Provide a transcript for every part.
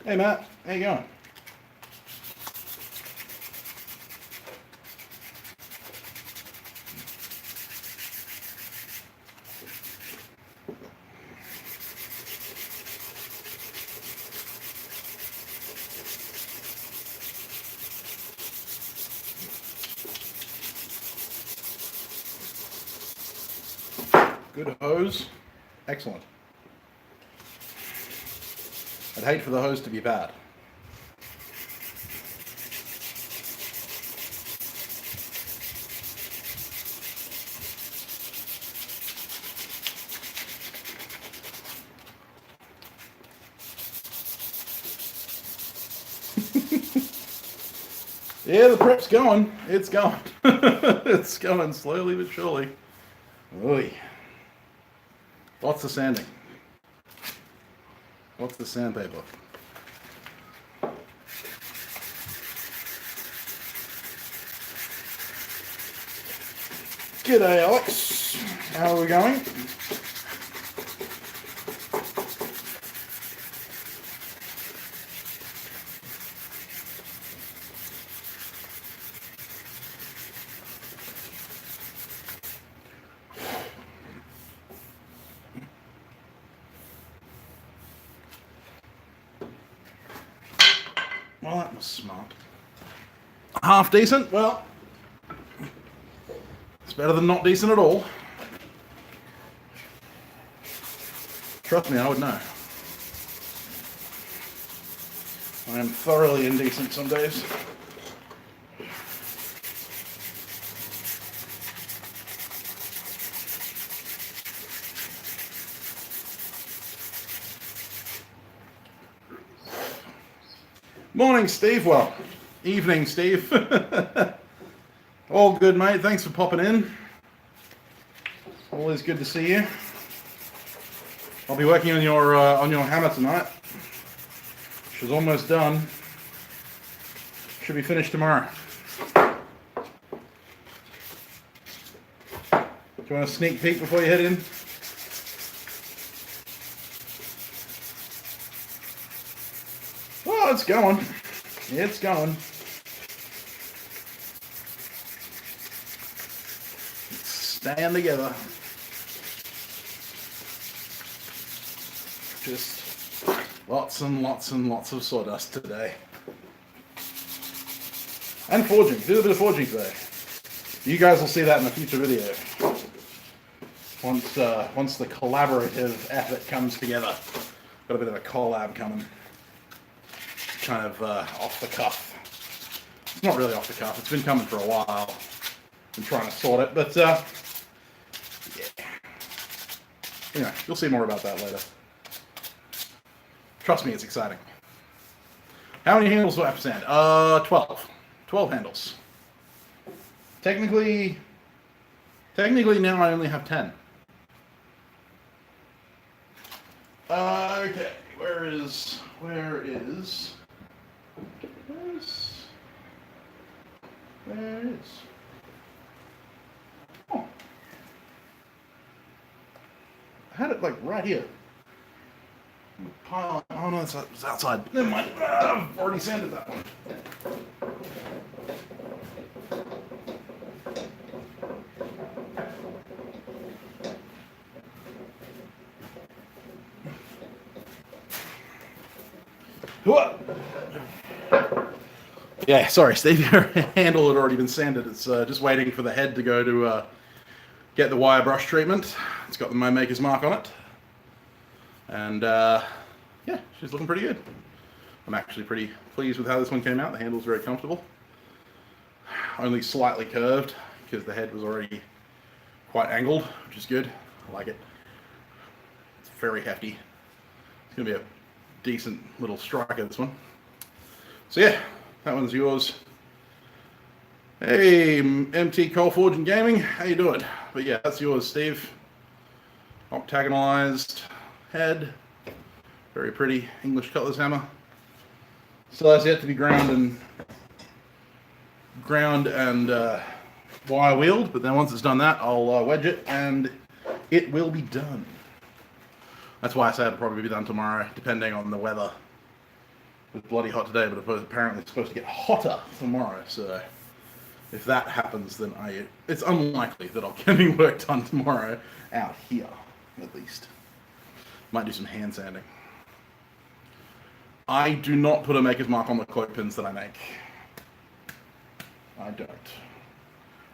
Hey Matt, how you going? Good hose. Excellent. I'd hate for the hose to be bad. Yeah, the prep's going. It's going. It's going slowly but surely. Oy. Lots of sanding. What's the sandpaper? G'day, Alex. How are we going? Well, that was smart. Half decent? Well, it's better than not decent at all. Trust me, I would know. I am thoroughly indecent some days. Morning, Steve. Well, evening, Steve. All good, mate. Thanks for popping in. Always good to see you. I'll be working on your hammer tonight, which is almost done. Should be finished tomorrow. Do you want a sneak peek before you head in? Oh, it's going. It's going. It's staying together. Just lots and lots and lots of sawdust today. And forging. Do a bit of forging today. You guys will see that in a future video. Once the collaborative effort comes together. Got a bit of a collab coming. Kind of off the cuff. It's not really off the cuff. It's been coming for a while. I'm trying to sort it, but yeah. Anyway, you'll see more about that later. Trust me, it's exciting. How many handles do I have to sand? 12. 12 handles. Technically now I only have 10. Okay, where is? There it is. Oh. I had it like right here. Pile. Oh no, it's outside. Never mind. I've already sanded that one. What? Yeah, sorry, Steve. Your handle had already been sanded. It's just waiting for the head to go to get the wire brush treatment. It's got the My Maker's mark on it. And yeah, she's looking pretty good. I'm actually pretty pleased with how this one came out. The handle's very comfortable. Only slightly curved because the head was already quite angled, which is good. I like it. It's very hefty. It's going to be a decent little striker, this one. So yeah, that one's yours. Hey, MT Coal Forge and Gaming, how you doing? But yeah, that's yours, Steve. Octagonalized head, very pretty English cutler's hammer. Still has yet to be ground and wire wheeled, but then once it's done that, I'll wedge it and it will be done. That's why I say it'll probably be done tomorrow, depending on the weather. was bloody hot today, but apparently it's supposed to get hotter tomorrow. So if that happens, then it's unlikely that I'll get any work done tomorrow out here, at least. Might do some hand sanding. I do not put a maker's mark on the cloak pins that I make. I don't.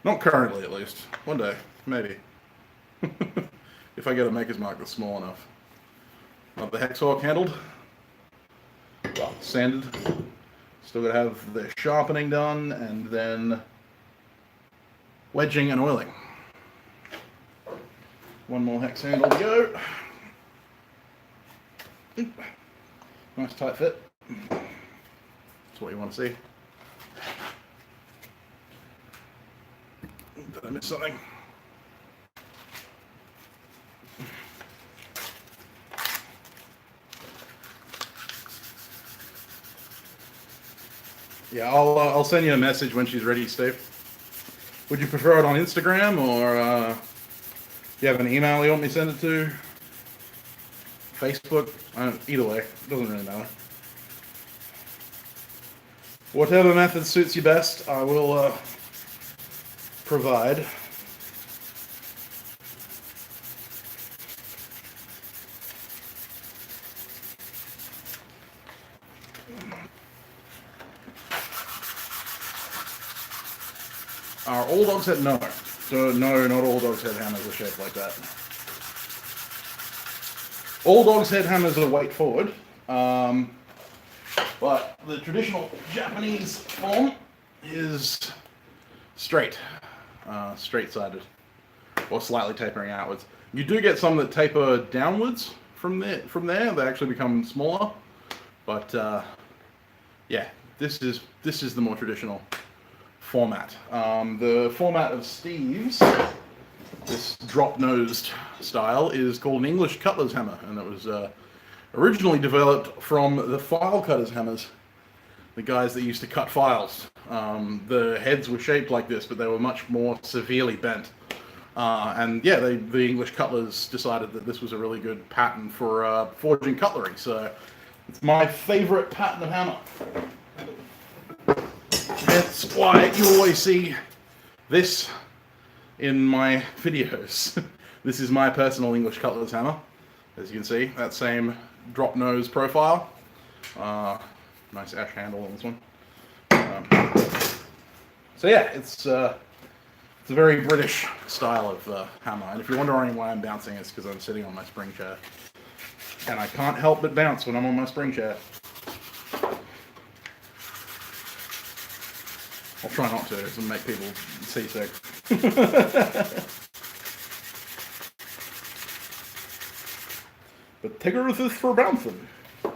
Not currently, at least. One day, maybe. If I get a maker's mark that's small enough. Not the hex hawk handled. Well, sanded. Still gotta have the sharpening done, and then wedging and oiling. One more hex handle to go. Nice tight fit. That's what you want to see. Did I miss something? Yeah, I'll send you a message when she's ready, Steve. Would you prefer it on Instagram, or do you have an email you want me to send it to? Facebook? Either way, it doesn't really matter. Whatever method suits you best, I will provide. Our old dog's head, no. So no, not all dog's head hammers are shaped like that. All dog's head hammers are weight forward, but the traditional Japanese form is straight, straight-sided, or slightly tapering outwards. You do get some that taper downwards from there. They actually become smaller, but yeah, this is the more traditional format. The format of Steve's, this drop-nosed style, is called an English cutler's hammer, and it was originally developed from the file cutter's hammers, the guys that used to cut files. The heads were shaped like this, but they were much more severely bent. And yeah, the English cutlers decided that this was a really good pattern for forging cutlery, so it's my favorite pattern of hammer. That's why you always see this in my videos. This is my personal English cutler's hammer. As you can see, that same drop nose profile. Nice ash handle on this one. So yeah, it's a very British style of hammer. And if you're wondering why I'm bouncing, it's because I'm sitting on my spring chair. And I can't help but bounce when I'm on my spring chair. I'll try not to, it'll make people seasick. But Tigger is for bouncing. My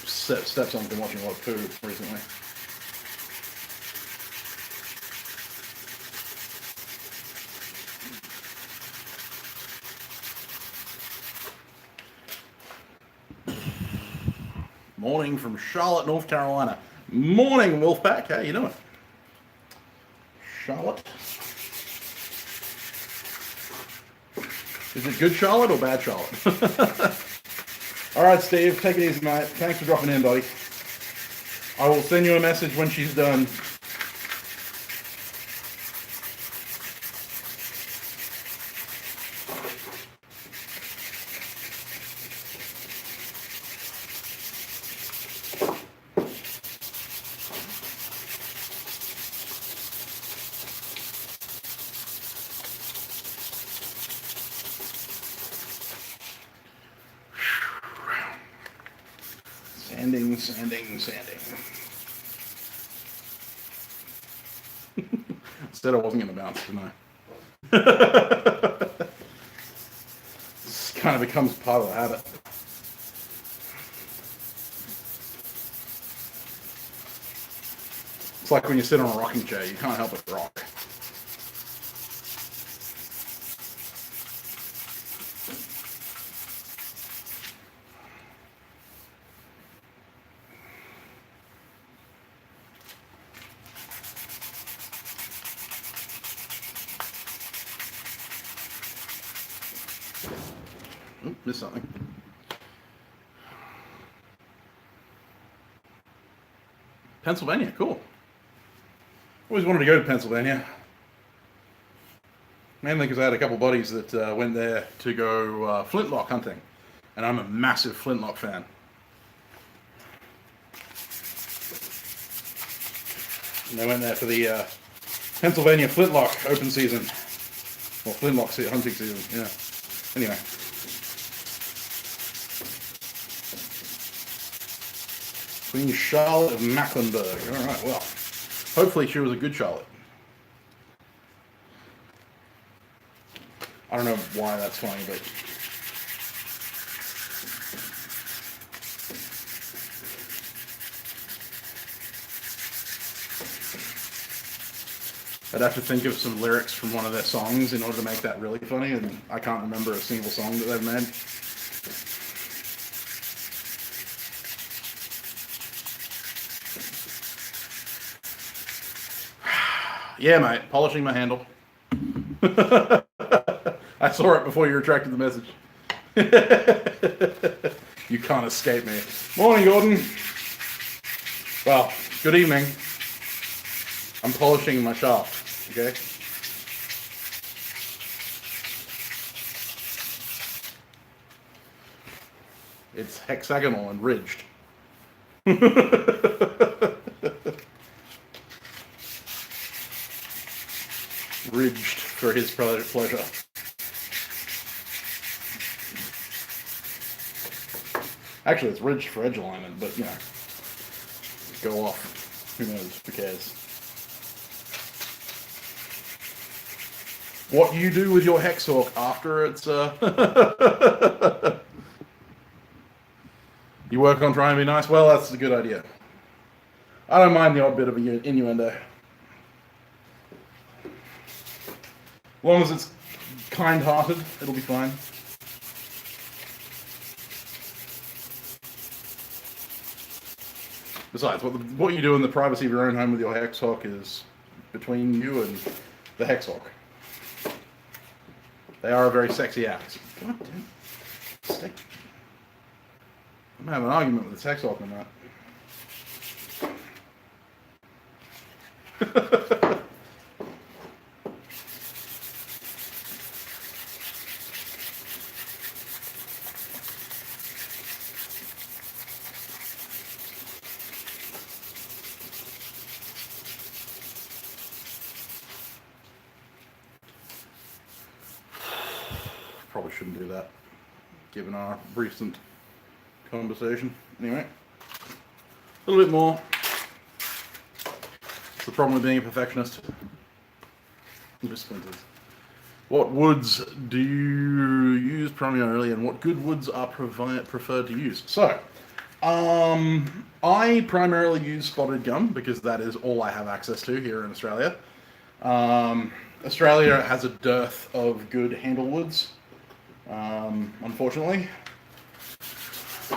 stepson's been watching a lot of poo recently. Morning from Charlotte, North Carolina. Morning, Wolfpack. How you doing? Charlotte. Is it good Charlotte or bad Charlotte? All right, Steve. Take it easy, mate. Thanks for dropping in, buddy. I will send you a message when she's done. Sanding. Said I wasn't going to bounce, didn't I? This kind of becomes part of the habit. It's like when you sit on a rocking chair, you can't help but rock. Missed something. Pennsylvania, cool. Always wanted to go to Pennsylvania. Mainly because I had a couple buddies that went there to go flintlock hunting. And I'm a massive flintlock fan. And they went there for the Pennsylvania flintlock open season. Or flintlock hunting season, yeah. Anyway. Queen Charlotte of Mecklenburg. Alright, well. Hopefully she was a good Charlotte. I don't know why that's funny, but... I'd have to think of some lyrics from one of their songs in order to make that really funny, and I can't remember a single song that they've made. Yeah, mate, polishing my handle. I saw it before you retracted the message. You can't escape me. Morning, Gordon. Well, good evening. I'm polishing my shaft, okay? It's hexagonal and ridged. Ridged for his pleasure. Actually, it's ridged for edge alignment, but, you know, go off. Who knows? Who cares? What you do with your Hexhawk after it's, You work on trying to be nice? Well, that's a good idea. I don't mind the odd bit of innuendo. As long as it's kind-hearted, it'll be fine. Besides, what you do in the privacy of your own home with your Hexhawk is between you and the Hexhawk. They are a very sexy axe. God damn. Stay. I'm having an argument with this Hexhawk on that. Probably shouldn't do that, given our recent conversation. Anyway, a little bit more. It's the problem with being a perfectionist. Splinters. What woods do you use primarily, and what good woods are preferred to use? So, I primarily use spotted gum because that is all I have access to here in Australia. Australia has a dearth of good handlewoods. Unfortunately.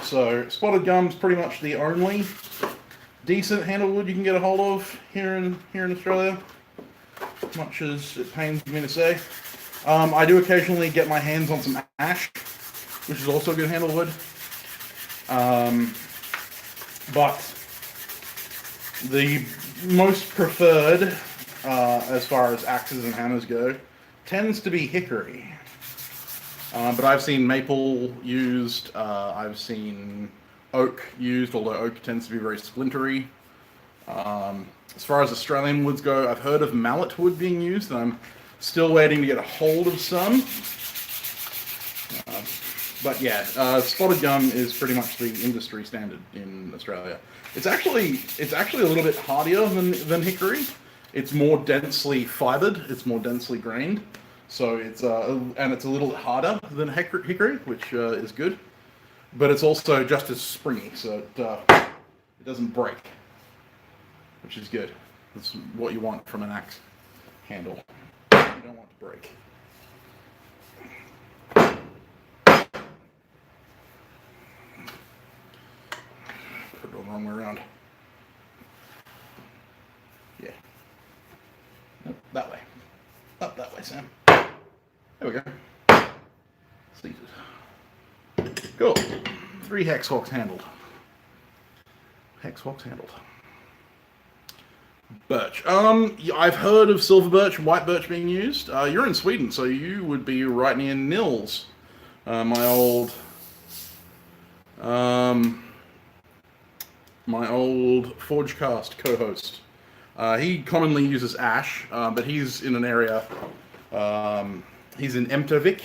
So spotted gum's pretty much the only decent handlewood you can get a hold of here in Australia, much as it pains me to say. I do occasionally get my hands on some ash, which is also good handlewood. But the most preferred, as far as axes and hammers go, tends to be hickory. But I've seen maple used, I've seen oak used, although oak tends to be very splintery. As far as Australian woods go, I've heard of mallet wood being used, and I'm still waiting to get a hold of some. But yeah, spotted gum is pretty much the industry standard in Australia. It's actually a little bit hardier than hickory. It's more densely fibered, it's more densely grained. So it's and it's a little harder than hickory, which is good, but it's also just as springy, so it doesn't break, which is good. That's what you want from an axe handle. You don't want to break. Put it all the wrong way around. Yeah. Nope, that way. Up that way, Sam. There we go. Seated. Cool. 3 Hexhawks handled. Hexhawks handled. Birch. I've heard of silver birch and white birch being used. You're in Sweden, so you would be right near Nils, my old, Forgecast co-host. He commonly uses ash, but he's in an area. He's in Emtervik.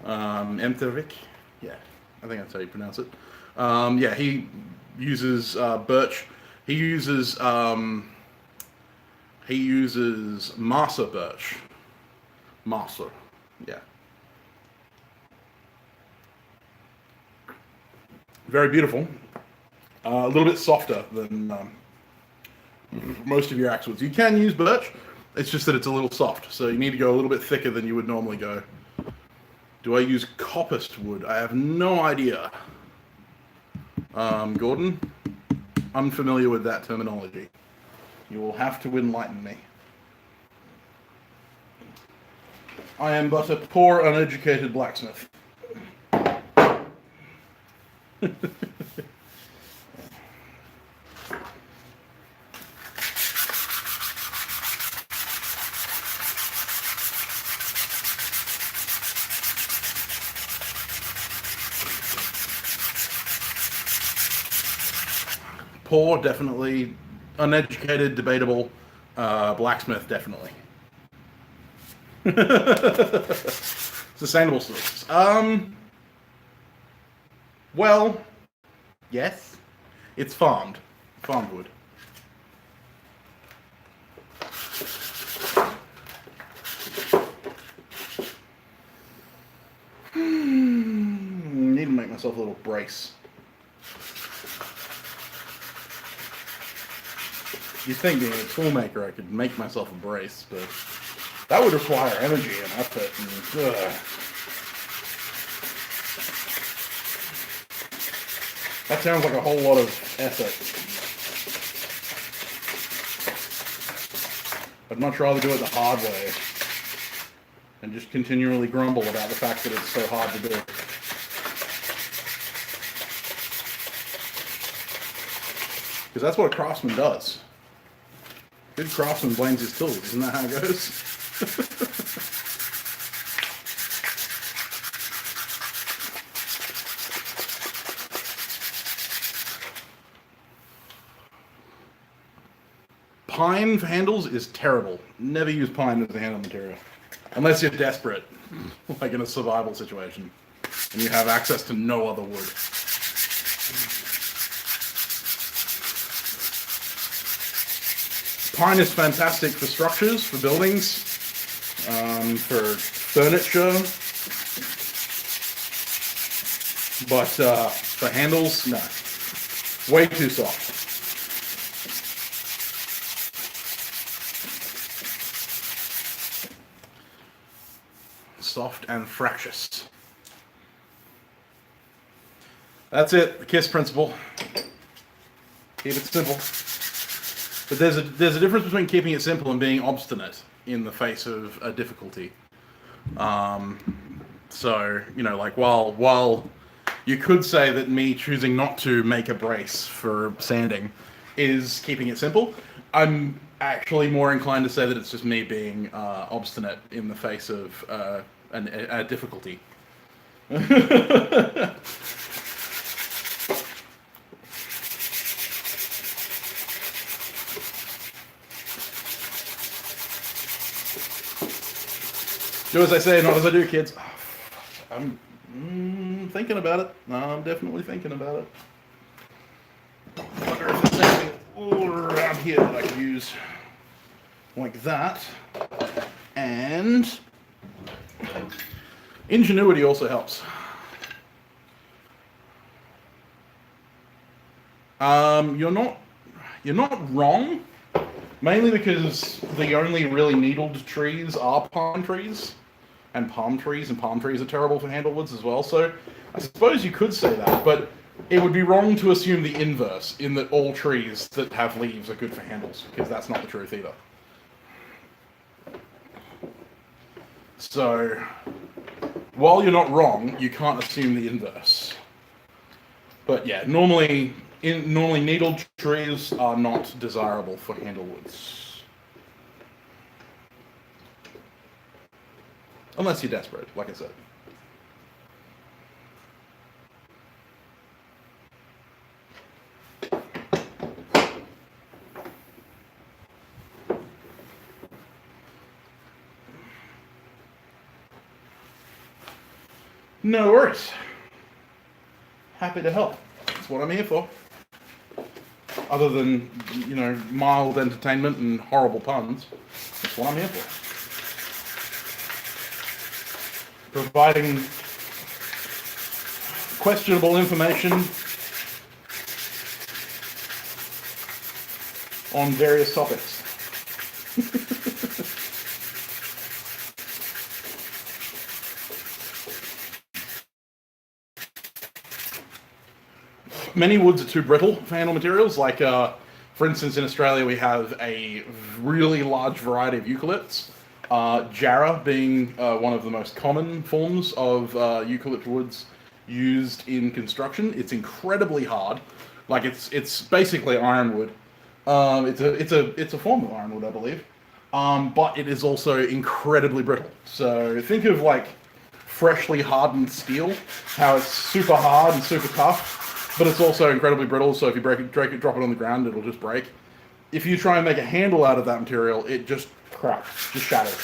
Emtervik. Yeah, I think that's how you pronounce it. Yeah, he uses birch. He uses Masa birch. Masa, yeah. Very beautiful. A little bit softer than most of your axewoods. You can use birch. It's just that it's a little soft, so you need to go a little bit thicker than you would normally go. Do I use coppiced wood? I have no idea. Gordon, unfamiliar with that terminology. You will have to enlighten me. I am but a poor, uneducated blacksmith. Poor, definitely. Uneducated, debatable. Blacksmith, definitely. Sustainable sources. Well, yes. It's farmed. Farmed wood. Need to make myself a little brace. You'd think being a toolmaker I could make myself a brace, but that would require energy and effort. And, that sounds like a whole lot of effort. I'd much rather do it the hard way and just continually grumble about the fact that it's so hard to do. Because that's what a craftsman does. Good craftsman blames his tools, isn't that how it goes? Pine for handles is terrible. Never use pine as a handle material. Unless you're desperate, like in a survival situation, and you have access to no other wood. Pine is fantastic for structures, for buildings, for furniture, but for handles, no. Way too soft. Soft and fractious. That's it, the KISS principle. Keep it simple. But there's a difference between keeping it simple and being obstinate in the face of a difficulty. So, you know, like while you could say that me choosing not to make a brace for sanding is keeping it simple, I'm actually more inclined to say that it's just me being obstinate in the face of a difficulty. Do as I say, not as I do, kids. I'm thinking about it. I'm definitely thinking about it. I wonder if there's anything all around here that I could use like that. And ingenuity also helps. You're not wrong. Mainly because the only really needled trees are pine trees. And palm trees are terrible for handlewoods as well. So I suppose you could say that, but it would be wrong to assume the inverse, in that all trees that have leaves are good for handles, because that's not the truth either. So while you're not wrong, you can't assume the inverse. But yeah, normally Normally needled trees are not desirable for handlewoods. Unless you're desperate, like I said. No worries. Happy to help. That's what I'm here for. Other than, you know, mild entertainment and horrible puns, that's what I'm here for. Providing questionable information on various topics. Many woods are too brittle for handle materials. Like, for instance, in Australia we have a really large variety of eucalypts. Jarrah being one of the most common forms of eucalypt woods used in construction. It's incredibly hard. Like it's basically ironwood. It's a form of ironwood, I believe. But it is also incredibly brittle. So think of like freshly hardened steel, how it's super hard and super tough. But it's also incredibly brittle, so if you drop it on the ground, it'll just break. If you try and make a handle out of that material, it just cracks, just shatters.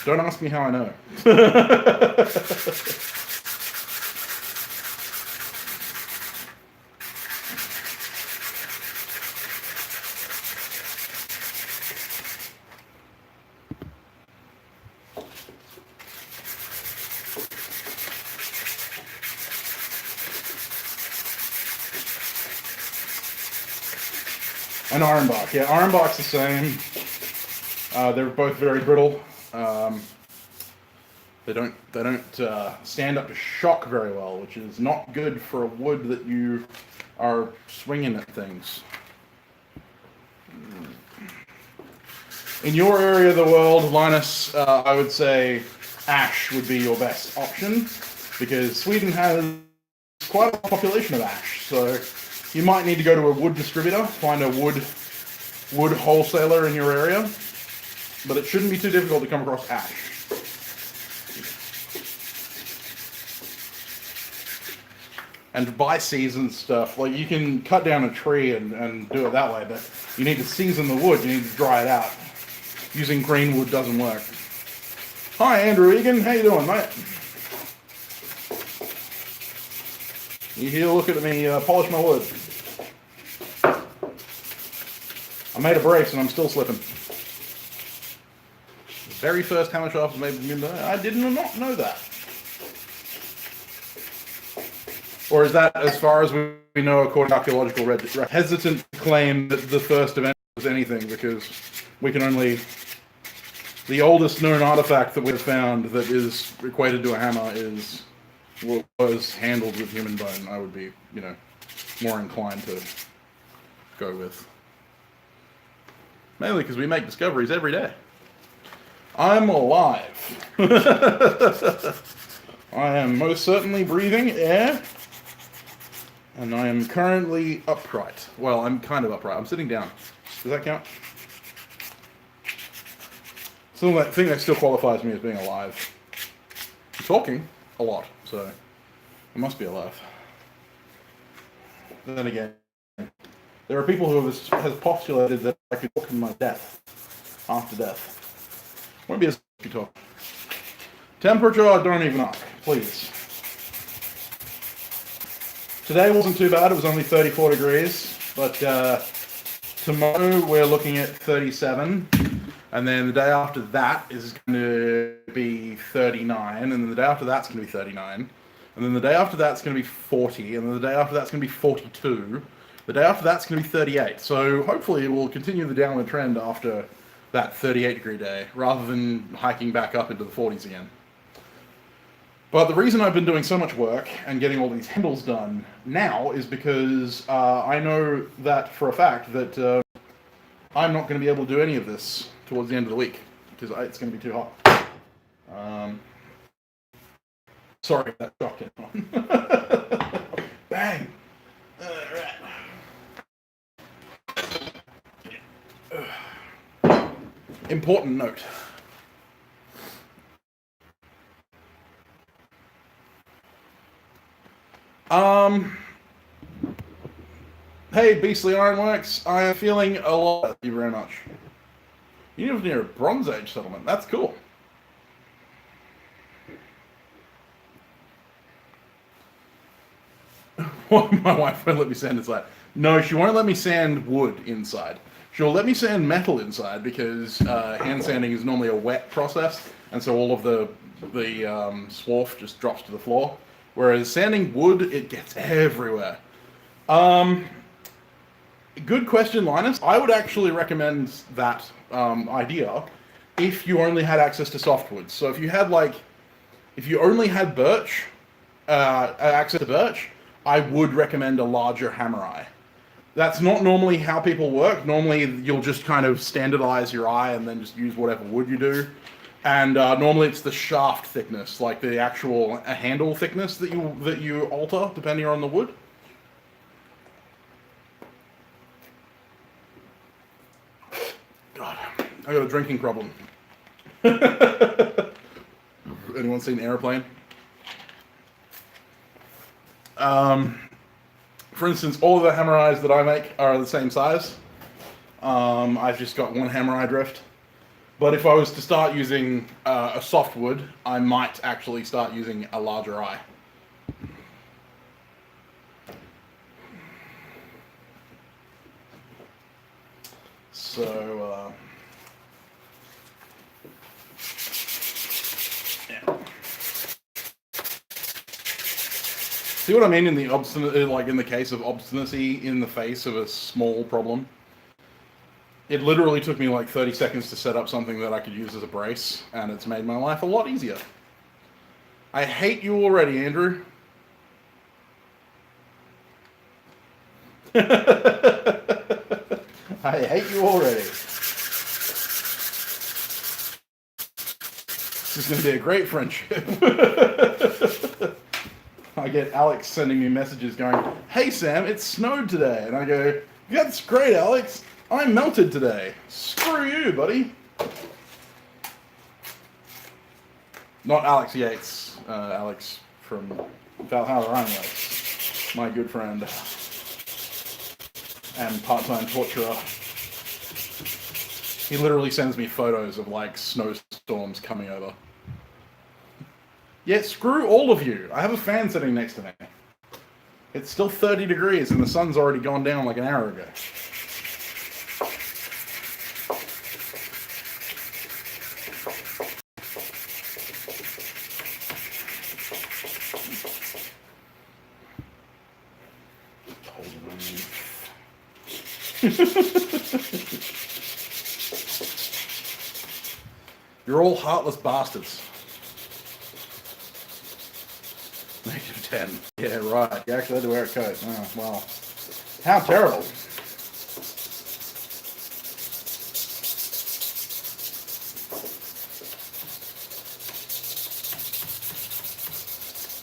Don't ask me how I know. And ironbark, yeah, ironbark's the same. They're both very brittle. They don't stand up to shock very well, which is not good for a wood that you are swinging at things. In your area of the world, Linus, I would say ash would be your best option, because Sweden has quite a population of ash, so you might need to go to a wood distributor, find a wood wholesaler in your area, but it shouldn't be too difficult to come across ash. And buy seasoned stuff. Like, you can cut down a tree and do it that way, but you need to season the wood, you need to dry it out. Using green wood doesn't work. Hi, Andrew Egan, how you doing, mate? You here looking at me polish my wood. I made a brace and I'm still slipping. The very first hammer shaft was made with Bermuda. I did not know that. Or is that, as far as we know, according to archaeological record? Hesitant to claim that the first event was anything, because we can only... The oldest known artifact that we've found that is equated to a hammer is... was handled with human bone. I would be, you know, more inclined to go with. Mainly because we make discoveries every day. I'm alive. I am most certainly breathing air. And I am currently upright. Well, I'm kind of upright. I'm sitting down. Does that count? So I think that still qualifies me as being alive. I'm talking a lot, so I must be alive. Then again, there are people who have postulated that I could talk in my death, after death. Won't be as if you talk. Temperature, don't even ask, please. Today wasn't too bad, it was only 34 degrees, but tomorrow we're looking at 37, and then the day after that is going to be 39, and then the day after that's going to be 39, and then the day after that's going to be 40, and then the day after that's going to be 42, the day after that's going to be 38, so hopefully we'll continue the downward trend after that 38 degree day, rather than hiking back up into the 40s again. But the reason I've been doing so much work and getting all these handles done now is because I know that for a fact that I'm not going to be able to do any of this towards the end of the week because it's going to be too hot. Sorry if that shocked anyone. Bang. Right. Important note. Hey, Beastly Ironworks, I am feeling a lot. Thank you very much. You live near a Bronze Age settlement. That's cool. My wife won't let me sand inside. No, she won't let me sand wood inside. She'll let me sand metal inside because hand sanding is normally a wet process, and so all of the swarf just drops to the floor. Whereas sanding wood, it gets everywhere. Good question, Linus. I would actually recommend that idea if you only had access to softwoods. So if you only had birch, access to birch, I would recommend a larger hammer eye. That's not normally how people work. Normally, you'll just kind of standardize your eye and then just use whatever wood you do. And normally it's the shaft thickness, like the actual handle thickness that you alter depending on the wood. God, I got a drinking problem. Anyone seen Airplane? For instance, all of the hammer eyes that I make are the same size. I've just got one hammer eye drift. But if I was to start using a softwood, I might actually start using a larger eye. So, yeah. See what I mean in the in the case of obstinacy in the face of a small problem? It literally took me like 30 seconds to set up something that I could use as a brace, and it's made my life a lot easier. I hate you already, Andrew. I hate you already. This is going to be a great friendship. I get Alex sending me messages going, "Hey Sam, it snowed today." And I go, "That's great, Alex. I melted today. Screw you, buddy." Not Alex Yates. Alex from Valhalla Ironworks. My good friend. And part-time torturer. He literally sends me photos of like snowstorms coming over. Yeah, screw all of you. I have a fan sitting next to me. It's still 30 degrees and the sun's already gone down like an hour ago. You're all heartless bastards. -10. Yeah, right. You actually had to wear a coat. Oh, wow. How terrible.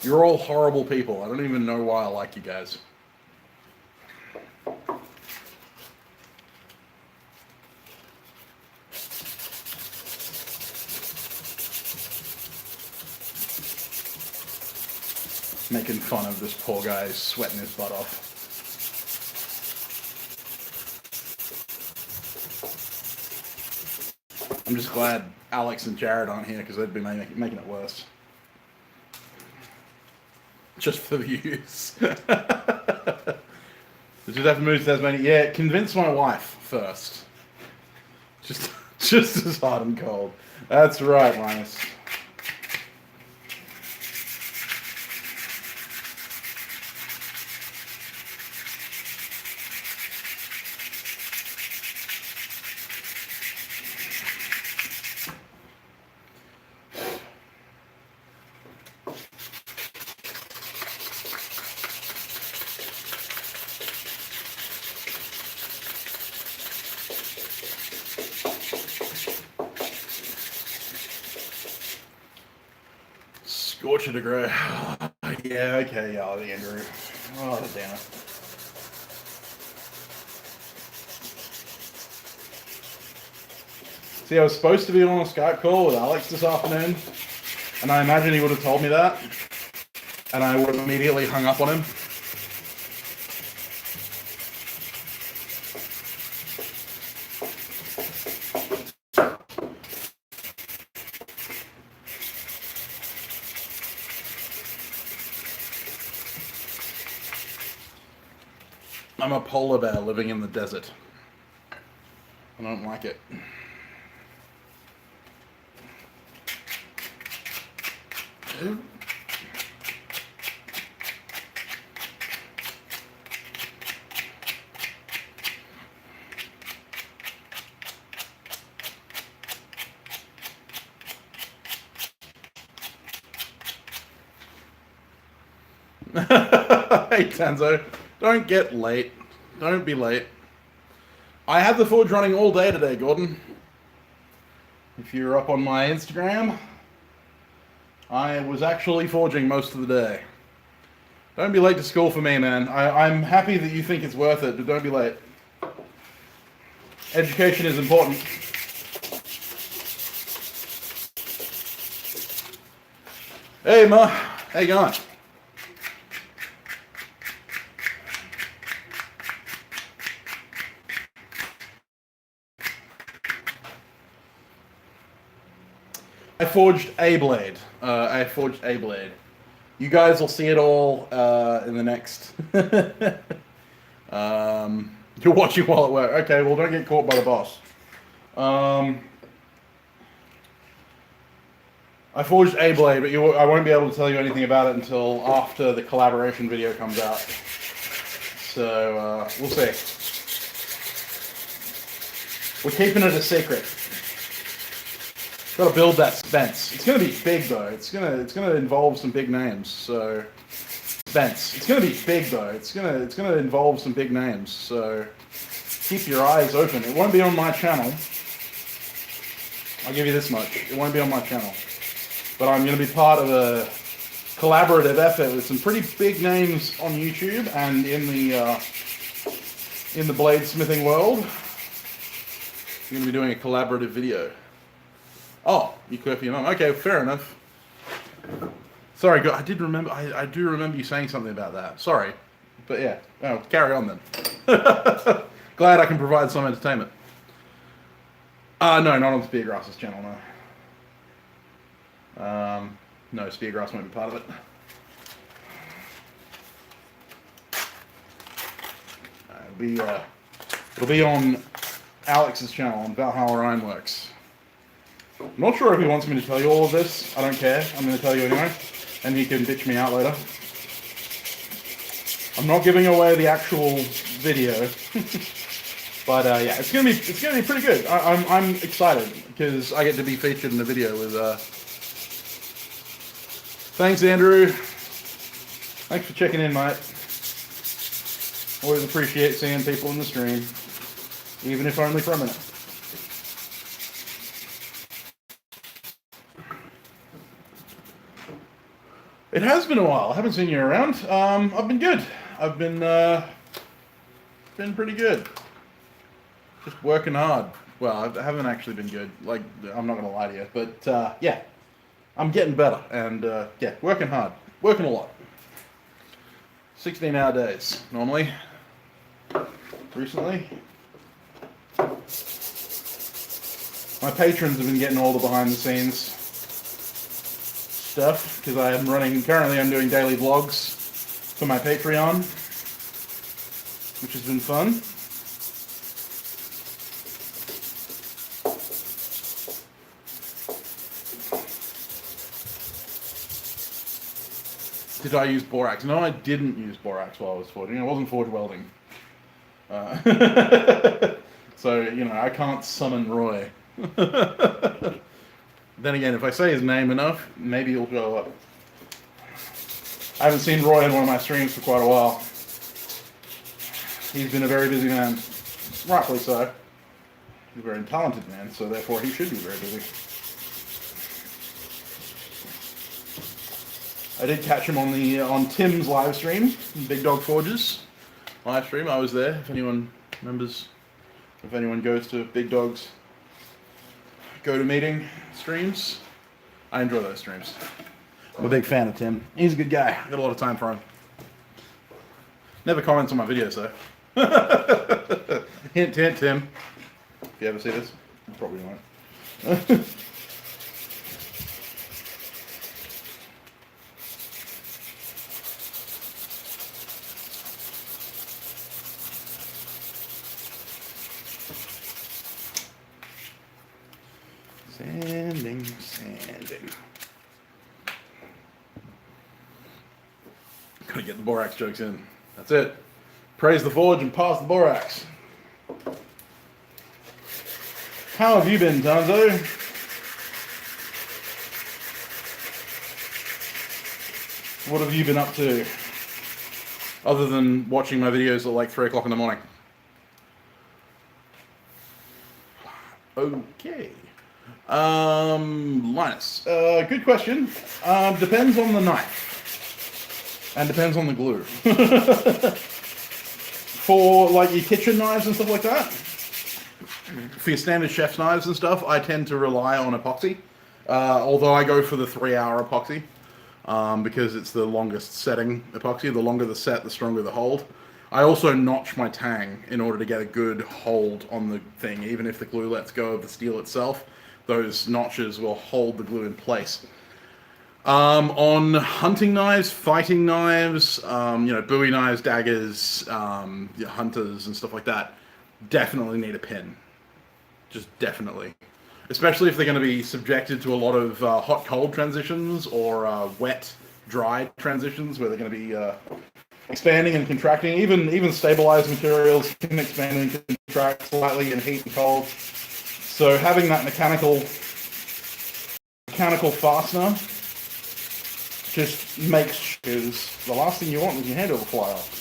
You're all horrible people. I don't even know why I like you guys. Making fun of this poor guy sweating his butt off. I'm just glad Alex and Jared aren't here because they'd be making it worse. Just for the views. Did you have to move to Tasmania? Yeah, convince my wife first. Just as hot and cold. That's right, Linus. Scorcher degree. Yeah, okay, Andrew. Oh, damn it. See, I was supposed to be on a Skype call with Alex this afternoon, and I imagine he would have told me that, and I would have immediately hung up on him. I'm a polar bear living in the desert. I don't like it. Hey Tanzo, don't get late. Don't be late. I had the forge running all day today, Gordon. If you're up on my Instagram, I was actually forging most of the day. Don't be late to school for me, man. I'm happy that you think it's worth it, but don't be late. Education is important. Hey, Ma. How you going? I forged a blade. You guys will see it all in the next... you're watching while at work. Okay, well, don't get caught by the boss. I forged a blade, but I won't be able to tell you anything about it until after the collaboration video comes out. So, we'll see. We're keeping it a secret. Got to build that Spence. It's going to be big though. It's gonna involve some big names. So Spence. It's going to be big though. It's gonna involve some big names. So keep your eyes open. It won't be on my channel. I'll give you this much. It won't be on my channel. But I'm going to be part of a collaborative effort with some pretty big names on YouTube and in the bladesmithing world. We're going to be doing a collaborative video. Oh, you could your mum. Okay, fair enough. Sorry, I did remember. I do remember you saying something about that. Sorry, but yeah. Oh, carry on then. Glad I can provide some entertainment. No, not on Speargrass's channel. No. No, Speargrass won't be part of it. It'll be on Alex's channel on Valhalla Ironworks. I'm not sure if he wants me to tell you all of this. I don't care. I'm going to tell you anyway, and he can bitch me out later. I'm not giving away the actual video, but yeah, it's gonna be pretty good. I'm excited because I get to be featured in the video with. Thanks, Andrew. Thanks for checking in, mate. Always appreciate seeing people in the stream, even if only for a minute. It has been a while. I haven't seen you around. I've been good. I've been pretty good. Just working hard. Well, I haven't actually been good. Like, I'm not gonna lie to you, but yeah, I'm getting better and yeah, working hard, working a lot. 16-hour days normally. Recently, my patrons have been getting all the behind-the-scenes stuff because currently I'm doing daily vlogs for my Patreon, which has been fun. Did I use borax? No, I didn't use borax while I was forging. I wasn't forge welding. So, you know, I can't summon Roy. Then again, if I say his name enough, maybe he'll show up. I haven't seen Roy in one of my streams for quite a while. He's been a very busy man. Rightfully so. He's a very talented man, so therefore he should be very busy. I did catch him on Tim's live stream, Big Dog Forges live stream. I was there. If anyone remembers, if anyone goes to Big Dog's go-to-meeting streams, I enjoy those streams. I'm a big fan of Tim. He's a good guy. I got a lot of time for him. Never comments on my videos though. Hint, hint, Tim. If you ever see this, you probably won't. Sanding. Gotta get the borax jokes in. That's it. Praise the forge and pass the borax. How have you been, Tonzo? What have you been up to? Other than watching my videos at like 3 o'clock in the morning. Okay. Linus. Good question. Depends on the knife. And depends on the glue. For like your kitchen knives and stuff like that, for your standard chef's knives and stuff, I tend to rely on epoxy. Although I go for the 3-hour epoxy, because it's the longest setting epoxy. The longer the set, the stronger the hold. I also notch my tang in order to get a good hold on the thing. Even if the glue lets go of the steel itself, those notches will hold the glue in place. On hunting knives, fighting knives, Bowie knives, daggers, hunters and stuff like that, definitely need a pin. Just definitely. Especially if they're going to be subjected to a lot of hot-cold transitions or wet-dry transitions where they're going to be expanding and contracting. Even stabilized materials can expand and contract slightly in heat and cold. So having that mechanical fastener just makes, because the last thing you want is your handle to fly off.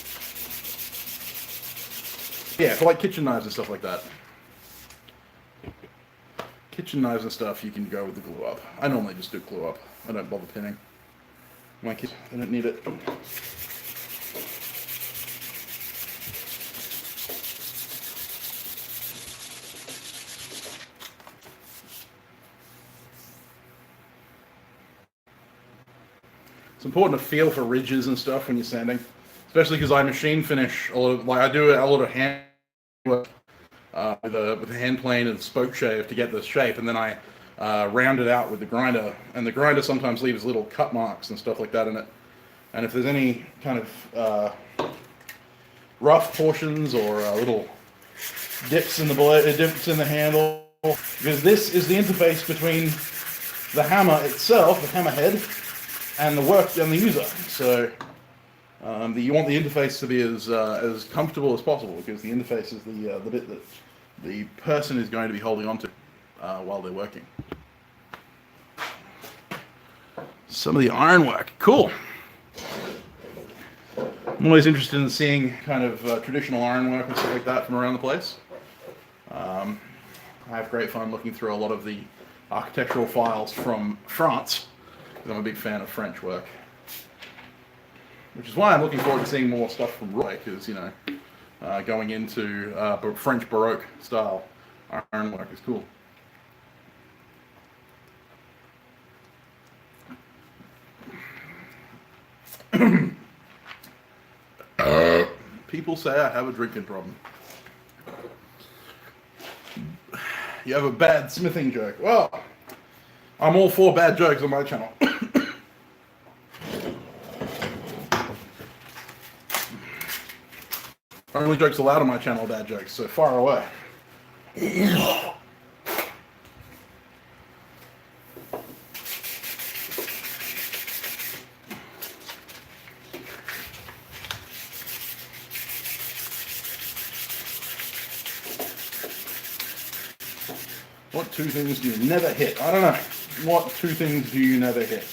Yeah, for like kitchen knives and stuff like that. Kitchen knives and stuff, you can go with the glue up. I normally just do glue up. I don't bother pinning. My kids, I don't need it. It's important to feel for ridges and stuff when you're sanding, especially because I machine finish a lot of, like I do a lot of hand work with a hand plane and spoke shave to get the shape, and then I round it out with the grinder, and the grinder sometimes leaves little cut marks and stuff like that in it. And if there's any kind of rough portions or little dips in the blade, dips in the handle, because this is the interface between the hammer itself, the hammer head, and the work and the user. So you want the interface to be as comfortable as possible, because the interface is the bit that the person is going to be holding on to while they're working. Some of the ironwork, cool. I'm always interested in seeing kind of traditional ironwork and stuff like that from around the place. I have great fun looking through a lot of the architectural files from France, because I'm a big fan of French work. Which is why I'm looking forward to seeing more stuff from Roy, because, going into French Baroque style ironwork is cool. People say I have a drinking problem. You have a bad smithing joke. Well, I'm all for bad jokes on my channel. Only jokes allowed on my channel are bad jokes, so far away. What 2 things do you never hit? I don't know. What 2 things do you never hit?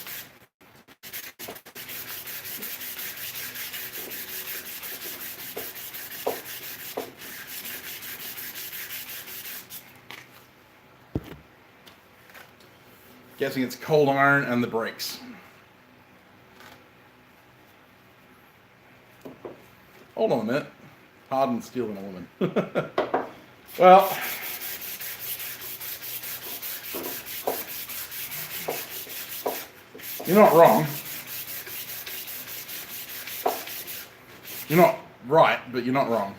Guessing it's cold iron and the brakes. Hold on a minute. Hardened steel and a woman. Well, you're not wrong. You're not right, but you're not wrong.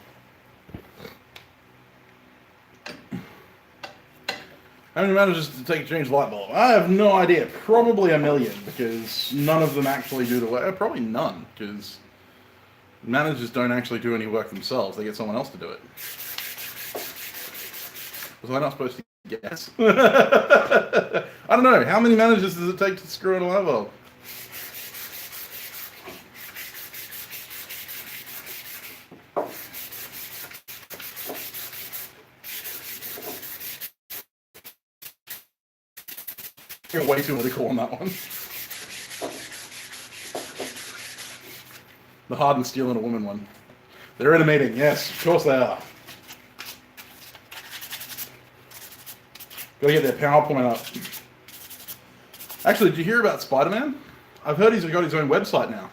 How many manages to change the light bulb? I have no idea. Probably a million, because none of them actually do the work. Probably none, because managers don't actually do any work themselves. They get someone else to do it. Was I not supposed to guess? I don't know. How many managers does it take to screw in a light bulb? You're way too political on that one. The hardened steel and a woman one. They're in a meeting. Yes, of course they are. Gotta get their PowerPoint up. Actually, did you hear about Spider-Man? I've heard he's got his own website now.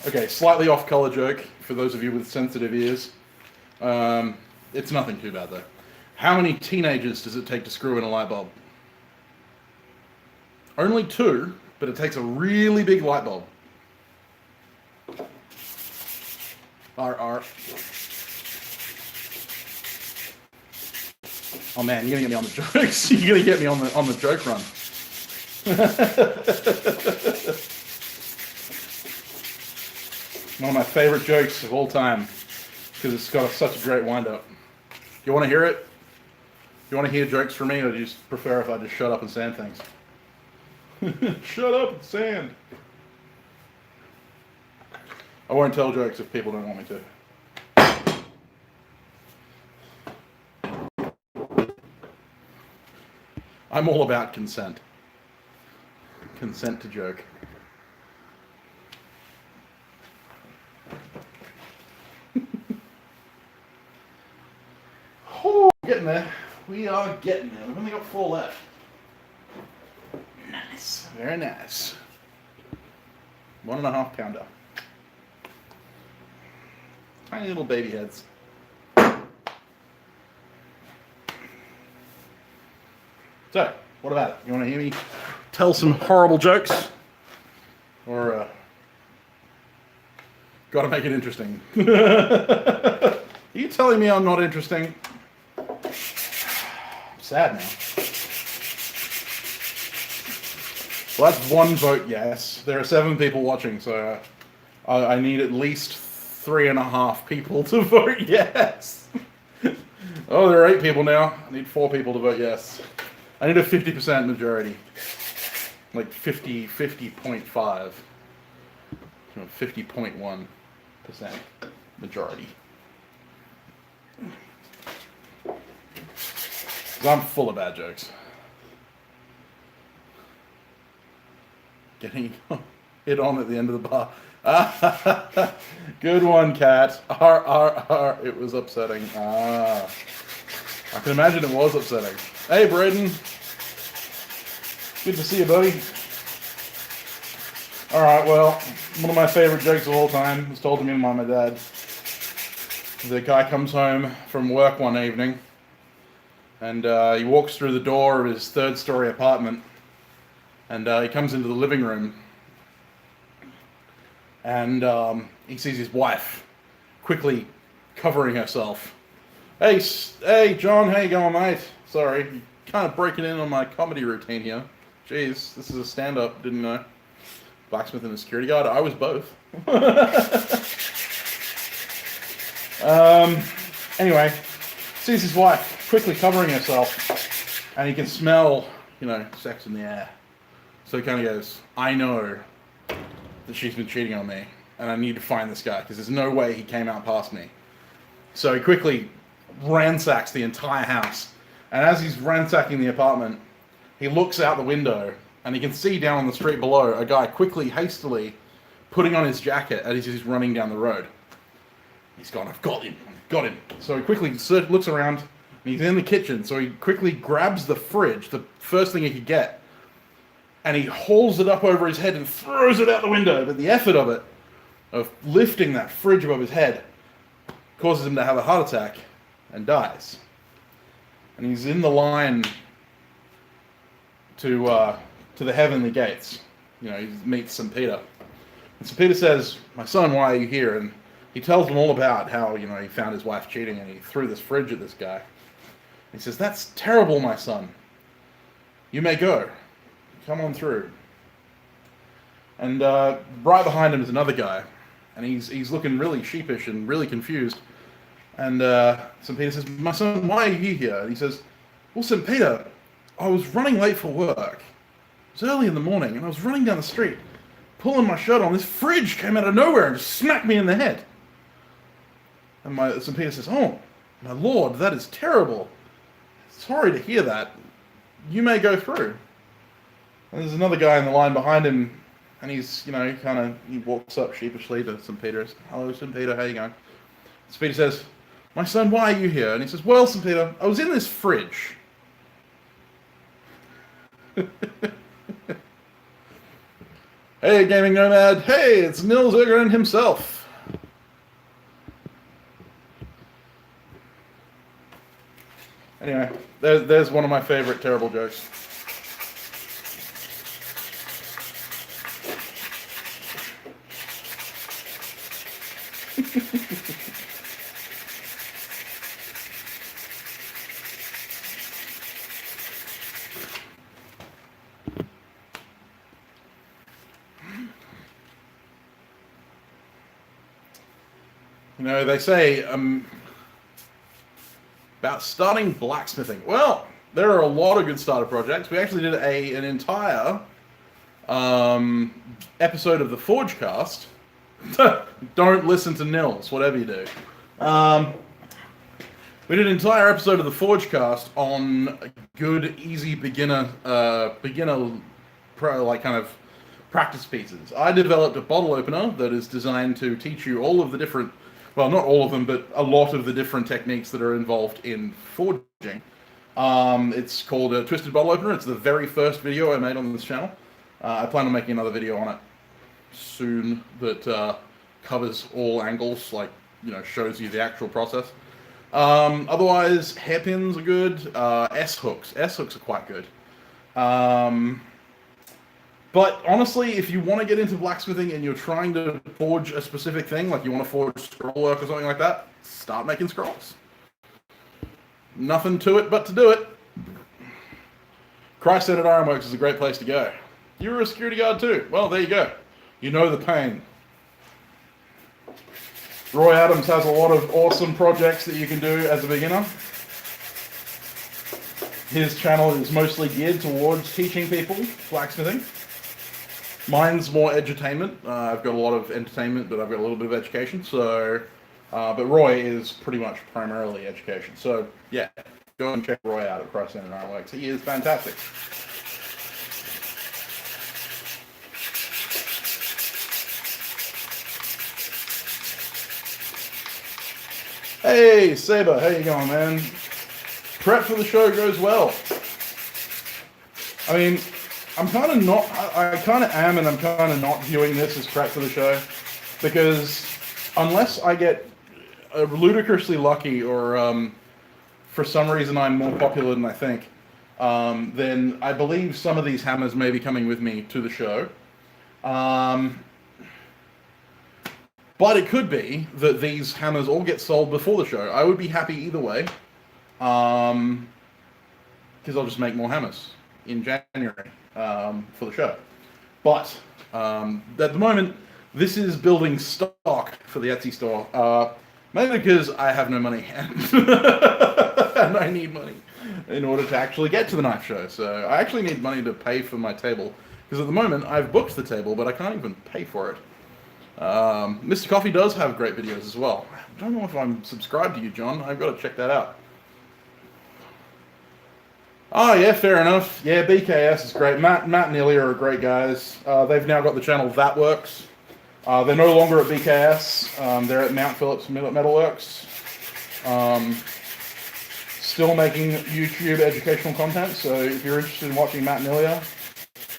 Okay, slightly off-color joke for those of you with sensitive ears. It's nothing too bad though. How many teenagers does it take to screw in a light bulb? Only 2, but it takes a really big light bulb. R. Oh man, you're gonna get me on the jokes. You're gonna get me on the joke run. One of my favorite jokes of all time, because it's got such a great wind-up. You want to hear it? You want to hear jokes from me, or do you just prefer if I just shut up and sand things? Shut up and sand. I won't tell jokes if people don't want me to. I'm all about consent. Consent to joke. Oh, getting there. We are getting there. We've only got 4 left. Nice. Very nice. 1.5 pounder. Tiny little baby heads. So, what about it? You want to hear me tell some horrible jokes? Or, gotta make it interesting. Are you telling me I'm not interesting? I'm sad now. Well, that's 1 vote yes. There are 7 people watching, so I need at least 3.5 people to vote yes. Oh, there are 8 people now. I need 4 people to vote yes. I need a 50% majority. Like 50.5. 50.1% majority. I'm full of bad jokes. Getting hit on at the end of the bar. Good one, cat. It was upsetting. I can imagine it was upsetting. Hey, Braden. Good to see you, buddy. Alright, well, one of my favorite jokes of all time was told to me by my dad. The guy comes home from work one evening, and he walks through the door of his 3rd-story apartment, and he comes into the living room, and he sees his wife quickly covering herself. Hey, John, how you going, mate? Sorry, you're kind of breaking in on my comedy routine here. Jeez, this is a stand-up, didn't know. Blacksmith and a security guard. I was both. Anyway, sees his wife quickly covering herself, and he can smell, sex in the air. So he kind of goes, I know that she's been cheating on me, and I need to find this guy, because there's no way he came out past me. So he quickly ransacks the entire house, and as he's ransacking the apartment, he looks out the window, and he can see down on the street below a guy quickly, hastily putting on his jacket as he's running down the road. He's gone, I've got him. So he quickly looks around, and He's in the kitchen, so he quickly grabs the fridge, the first thing he could get, and he hauls it up over his head and throws it out the window. But the effort of it, of lifting that fridge above his head, causes him to have a heart attack and dies. And he's in the line to the heavenly gates. You know, he meets St. Peter. And St. Peter says, "My son, why are you here?" And he tells him all about how, you know, he found his wife cheating and he threw this fridge at this guy. He says, "That's terrible, my son. You may go. Come on through." And right behind him is another guy. And he's looking really sheepish and really confused. And St. Peter says, "My son, why are you here?" And he says, "Well, St. Peter, I was running late for work. It was early in the morning, and I was running down the street, pulling my shirt on. This fridge came out of nowhere and just smacked me in the head." And St. Peter says, "Oh, my lord, that is terrible. Sorry to hear that. You may go through." And there's another guy in the line behind him, and he's, you know, he walks up sheepishly to St. Peter. "Hello, St. Peter, how you going?" St. Peter says, "My son, why are you here?" And he says, "Well, St. Peter, I was in this fridge." Hey, gaming nomad. Hey, it's Nils Ögren himself. Anyway, there's one of my favorite terrible jokes. You know, they say about starting blacksmithing. Well, there are a lot of good starter projects. We actually did an entire episode of the Forgecast. Don't listen to Nils, whatever you do. We did an entire episode of the Forgecast on good, easy beginner like kind of practice pieces. I developed a bottle opener that is designed to teach you all of the different, well, not all of them, but a lot of the different techniques that are involved in forging. It's called a Twisted Bottle Opener. It's the very first video I made on this channel. I plan on making another video on it soon that covers all angles, like, you know, shows you the actual process. Otherwise, hairpins are good. S-hooks are quite good. But honestly, if you want to get into blacksmithing and you're trying to forge a specific thing, like you want to forge scroll work or something like that, start making scrolls. Nothing to it but to do it. Christ-centered Ironworks is a great place to go. You're a security guard too. Well, there you go. You know the pain. Roy Adams has a lot of awesome projects that you can do as a beginner. His channel is mostly geared towards teaching people blacksmithing. Mine's more edutainment. I've got a lot of entertainment, but I've got a little bit of education. So, but Roy is pretty much primarily education. So, yeah, go and check Roy out at Christ-centered Ironworks. He is fantastic. Hey, Saber, how you going, man? Prep for the show goes well. I mean, I'm kind of not, I kind of am, and I'm kind of not viewing this as prep for the show, because unless I get ludicrously lucky or for some reason I'm more popular than I think, then I believe some of these hammers may be coming with me to the show. But it could be that these hammers all get sold before the show. I would be happy either way, because I'll just make more hammers in January for the show. But at the moment, this is building stock for the Etsy store, mainly because I have no money and I need money in order to actually get to the knife show. So I actually need money to pay for my table, because at the moment I've booked the table, but I can't even pay for it. Mr. Coffee does have great videos as well. I don't know if I'm subscribed to you, John. I've got to check that out. Oh, yeah, fair enough. Yeah, BKS is great. Matt and Ilya are great guys. They've now got the channel That Works. They're no longer at BKS. They're at Mount Phillips Metalworks. still making YouTube educational content, so if you're interested in watching Matt and Ilya,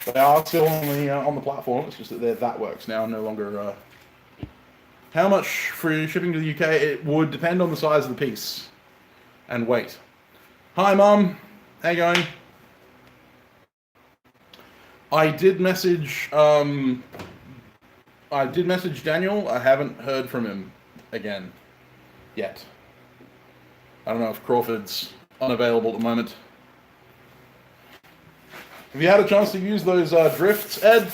they are still on the platform. It's just that that works now, no longer. How much for shipping to the UK? It would depend on the size of the piece and weight. Hi, Mum. How you going? I did message Daniel. I haven't heard from him again yet. I don't know if Crawford's unavailable at the moment. Have you had a chance to use those drifts, Ed?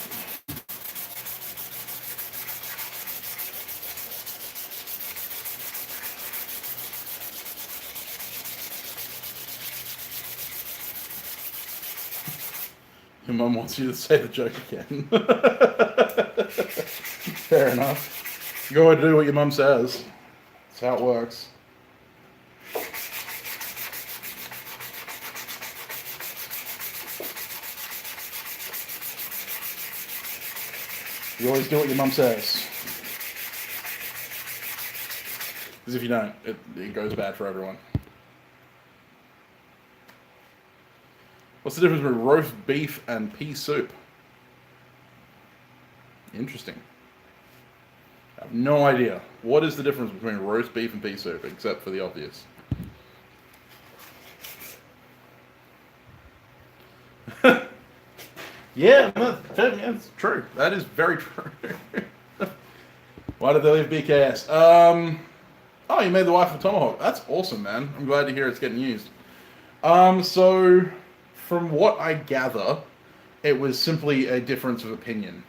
Your mum wants you to say the joke again. Fair enough. You gotta do what your mum says. That's how it works. You always do what your mum says. Because if you don't, it goes bad for everyone. What's the difference between roast beef and pea soup? Interesting. I have no idea. What is the difference between roast beef and pea soup, except for the obvious? Yeah, that's true. That is very true. Why did they leave BKS? Oh, you made the wife of Tomahawk. That's awesome, man. I'm glad to hear it's getting used. So, from what I gather, it was simply a difference of opinion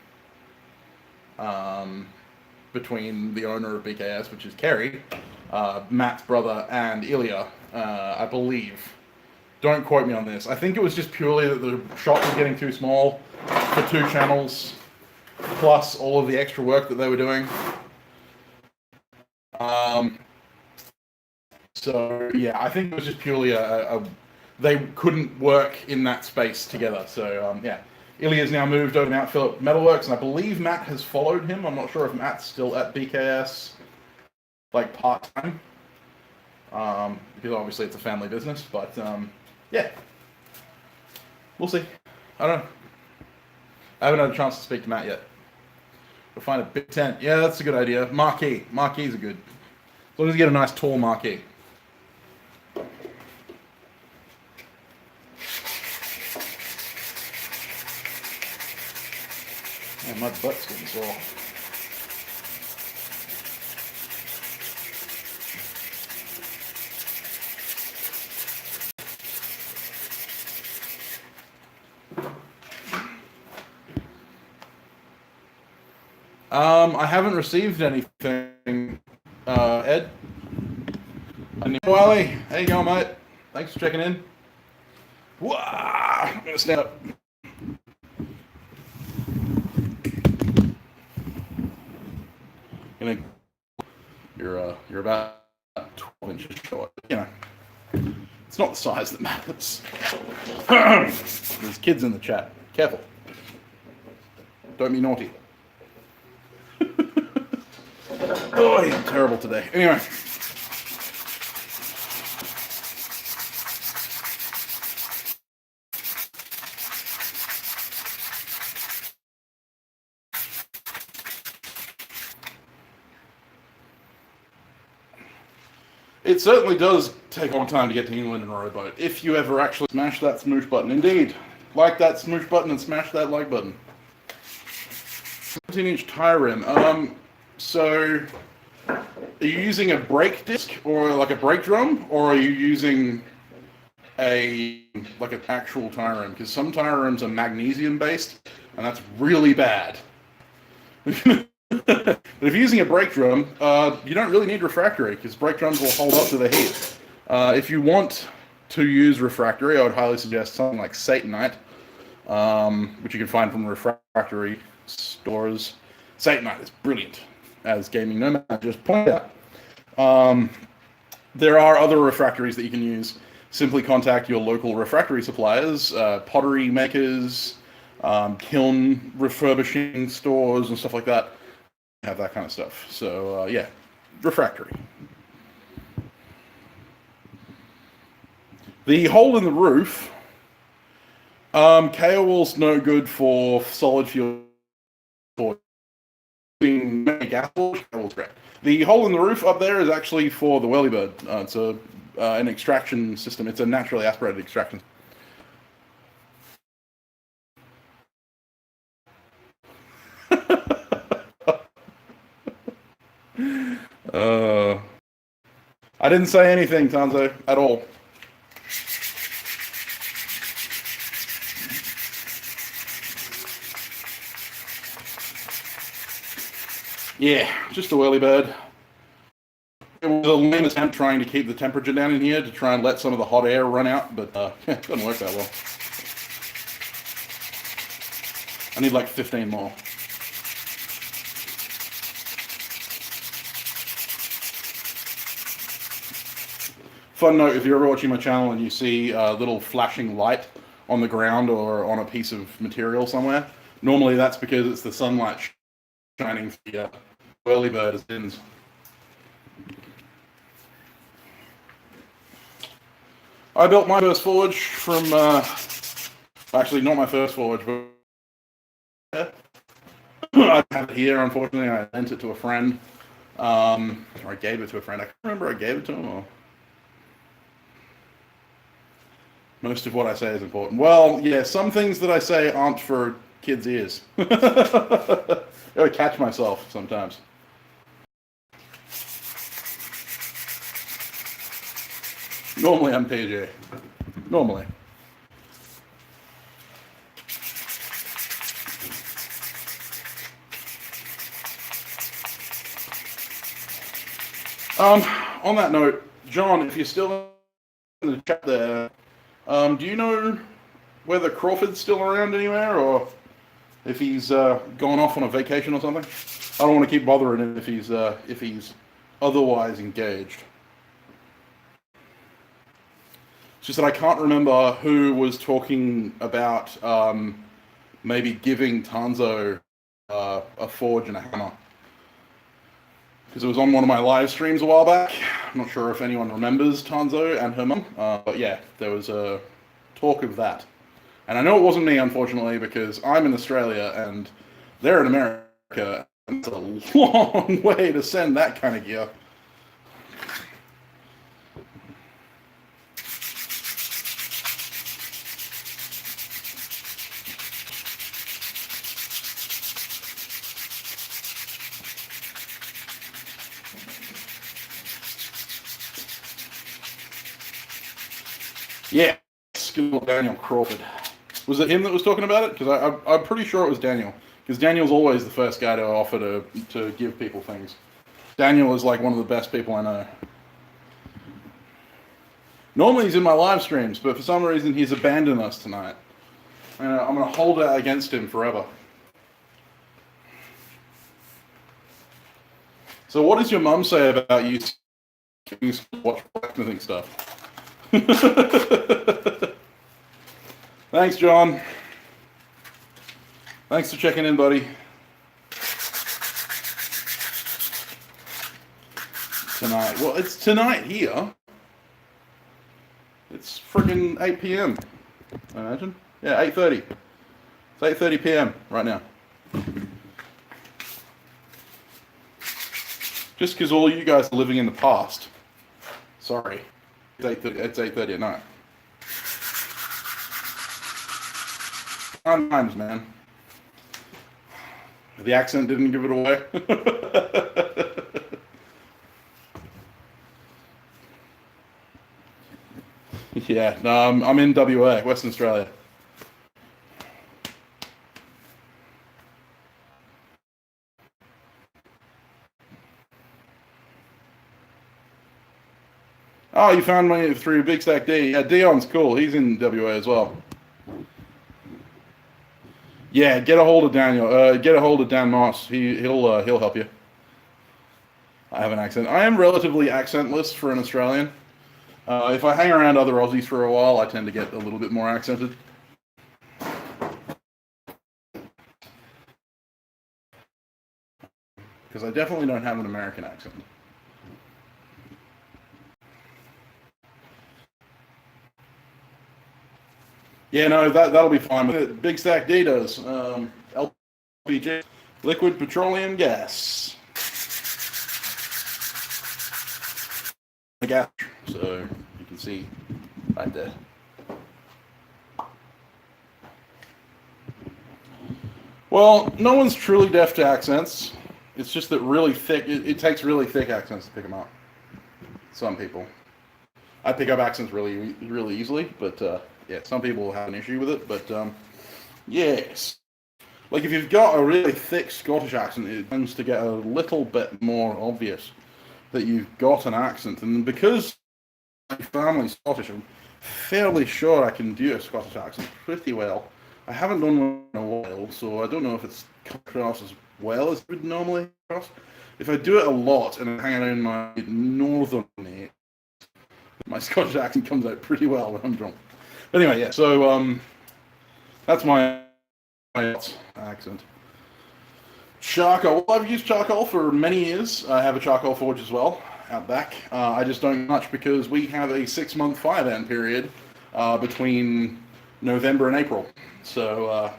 between the owner of BKS, which is Kerry, Matt's brother, and Ilya, I believe. Don't quote me on this. I think it was just purely that the shop was getting too small for 2 channels, plus all of the extra work that they were doing. So yeah, I think it was just purely they couldn't work in that space together. So yeah, Ilya's now moved over to Mount Phillip Metalworks, and I believe Matt has followed him. I'm not sure if Matt's still at BKS, like part-time, because obviously it's a family business, but yeah, we'll see. I don't know. I haven't had a chance to speak to Matt yet. We'll find a big tent. Yeah, that's a good idea. Marquee. Marquees are good. As long as you get a nice tall marquee. Yeah, my butt's getting sore. I haven't received anything, Ed. Wiley, how you going, mate? Thanks for checking in. Whoa, I'm gonna stand up. You're about 12 inches short. You know, it's not the size that matters. There's kids in the chat. Careful. Don't be naughty. Oh, I'm terrible today. Anyway. It certainly does take a long time to get to England in a rowboat, if you ever actually smash that smoosh button. Indeed. Like that smoosh button and smash that like button. 17-inch tire rim. So, are you using a brake disc or like a brake drum, or are you using like an actual tire rim? Because some tire rims are magnesium based, and that's really bad. But if you're using a brake drum, you don't really need refractory, because brake drums will hold up to the heat. If you want to use refractory, I would highly suggest something like Satanite, which you can find from refractory stores. Satanite is brilliant, as Gaming Nomad just pointed out. There are other refractories that you can use. Simply contact your local refractory suppliers, pottery makers, kiln refurbishing stores and stuff like that. Have that kind of stuff. So yeah, refractory. The hole in the roof, kale wool's no good for solid fuel or gas wool. The hole in the roof up there is actually for the whirlybird. It's an extraction system. It's a naturally aspirated extraction. I didn't say anything, Tanzo, at all. Yeah, just a whirlybird. It was a lame attempt trying to keep the temperature down in here to try and let some of the hot air run out, but it doesn't work that well. I need like 15 more. Fun note, if you're ever watching my channel and you see a little flashing light on the ground or on a piece of material somewhere, normally that's because it's the sunlight shining through the whirlybird as pins. I built my first forge from, actually not my first forge, but I have it here, unfortunately. I lent it to a friend, or I gave it to a friend. I can't remember if I gave it to him or... Most of what I say is important. Well, yeah, some things that I say aren't for kids' ears. I gotta catch myself sometimes. Normally I'm PJ. Normally. On that note, John, if you're still in the chat there, do you know whether Crawford's still around anywhere, or if he's gone off on a vacation or something? I don't want to keep bothering him if he's otherwise engaged. It's just that I can't remember who was talking about maybe giving Tanzo a forge and a hammer. Because it was on one of my live streams a while back. I'm not sure if anyone remembers Tanzo and her mum, but yeah, there was a talk of that. And I know it wasn't me, unfortunately, because I'm in Australia and they're in America, and it's a long way to send that kind of gear. Yeah, Daniel Crawford. Was it him that was talking about it? Because I'm pretty sure it was Daniel. Because Daniel's always the first guy to offer to give people things. Daniel is like one of the best people I know. Normally he's in my live streams, but for some reason he's abandoned us tonight. And I'm going to hold it against him forever. So what does your mum say about you watch blacksmithing stuff? Thanks, John. Thanks for checking in, buddy. Tonight. Well, it's tonight here. It's friggin' 8 p.m. I imagine. Yeah, 8:30. It's 8:30 p.m. right now. Just because all you guys are living in the past. Sorry. It's 8:30 at night. Times, man. The accent didn't give it away. Yeah, no, I'm in WA, Western Australia. Oh, you found me through Big Stack D. Yeah, Dion's cool. He's in WA as well. Yeah, get a hold of Daniel. Get a hold of Dan Moss. He'll help you. I have an accent. I am relatively accentless for an Australian. If I hang around other Aussies for a while, I tend to get a little bit more accented. Because I definitely don't have an American accent. Yeah, no, that'll be fine with it. Big Stack D does. LPG, liquid petroleum gas. The gas, so you can see right there. Well, no one's truly deaf to accents. It's just that really thick. It takes really thick accents to pick them up. Some people. I pick up accents really easily, but yeah, some people have an issue with it. But yes, like if you've got a really thick Scottish accent, it tends to get a little bit more obvious that you've got an accent. And because my family's Scottish, I'm fairly sure I can do a Scottish accent pretty well. I haven't done one in a while, so I don't know if it's come across as well as it would normally come across. If I do it a lot and I hang around my northern mate, my Scottish accent comes out pretty well when I'm drunk. But anyway, yeah, so that's my accent. Charcoal. Well, I've used charcoal for many years. I have a charcoal forge as well out back. I just don't much because we have a 6-month fire ban period between November and April. So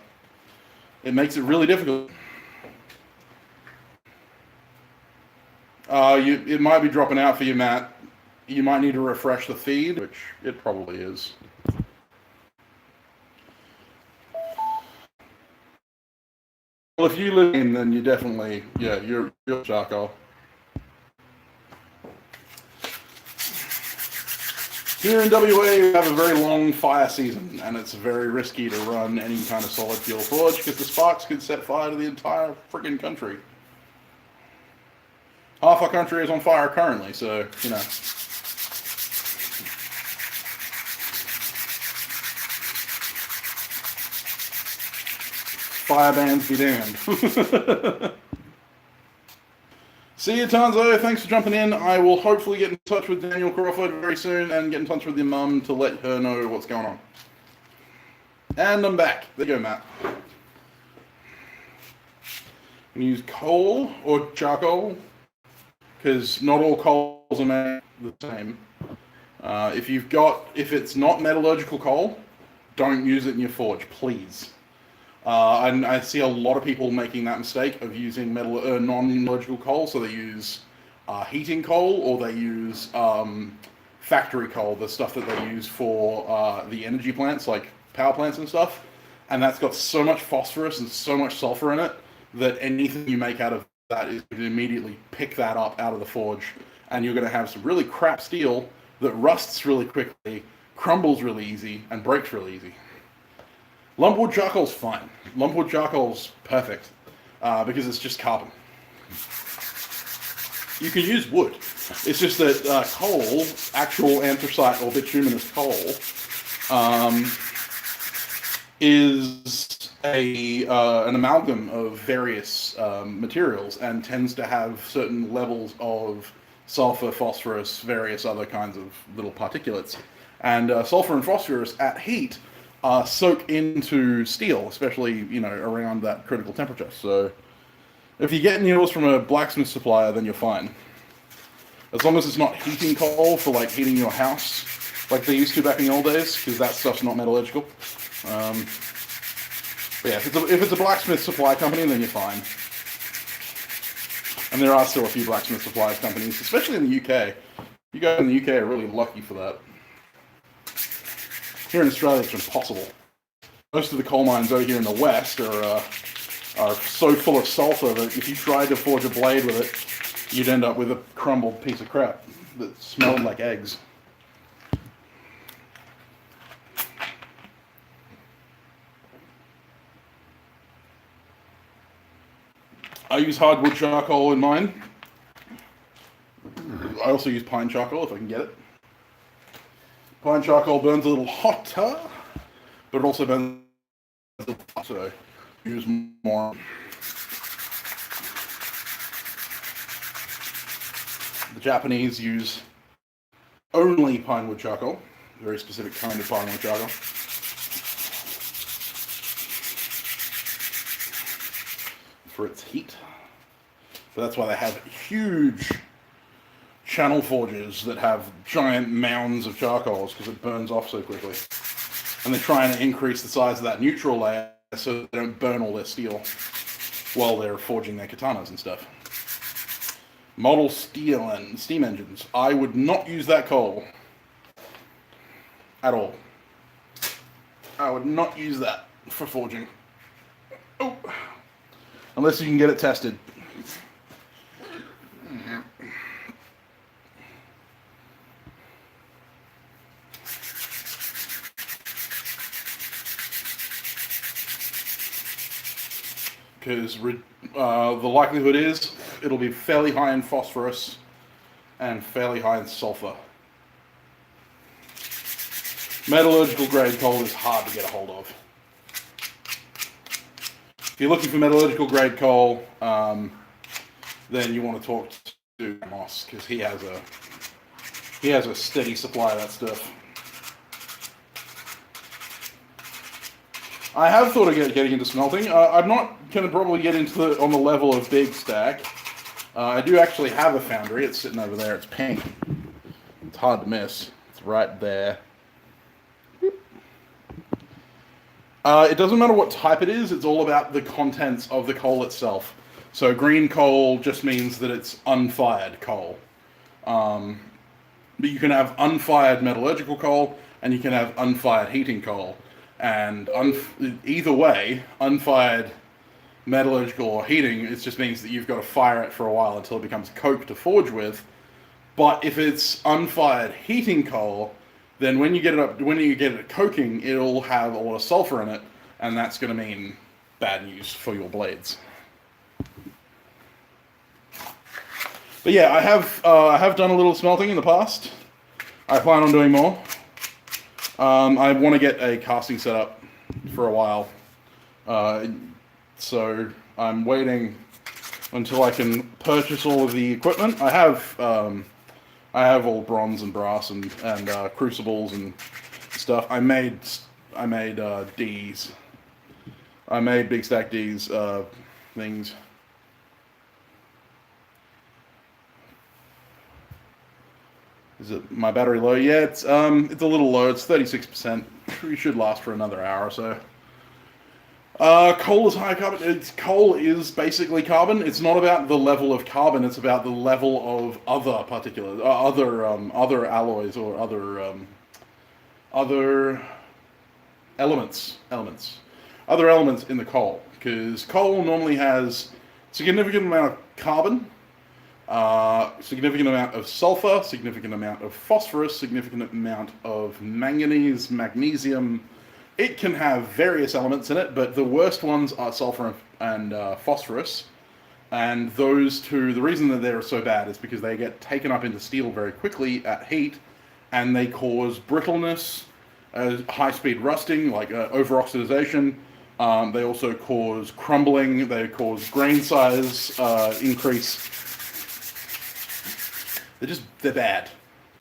it makes it really difficult. It might be dropping out for you, Matt. You might need to refresh the feed, which it probably is. Well, if you live in, then you definitely, yeah, you're charcoal. Here in WA, we have a very long fire season, and it's very risky to run any kind of solid fuel forge because the sparks could set fire to the entire friggin' country. Half our country is on fire currently, so, you know. Fire bans be damned. See you, Tanzo. Thanks for jumping in. I will hopefully get in touch with Daniel Crawford very soon and get in touch with your mum to let her know what's going on. And I'm back. There you go, Matt. You can use coal or charcoal because not all coals are made the same. If it's not metallurgical coal, don't use it in your forge, please. And I see a lot of people making that mistake of using non-metallurgical coal, so they use heating coal or they use factory coal, the stuff that they use for the energy plants, like power plants and stuff. And that's got so much phosphorus and so much sulfur in it that anything you make out of that is going to immediately pick that up out of the forge, and you're going to have some really crap steel that rusts really quickly, crumbles really easy, and breaks really easy. Lumpwood charcoal's fine. Lumpwood charcoal's perfect because it's just carbon. You can use wood. It's just that coal, actual anthracite or bituminous coal, is an amalgam of various materials and tends to have certain levels of sulfur, phosphorus, various other kinds of little particulates. And sulfur and phosphorus at heat soak into steel, especially, you know, around that critical temperature. So if you're getting yours from a blacksmith supplier, then you're fine. As long as it's not heating coal for like heating your house, like they used to back in the old days, because that stuff's not metallurgical. But yeah, if it's a blacksmith supply company, then you're fine. And there are still a few blacksmith supply companies, especially in the UK. You guys in the UK are really lucky for that. Here in Australia, it's impossible. Most of the coal mines over here in the west are so full of sulfur that if you tried to forge a blade with it, you'd end up with a crumbled piece of crap that smelled like eggs. I use hardwood charcoal in mine. I also use pine charcoal if I can get it. Pine charcoal burns a little hotter, but it also burns a little hotter, so use more. The Japanese use only pinewood charcoal, a very specific kind of pinewood charcoal. For its heat. So that's why they have huge channel forges that have giant mounds of charcoals, because it burns off so quickly. And they're trying to increase the size of that neutral layer so they don't burn all their steel while they're forging their katanas and stuff. Model steel and steam engines. I would not use that coal at all. I would not use that for forging. Oh. Unless you can get it tested. Because the likelihood is it'll be fairly high in phosphorus and fairly high in sulfur. Metallurgical grade coal is hard to get a hold of. If you're looking for metallurgical grade coal, then you want to talk to Moss, because he has a steady supply of that stuff. I have thought of getting into smelting. I'm not going to probably get into on the level of Big Stack. I do actually have a foundry. It's sitting over there. It's pink. It's hard to miss. It's right there. It doesn't matter what type it is. It's all about the contents of the coal itself. So green coal just means that it's unfired coal. But you can have unfired metallurgical coal, and you can have unfired heating coal. And either way, unfired metallurgical or heating, it just means that you've got to fire it for a while until it becomes coke to forge with. But if it's unfired heating coal, then when you get it coking, it'll have a lot of sulfur in it, and that's going to mean bad news for your blades. But yeah, I have done a little smelting in the past. I plan on doing more. I want to get a casting set up for a while, so I'm waiting until I can purchase all of the equipment. I have all bronze and brass and crucibles and stuff. I made D's. I made Big Stack D's things. Is it my battery low? Yeah, it's a little low. It's 36%. We should last for another hour or so. Coal is high carbon. Coal is basically carbon. It's not about the level of carbon. It's about the level of other particulate, other alloys or other elements. Other elements in the coal, because coal normally has significant amount of carbon. Significant amount of sulfur, significant amount of phosphorus, significant amount of manganese, magnesium. It can have various elements in it, but the worst ones are sulfur and phosphorus. And those two, the reason that they're so bad is because they get taken up into steel very quickly at heat, and they cause brittleness, high-speed rusting, like over-oxidization. They also cause crumbling. They cause grain size increase. They're bad.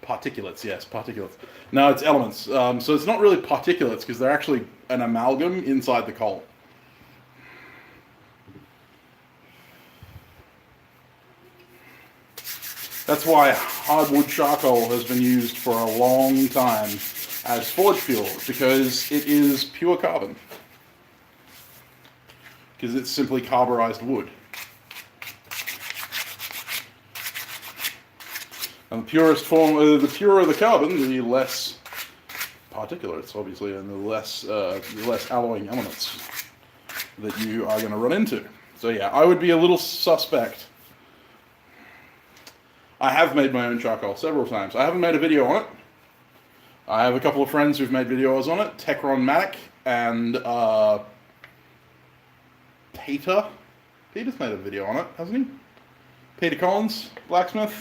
Particulates, yes, particulates. No, it's elements. So it's not really particulates, because they're actually an amalgam inside the coal. That's why hardwood charcoal has been used for a long time as forge fuel, because it is pure carbon. Because it's simply carburized wood. And the purest form, the purer the carbon, the less particulates, obviously, and the less alloying elements that you are going to run into. So yeah, I would be a little suspect. I have made my own charcoal several times. I haven't made a video on it. I have a couple of friends who've made videos on it. Techron Mac and Peter. Peter's made a video on it, hasn't he? Peter Collins, Bladesmith.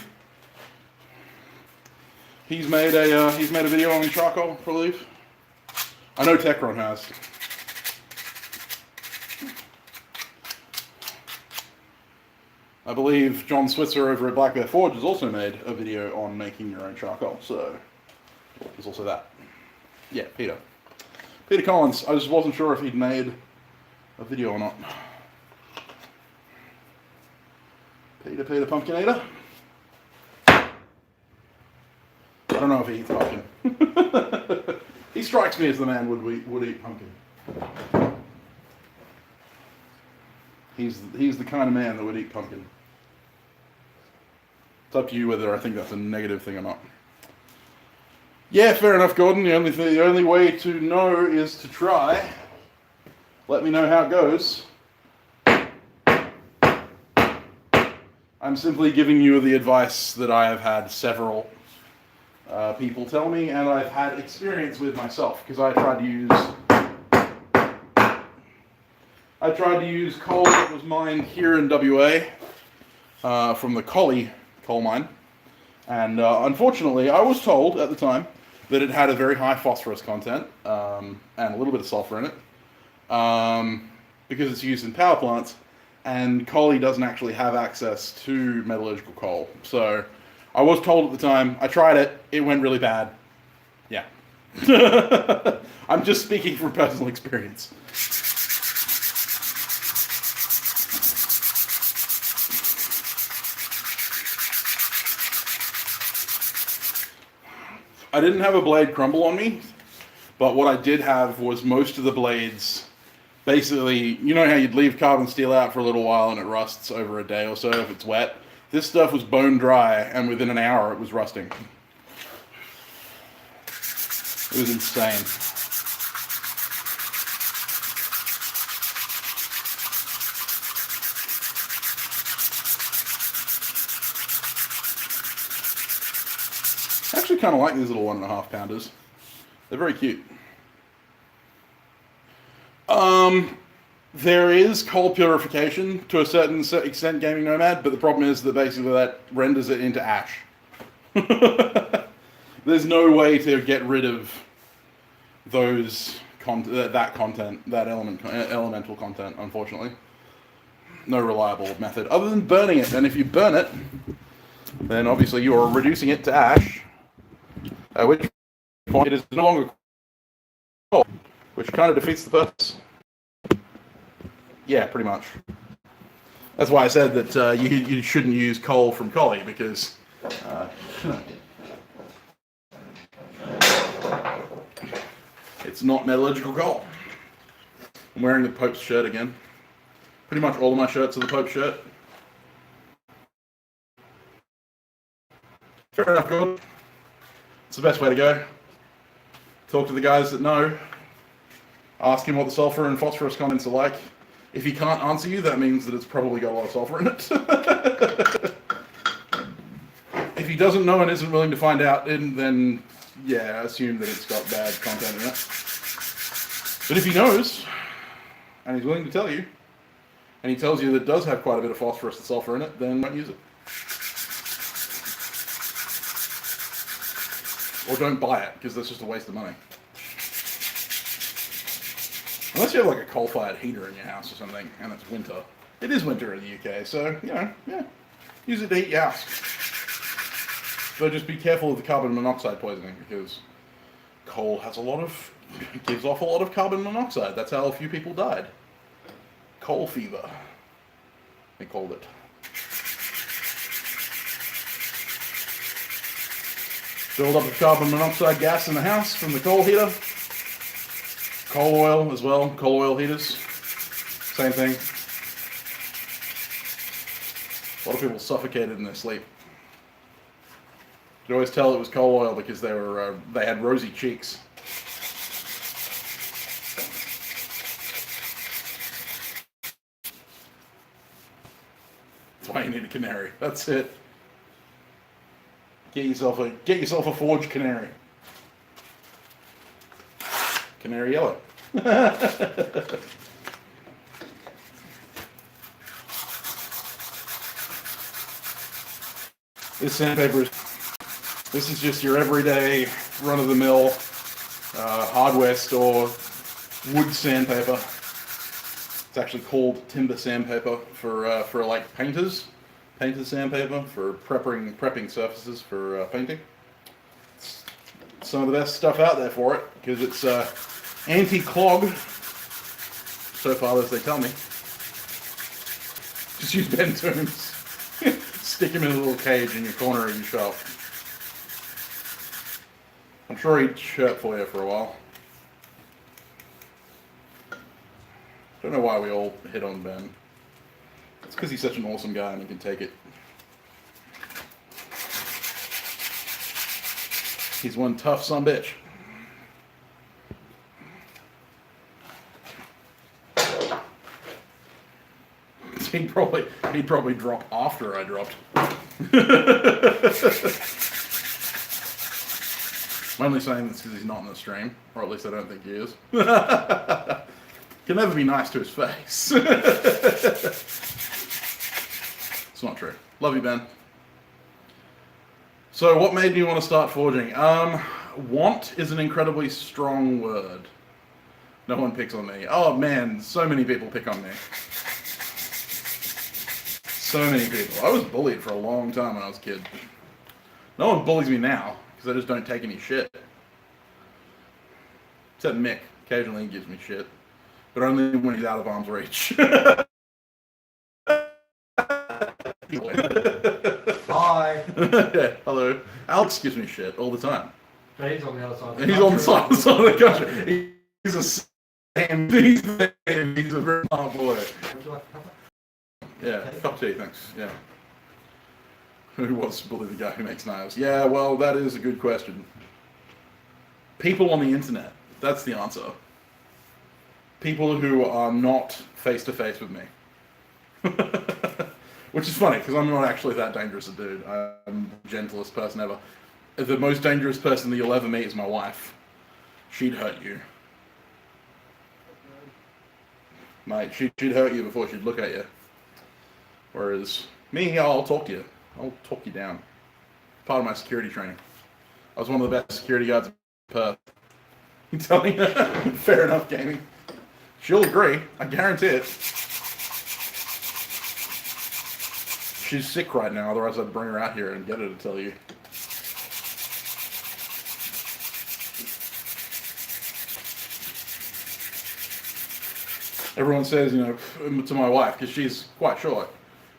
He's made a video on charcoal, I believe. I know Techron has. I believe John Switzer over at Black Bear Forge has also made a video on making your own charcoal, so there's also that. Yeah, Peter. Peter Collins. I just wasn't sure if he'd made a video or not. Peter Pumpkinator. I don't know if he eats pumpkin. He strikes me as the man would eat pumpkin. He's the kind of man that would eat pumpkin. It's up to you whether I think that's a negative thing or not. Yeah, fair enough, Gordon. The only way to know is to try. Let me know how it goes. I'm simply giving you the advice that I have had several people tell me, and I've had experience with myself, because I tried to use coal that was mined here in WA from the Collie coal mine, and unfortunately I was told at the time that it had a very high phosphorus content and a little bit of sulfur in it because it's used in power plants, and Collie doesn't actually have access to metallurgical coal. So I was told at the time, I tried it, it went really bad. Yeah. I'm just speaking from personal experience. I didn't have a blade crumble on me, but what I did have was most of the blades, basically, you know how you'd leave carbon steel out for a little while and it rusts over a day or so if it's wet? This stuff was bone dry, and within an hour it was rusting. It was insane. I actually kind of like these little 1.5 pounders. They're very cute. There is coal purification to a certain extent, Gaming Nomad, but the problem is that basically that renders it into ash. There's no way to get rid of those that content, that elemental content, unfortunately. No reliable method other than burning it, and if you burn it, then obviously you are reducing it to ash, at which point it is no longer coal, which kind of defeats the purpose. Yeah, pretty much. That's why I said that you shouldn't use coal from Collie, because it's not metallurgical coal. I'm wearing the Pope's shirt again. Pretty much all of my shirts are the Pope's shirt. Fair enough, good. It's the best way to go. Talk to the guys that know. Ask him what the sulfur and phosphorus contents are like. If he can't answer you, that means that it's probably got a lot of sulfur in it. If he doesn't know and isn't willing to find out, then yeah, assume that it's got bad content in it. But if he knows, and he's willing to tell you, and he tells you that it does have quite a bit of phosphorus and sulfur in it, then don't use it. Or don't buy it, because that's just a waste of money. Unless you have like a coal-fired heater in your house or something, and it's winter. It is winter in the UK, so, you know, yeah. Use it to heat your house. But just be careful of the carbon monoxide poisoning, because coal has gives off a lot of carbon monoxide. That's how a few people died. Coal fever, they called it. Build up the carbon monoxide gas in the house from the coal heater. Coal oil as well, coal oil heaters, same thing. A lot of people suffocated in their sleep. You could always tell it was coal oil because they had rosy cheeks. That's why you need a canary. That's it. Get yourself a forged canary. Canary yellow. This is just your everyday run-of-the-mill hardware store wood sandpaper. It's actually called timber sandpaper for like painted sandpaper for prepping surfaces for painting. It's some of the best stuff out there for it because it's anti-clog, so far as they tell me. Just use Ben Toombs. Stick him in a little cage in your corner of your shop. I'm sure he'd chirp for you for a while. don't know why we all hit on Ben. It's because he's such an awesome guy and he can take it. He's one tough sumbitch. He'd probably drop after I dropped. I'm only saying this because he's not in the stream, or at least I don't think he is. Can never be nice to his face. It's not true. Love you, Ben. So what made me want to start forging? Want is an incredibly strong word. No one picks on me. Oh man, so many people pick on me. So many people. I was bullied for a long time when I was a kid. No one bullies me now, because I just don't take any shit. Except Mick. Occasionally he gives me shit. But only when he's out of arm's reach. Hi. Yeah, hello. Alex gives me shit all the time. But he's on the other side of the He's country. on the side of the country. He's a Sam. He's a very smart boy. Would you like a cup? Yeah, cup of tea, thanks. Yeah. Who wants to bully the guy who makes nails? Yeah, well, that is a good question. People on the internet. That's the answer. People who are not face-to-face with me. Which is funny, because I'm not actually that dangerous a dude. I'm the gentlest person ever. The most dangerous person that you'll ever meet is my wife. She'd hurt you. Mate, she'd hurt you before she'd look at you. Whereas me, I'll talk to you. I'll talk you down. Part of my security training. I was one of the best security guards in Perth. You telling you? Fair enough, gaming. She'll agree. I guarantee it. She's sick right now, otherwise I'd bring her out here and get her to tell you. Everyone says, you know, to my wife, because she's quite short,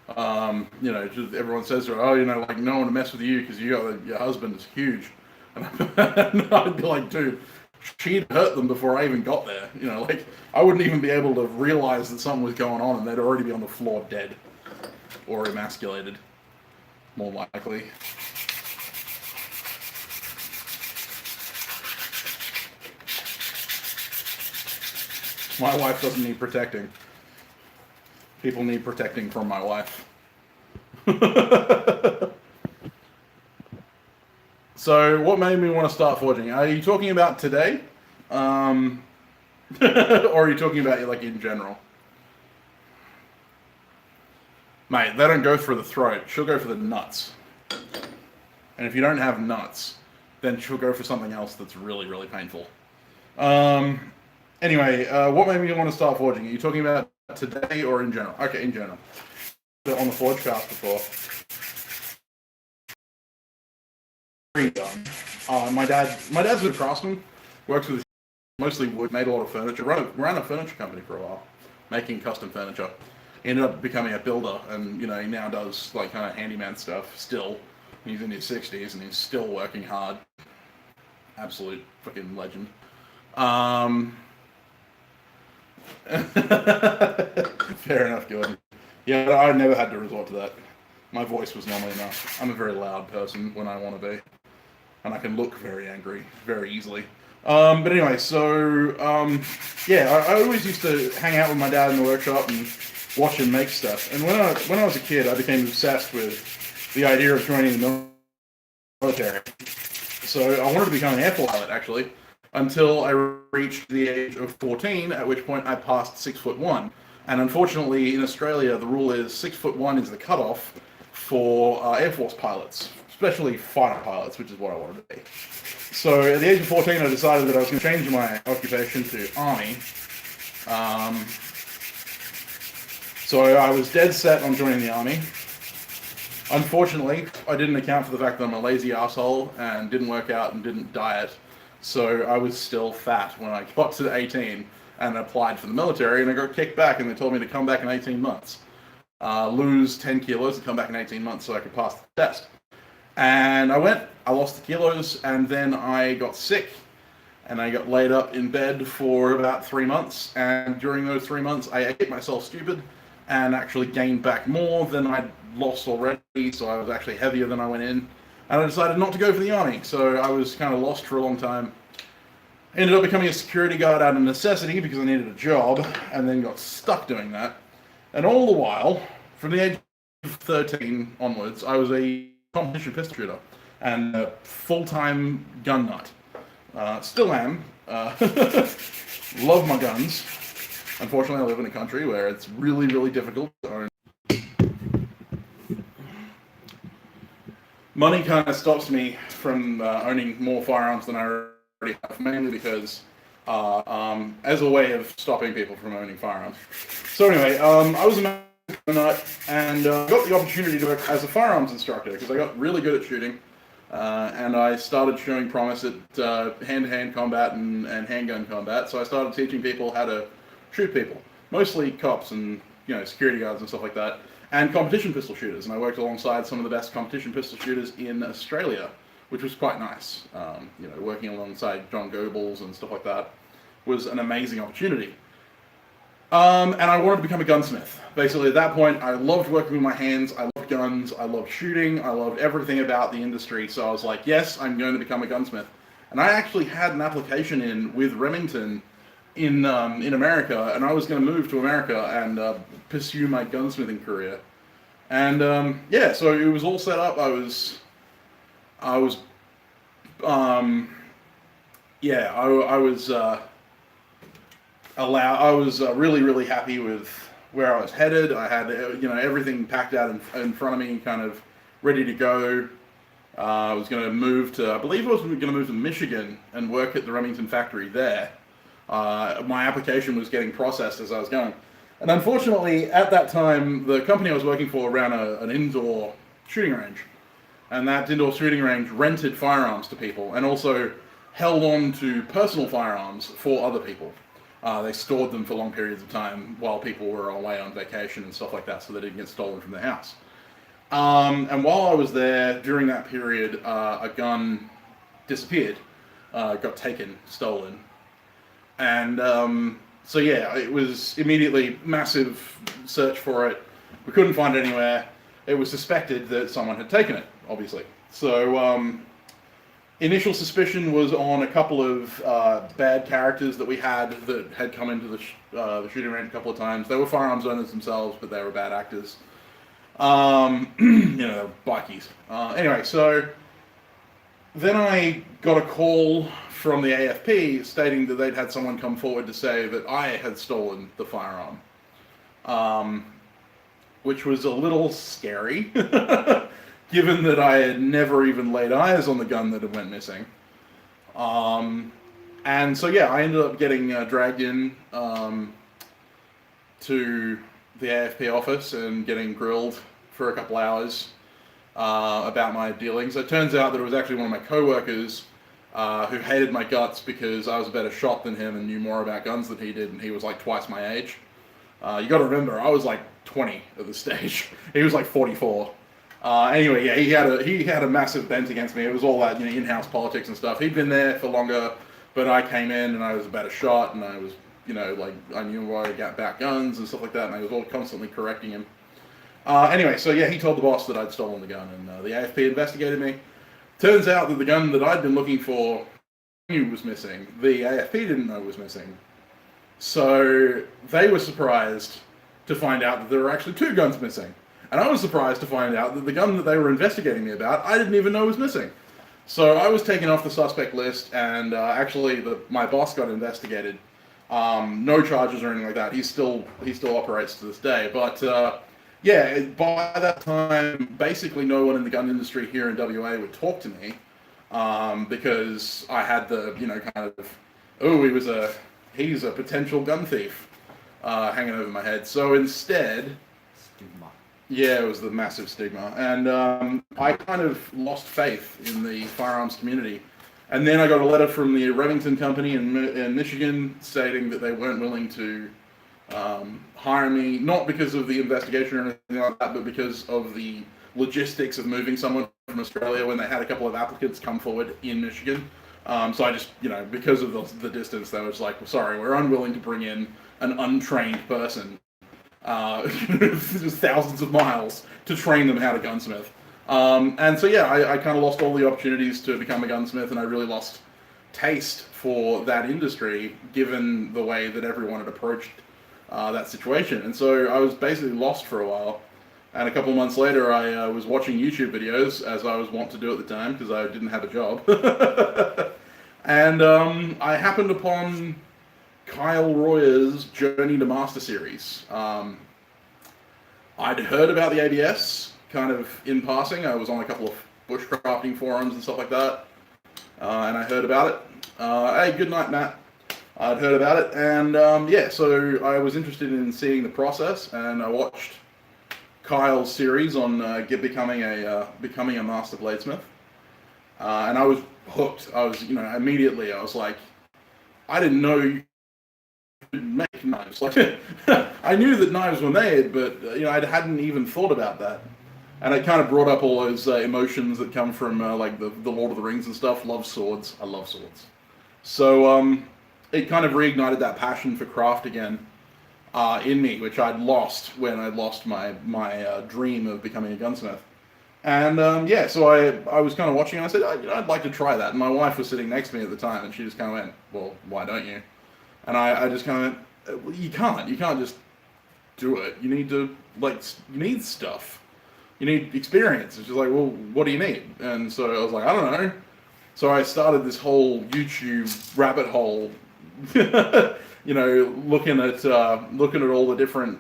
you know, everyone says to her, oh, you know, like, no one to mess with you because your husband is huge. And I'd be like, dude, she'd hurt them before I even got there. You know, like, I wouldn't even be able to realize that something was going on and they'd already be on the floor dead. Or emasculated, more likely. My wife doesn't need protecting. People need protecting from my wife. So, what made me want to start forging? Are you talking about today? Or are you talking about, like, in general? Mate, they don't go for the throat. She'll go for the nuts. And if you don't have nuts, then she'll go for something else that's really, really painful. Anyway, what made me want to start forging? Are you talking about today or in general? Okay, in general. On the Forge cast before. My dad's a craftsman. Works with mostly wood, made a lot of furniture. Ran a furniture company for a while, making custom furniture. Ended up becoming a builder, and you know, he now does like kind of handyman stuff still. He's in his 60s and he's still working hard. Absolute fucking legend. Fair enough, Gordon. Yeah, I never had to resort to that. My voice was normally enough. I'm a very loud person when I want to be, and I can look very angry very easily. But anyway, so yeah, I always used to hang out with my dad in the workshop and watch him make stuff. And when I was a kid, I became obsessed with the idea of joining the military. So I wanted to become an air force pilot, actually, until I reached the age of 14, at which point I passed 6'1". And unfortunately, in Australia, the rule is 6'1" is the cutoff for Air Force pilots, especially fighter pilots, which is what I wanted to be. So at the age of 14, I decided that I was going to change my occupation to Army. So I was dead set on joining the Army. Unfortunately, I didn't account for the fact that I'm a lazy asshole and didn't work out and didn't diet. So I was still fat when I got to 18 and applied for the military, and I got kicked back and they told me to come back in 18 months. Lose 10 kilos and come back in 18 months so I could pass the test. And I went, I lost the kilos, and then I got sick. and I got laid up in bed for about 3 months. And during those 3 months, I ate myself stupid and actually gained back more than I'd lost already. So I was actually heavier than I went in. And I decided not to go for the army. So I was kind of lost for a long time. Ended up becoming a security guard out of necessity because I needed a job, and then got stuck doing that. And all the while, from the age of 13 onwards, I was a competition pistol shooter and a full-time gun nut. Still am. Love my guns. Unfortunately, I live in a country where it's really, really difficult to own. Money kind of stops me from owning more firearms than I already have, mainly because as a way of stopping people from owning firearms. So anyway, I was a gun nut and got the opportunity to work as a firearms instructor because I got really good at shooting. And I started showing promise at hand-to-hand combat and handgun combat. So I started teaching people how to shoot people, mostly cops and security guards and stuff like that, and competition pistol shooters. And I worked alongside some of the best competition pistol shooters in Australia, which was quite nice. Working alongside John Goebbels and stuff like that was an amazing opportunity. And I wanted to become a gunsmith. Basically, at that point, I loved working with my hands. I loved guns. I loved shooting. I loved everything about the industry. So I was like, yes, I'm going to become a gunsmith. And I actually had an application in with Remington in America, and I was going to move to America and pursue my gunsmithing career. And so it was all set up. I was really, really happy with where I was headed. I had everything packed out in front of me, kind of ready to go. I was going to move to, I believe I was going to move to Michigan and work at the Remington factory there. My application was getting processed as I was going. And unfortunately, at that time, the company I was working for ran an indoor shooting range. And that indoor shooting range rented firearms to people and also held on to personal firearms for other people. They stored them for long periods of time while people were away on vacation and stuff like that, so they didn't get stolen from their house. And while I was there, during that period, a gun disappeared, got taken, stolen. And it was immediately massive search for it. We couldn't find it anywhere. It was suspected that someone had taken it, obviously. So initial suspicion was on a couple of bad characters that we had that had come into the shooting range a couple of times. They were firearms owners themselves, but they were bad actors. Bikies. Anyway, so then I got a call from the AFP stating that they'd had someone come forward to say that I had stolen the firearm, which was a little scary, given that I had never even laid eyes on the gun that had went missing. I ended up getting dragged in to the AFP office and getting grilled for a couple hours about my dealings. It turns out that it was actually one of my co-workers who hated my guts because I was a better shot than him and knew more about guns than he did, and he was like twice my age. You got to remember, I was like 20 at this stage. He was like 44. He had a massive bent against me. It was all that in-house politics and stuff. He'd been there for longer, but I came in and I was a better shot, and I was I knew where I got back guns and stuff like that, and I was all constantly correcting him. He told the boss that I'd stolen the gun, and the AFP investigated me. Turns out that the gun that I'd been looking for, knew was missing. The AFP didn't know was missing. So they were surprised to find out that there were actually 2 guns missing. And I was surprised to find out that the gun that they were investigating me about, I didn't even know was missing. So I was taken off the suspect list, and my boss got investigated. No charges or anything like that. He still operates to this day. But by that time, basically no one in the gun industry here in WA would talk to me because I had he's a potential gun thief hanging over my head. So instead, Stigma. Yeah, it was the massive stigma. And I kind of lost faith in the firearms community. And then I got a letter from the Remington company in Michigan stating that they weren't willing to hire me, not because of the investigation or anything like that, but because of the logistics of moving someone from Australia when they had a couple of applicants come forward in Michigan. So I just, because of the distance, they was like, well, sorry, we're unwilling to bring in an untrained person, just thousands of miles to train them how to gunsmith. And so yeah, I kind of lost all the opportunities to become a gunsmith, and I really lost taste for that industry, given the way that everyone had approached that situation. And so I was basically lost for a while. And a couple of months later, I was watching YouTube videos, as I was wont to do at the time, because I didn't have a job. And I happened upon Kyle Royer's Journey to Master series. I'd heard about the ABS, kind of in passing. I was on a couple of bushcrafting forums and stuff like that, and I heard about it. Hey, good night, Matt. I'd heard about it, and yeah, so I was interested in seeing the process, and I watched Kyle's series on becoming a master bladesmith, and I was hooked. I was, immediately I was like, I didn't know you could make knives. Like, I knew that knives were made, but I hadn't even thought about that, and it kind of brought up all those emotions that come from like the Lord of the Rings and stuff. Love swords. I love swords. So it kind of reignited that passion for craft again. In me, which I'd lost when I lost my dream of becoming a gunsmith. And yeah, so I was kind of watching, and I said, I'd like to try that. And my wife was sitting next to me at the time, and she just kind of went, well, why don't you? And I just kind of went, well, you can't just do it. You need to, you need stuff. You need experience. It's just like, well, what do you need? And so I was like, I don't know. So I started this whole YouTube rabbit hole, looking at all the different,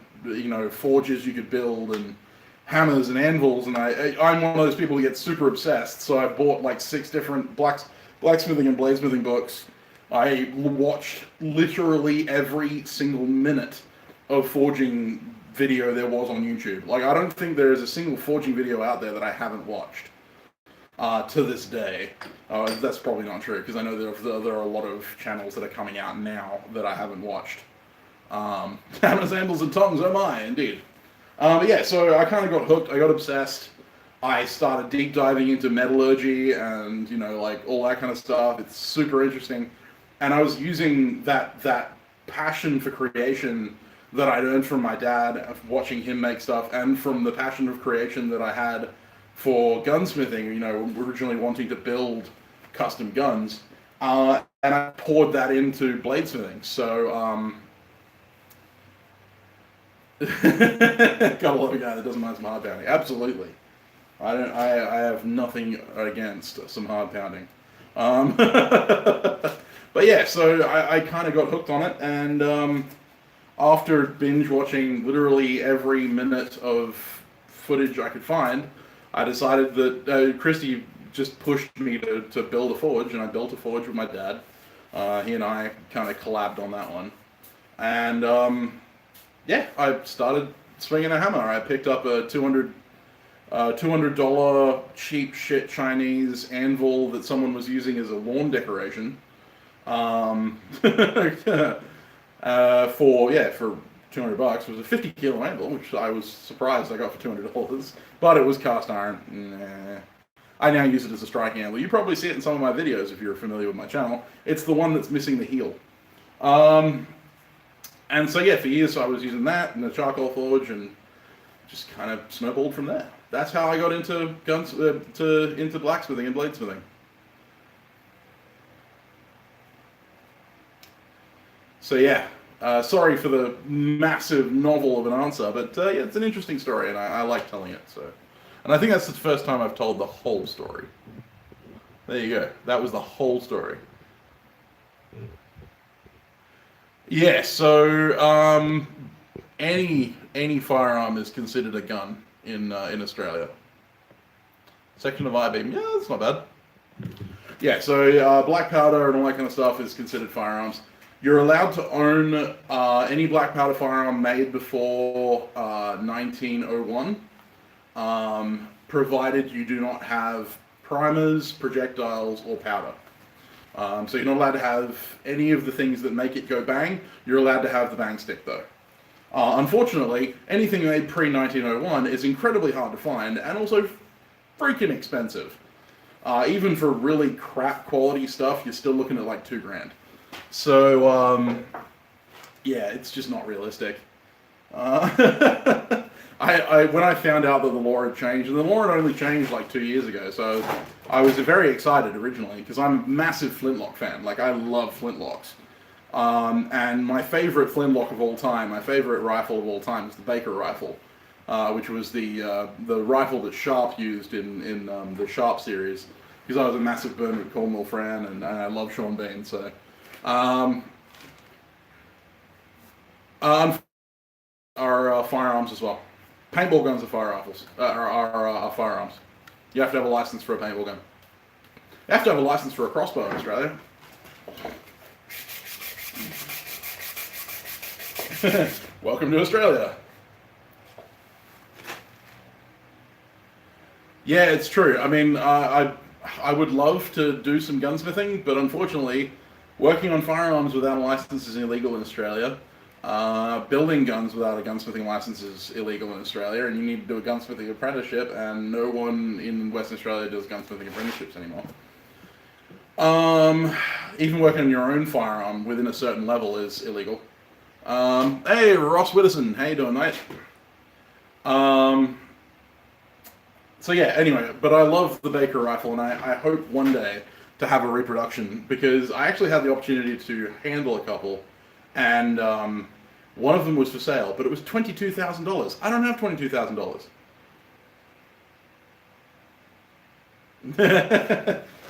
forges you could build, and hammers and anvils, and I'm one of those people who gets super obsessed. So I bought like 6 different blacksmithing and bladesmithing books. I watched literally every single minute of forging video there was on YouTube. Like, I don't think there is a single forging video out there that I haven't watched to this day. That's probably not true, because I know there are a lot of channels that are coming out now that I haven't watched. Hammers, anvils, and tongs, oh my, indeed. But yeah, so I kind of got hooked, I got obsessed. I started deep diving into metallurgy and, all that kind of stuff. It's super interesting. And I was using that passion for creation that I'd earned from my dad, of watching him make stuff, and from the passion of creation that I had for gunsmithing, originally wanting to build custom guns. And I poured that into bladesmithing. So, gotta love a guy that doesn't mind some hard pounding. Absolutely. I have nothing against some hard pounding. But yeah, so I kind of got hooked on it, and after binge watching literally every minute of footage I could find, I decided that Christy just pushed me to build a forge, and I built a forge with my dad. He and I kind of collabed on that one. And yeah, I started swinging a hammer. I picked up a $200 cheap shit Chinese anvil that someone was using as a lawn decoration. For $200. It was a 50 kilo anvil, which I was surprised I got for $200, but it was cast iron. Nah. I now use it as a striking anvil. You probably see it in some of my videos if you're familiar with my channel. It's the one that's missing the heel. And so yeah, for years I was using that and a charcoal forge, and just kind of snowballed from there. That's how I got into into blacksmithing and bladesmithing. So yeah, sorry for the massive novel of an answer, but yeah, it's an interesting story, and I like telling it. So, and I think that's the first time I've told the whole story. There you go. That was the whole story. Yeah. So any firearm is considered a gun in Australia. Section of I-beam. Yeah, that's not bad. Yeah. So black powder and all that kind of stuff is considered firearms. You're allowed to own any black powder firearm made before 1901, provided you do not have primers, projectiles, or powder. So you're not allowed to have any of the things that make it go bang. You're allowed to have the bang stick, though. Unfortunately, anything made pre-1901 is incredibly hard to find, and also freaking expensive. Even for really crap quality stuff, you're still looking at like $2,000. So yeah, it's just not realistic. When I found out that the law had changed, and the law had only changed like 2 years ago, so I was very excited originally because I'm a massive flintlock fan. Like, I love flintlocks. And my favorite flintlock of all time, my favorite rifle of all time, is the Baker rifle, which was the rifle that Sharp used in the Sharp series, because I was a massive Burnwood Cornwall fan, and I love Sean Bean. So, are firearms as well. Paintball guns are fire rifles. Are firearms. You have to have a license for a paintball gun. You have to have a license for a crossbow in Australia. Welcome to Australia. Yeah, it's true. I mean, I would love to do some gunsmithing, but unfortunately, working on firearms without a license is illegal in Australia. Building guns without a gunsmithing license is illegal in Australia, and you need to do a gunsmithing apprenticeship, and no one in Western Australia does gunsmithing apprenticeships anymore. Even working on your own firearm within a certain level is illegal. Hey, Ross Widdowson, how you doing, mate? So yeah, anyway, but I love the Baker rifle, and I hope one day to have a reproduction, because I actually had the opportunity to handle a couple, and one of them was for sale, but it was $22,000. I don't have $22,000.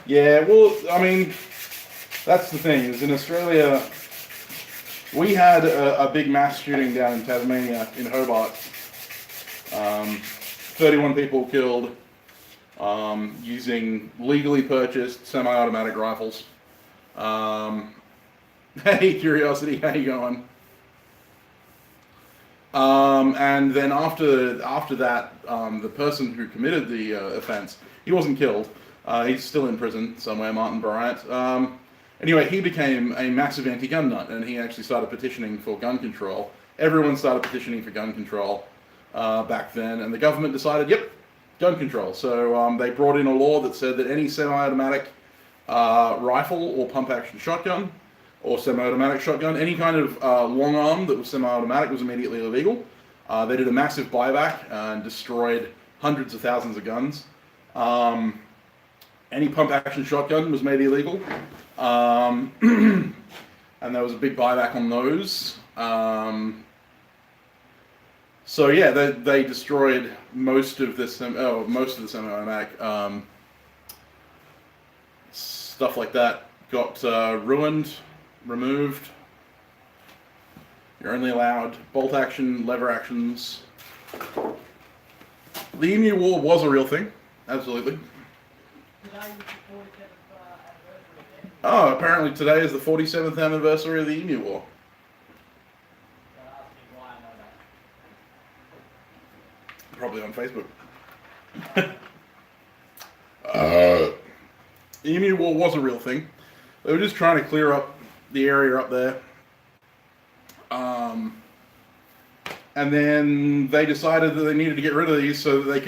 Yeah, well, I mean, that's the thing, is in Australia, we had a big mass shooting down in Tasmania, in Hobart. 31 people killed using legally purchased semi-automatic rifles. Hey, Curiosity, how you going? And then after that, the person who committed the offense, he wasn't killed. He's still in prison somewhere, Martin Bryant. Anyway, he became a massive anti-gun nut, and he actually started petitioning for gun control. Everyone started petitioning for gun control back then, and the government decided, yep, gun control. So they brought in a law that said that any semi-automatic rifle or pump-action shotgun or semi-automatic shotgun, any kind of long arm that was semi-automatic was immediately illegal. They did a massive buyback and destroyed hundreds of thousands of guns. Any pump-action shotgun was made illegal. And there was a big buyback on those. So yeah, they destroyed most of the semi-automatic stuff like that. Got ruined, removed. You're only allowed bolt action, lever actions. The Emu War was a real thing, absolutely. Oh, apparently today is the 47th anniversary of the Emu War. Probably on Facebook. The Emu War was a real thing. They were just trying to clear up the area up there. And then they decided that they needed to get rid of these so that they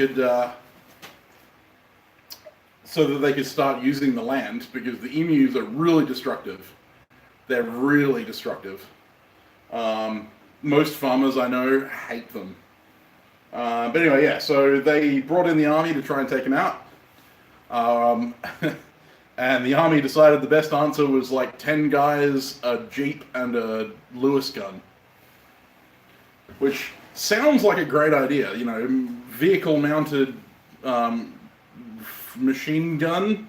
could start using the land, because the emus are really destructive. They're really destructive. Most farmers I know hate them. But anyway, yeah, so they brought in the army to try and take them out. And the army decided the best answer was like 10 guys, a jeep, and a Lewis gun. Which sounds like a great idea, you know, vehicle-mounted machine gun.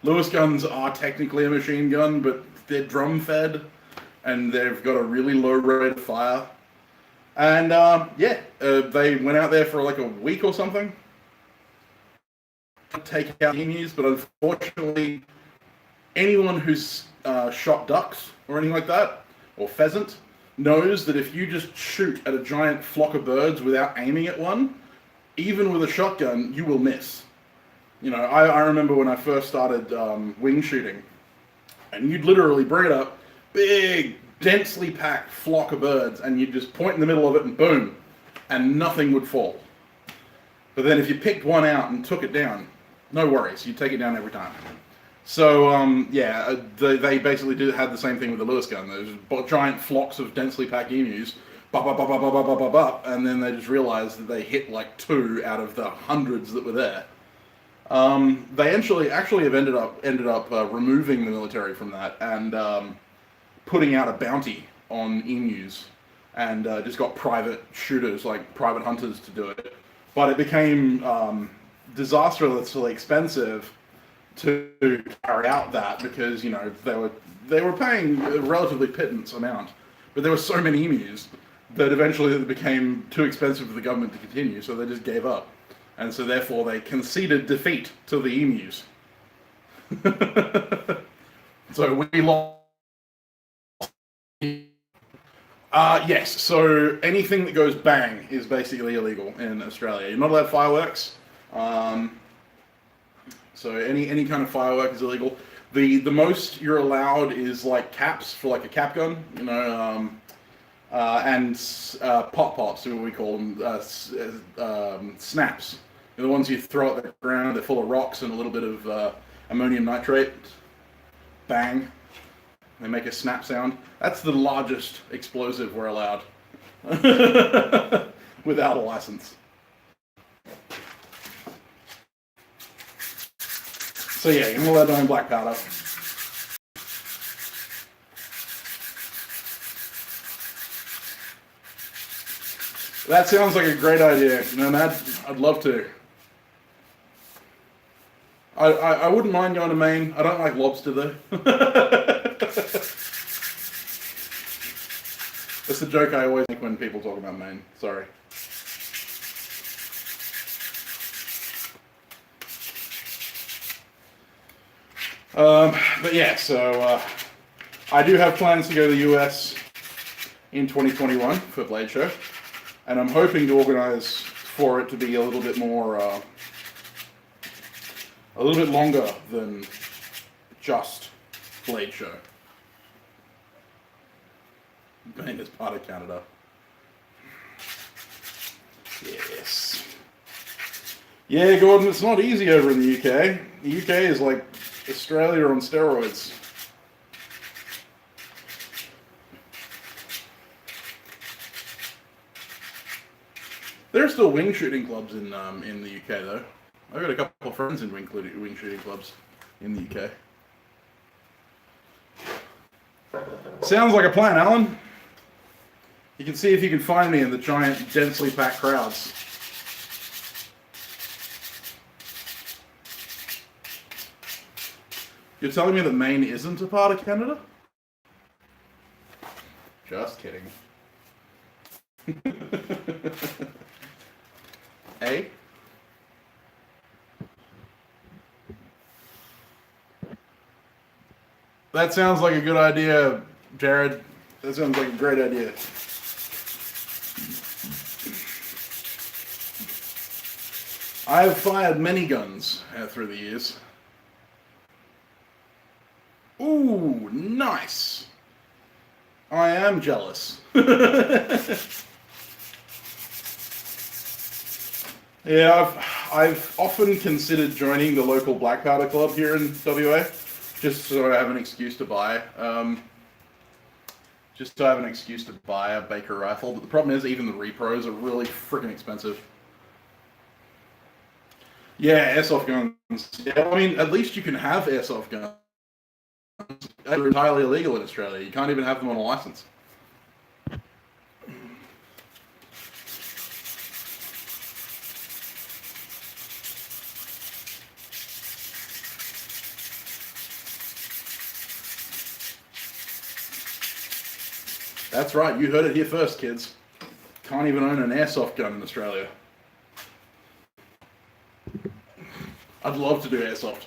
Lewis guns are technically a machine gun, but they're drum-fed, and they've got a really low rate of fire. And they went out there for like a week or something to take out emus, but unfortunately, anyone who's shot ducks or anything like that, or pheasant, knows that if you just shoot at a giant flock of birds without aiming at one, even with a shotgun, you will miss. You know, I remember when I first started wing shooting, and you'd literally bring it up, big, densely packed flock of birds, and you'd just point in the middle of it and boom, and nothing would fall. But then if you picked one out and took it down, no worries, you take it down every time. So yeah, they basically had the same thing with the Lewis gun. There's giant flocks of densely packed emus, and then they just realized that they hit like 2 out of the hundreds that were there. They actually have ended up removing the military from that and putting out a bounty on emus, and just got private shooters, like private hunters, to do it. But it became disastrously expensive to carry out that, because, you know, they were paying a relatively pittance amount, but there were so many emus that eventually it became too expensive for the government to continue, so they just gave up. And so therefore they conceded defeat to the emus. So we lost. Yes, so anything that goes bang is basically illegal in Australia. You're not allowed fireworks. So any kind of firework is illegal. The most you're allowed is like caps for like a cap gun, you know, and pops, what we call them, snaps. They're the ones you throw at the ground. They're full of rocks and a little bit of ammonium nitrate. Bang. They make a snap sound. That's the largest explosive we're allowed without a license. So yeah, you're not allowed to own black powder. That sounds like a great idea, Nomad. I'd love to. I wouldn't mind going to Maine. I don't like lobster though. That's the joke I always make when people talk about Maine. Sorry. But yeah, so I do have plans to go to the US in 2021 for Blade Show, and I'm hoping to organize for it to be a little bit more, a little bit longer than just Blade Show. Maine is part of Canada. Yes. Yeah, Gordon, it's not easy over in the UK. The UK is like Australia on steroids. There are still wing shooting clubs in the UK though. I've got a couple of friends in wing shooting clubs in the UK. Sounds like a plan, Alan. You can see if you can find me in the giant, densely packed crowds. You're telling me that Maine isn't a part of Canada? Just kidding. Eh? That sounds like a good idea, Jared. That sounds like a great idea. I have fired many guns through the years. Ooh, nice. I am jealous. Yeah, I've often considered joining the local black powder club here in WA, just so I have an excuse to buy. Just so I have an excuse to buy a Baker rifle. But the problem is, even the repros are really freaking expensive. Yeah, airsoft guns. Yeah, I mean, at least you can have airsoft guns. They're entirely illegal in Australia. You can't even have them on a license. That's right, you heard it here first, kids. Can't even own an airsoft gun in Australia. I'd love to do airsoft.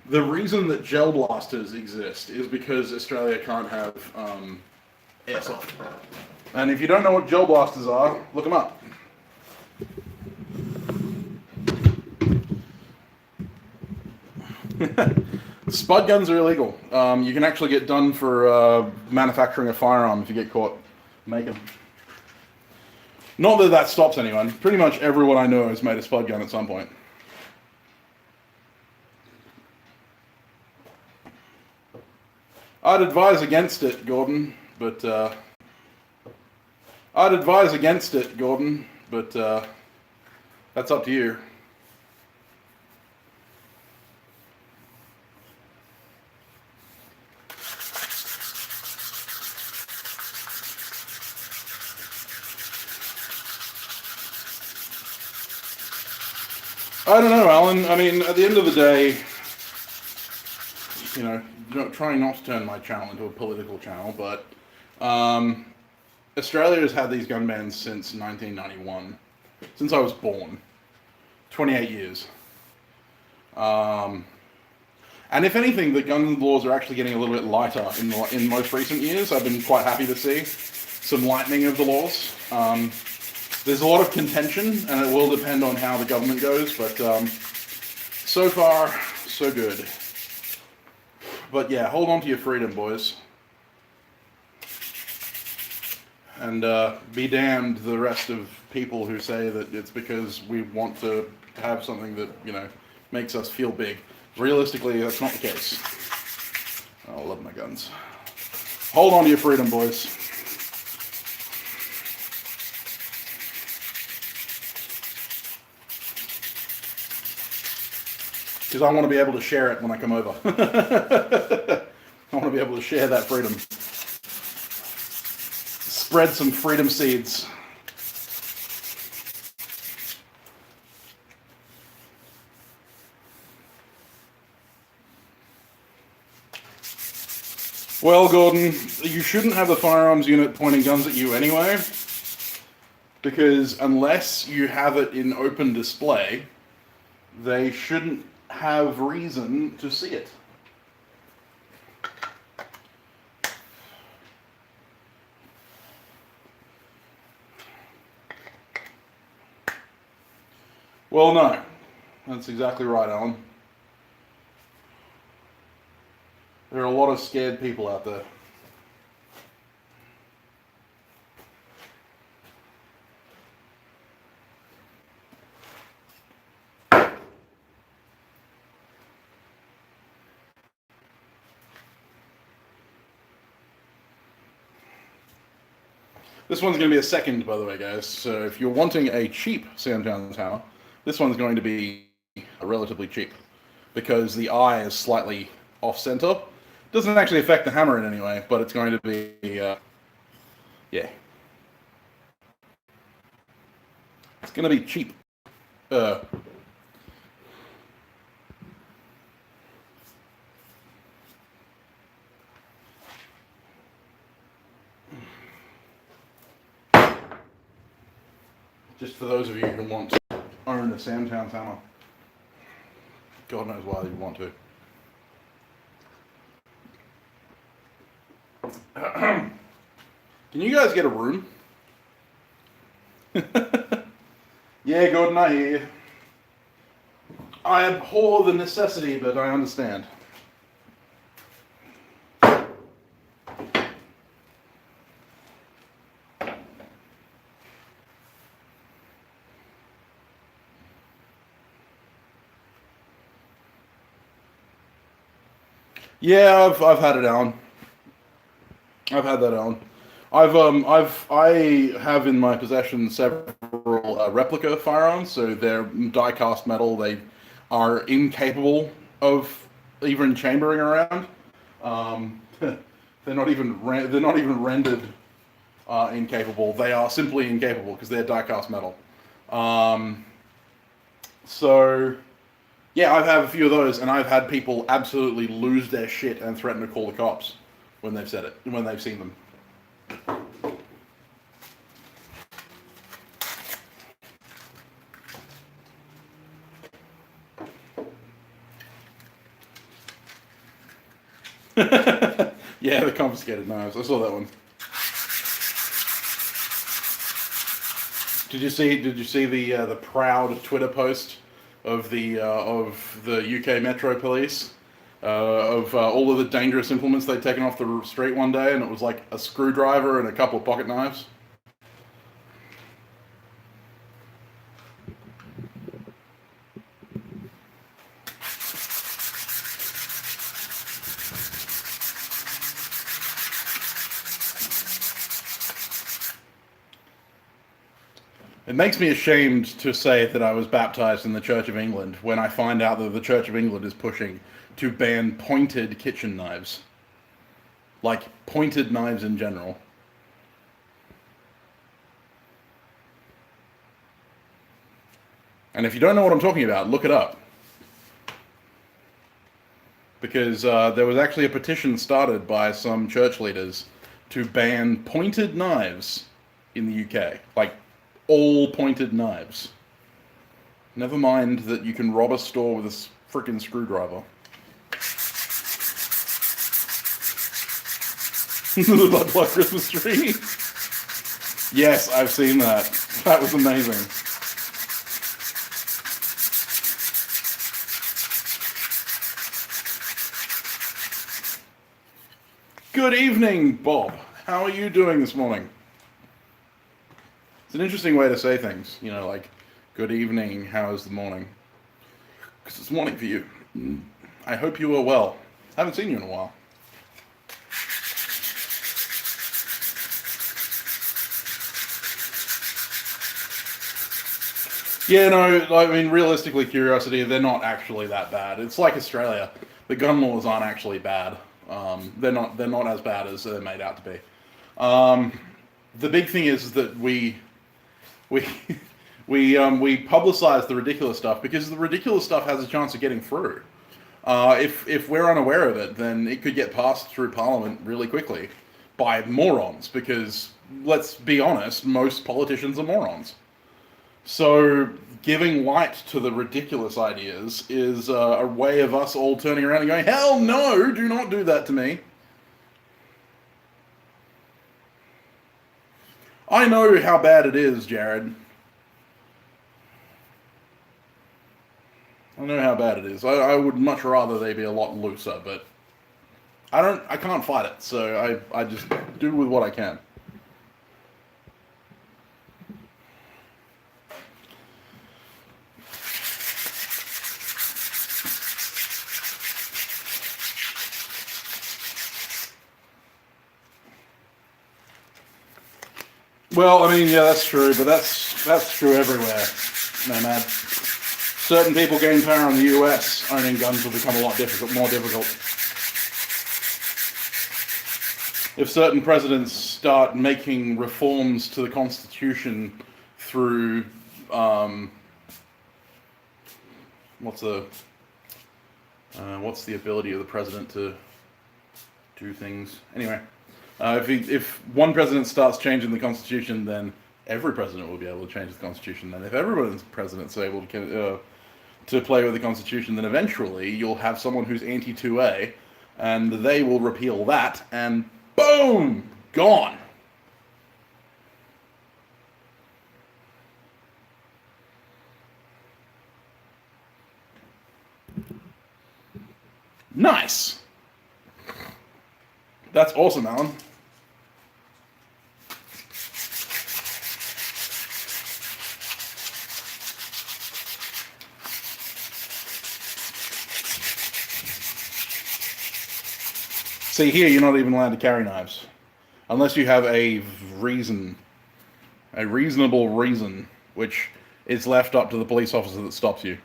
The reason that gel blasters exist is because Australia can't have airsoft. And if you don't know what gel blasters are, look them up. Spud guns are illegal. You can actually get done for manufacturing a firearm if you get caught making them. Not that that stops anyone. Pretty much everyone I know has made a spud gun at some point. I'd advise against it, Gordon, but that's up to you. I don't know, Alan. I mean, at the end of the day, you know, trying not to turn my channel into a political channel, but Australia has had these gun bans since 1991, since I was born, 28 years. And if anything, the gun laws are actually getting a little bit lighter in most recent years. I've been quite happy to see some lightening of the laws. There's a lot of contention, and it will depend on how the government goes, but so far, so good. But yeah, hold on to your freedom, boys. And be damned the rest of people who say that it's because we want to have something that, you know, makes us feel big. Realistically, that's not the case. I love my guns. Hold on to your freedom, boys. Because I want to be able to share it when I come over. I want to be able to share that freedom. Spread some freedom seeds. Well, Gordon, you shouldn't have the firearms unit pointing guns at you anyway, because unless you have it in open display, they shouldn't have reason to see it. Well, no. That's exactly right, Alan. There are a lot of scared people out there. This one's going to be a second, by the way, guys. So if you're wanting a cheap Samtown hammer, this one's going to be relatively cheap because the eye is slightly off-center. Doesn't actually affect the hammer in any way, but it's going to be, yeah. It's going to be cheap. Just for those of you who want to own a Samtown hammer. God knows why you want to. Can you guys get a room? Yeah, Gordon, I hear you. I abhor the necessity, but I understand. Yeah, I've had it on. I've had that on. I have in my possession several replica firearms, so they're die-cast metal. They are incapable of even chambering around. They're not even rendered incapable. They are simply incapable because they're die-cast metal. So yeah, I've had a few of those, and I've had people absolutely lose their shit and threaten to call the cops when they've said it, when they've seen them. Yeah, the confiscated knives. I saw that one. Did you see the proud Twitter post of the UK Metro Police of all of the dangerous implements they'd taken off the street one day, and it was like a screwdriver and a couple of pocket knives. It makes me ashamed to say that I was baptized in the Church of England when I find out that the Church of England is pushing to ban pointed kitchen knives. Like, pointed knives in general. And if you don't know what I'm talking about, look it up. Because there was actually a petition started by some church leaders to ban pointed knives in the UK. Like, all pointed knives. Never mind that you can rob a store with a frickin' screwdriver. The Bud Plug Christmas tree. Yes, I've seen that. That was amazing. Good evening, Bob. How are you doing this morning? It's an interesting way to say things, you know, like, good evening, how's the morning? Because it's morning for you. I hope you are well. Haven't seen you in a while. Yeah, no, I mean, realistically, Curiosity, they're not actually that bad. It's like Australia. The gun laws aren't actually bad. They're not as bad as they're made out to be. The big thing is that we publicize the ridiculous stuff because the ridiculous stuff has a chance of getting through. If we're unaware of it, then it could get passed through Parliament really quickly by morons. Because let's be honest, most politicians are morons. So giving light to the ridiculous ideas is a way of us all turning around and going, hell no, do not do that to me. I know how bad it is, Jared. I know how bad it is. I would much rather they be a lot looser, but I can't fight it, so I just do with what I can. Well, I mean, yeah, that's true, but that's true everywhere, no man. Certain people gain power in the US, owning guns will become a lot more difficult. If certain presidents start making reforms to the Constitution through, what's the ability of the president to do things? Anyway. If one president starts changing the Constitution, then every president will be able to change the Constitution. Then if everyone's president's able to play with the Constitution, then eventually you'll have someone who's anti-2A, and they will repeal that, and boom! Gone! Nice! That's awesome, Alan. See, here you're not even allowed to carry knives. Unless you have a reason. A reasonable reason, which is left up to the police officer that stops you.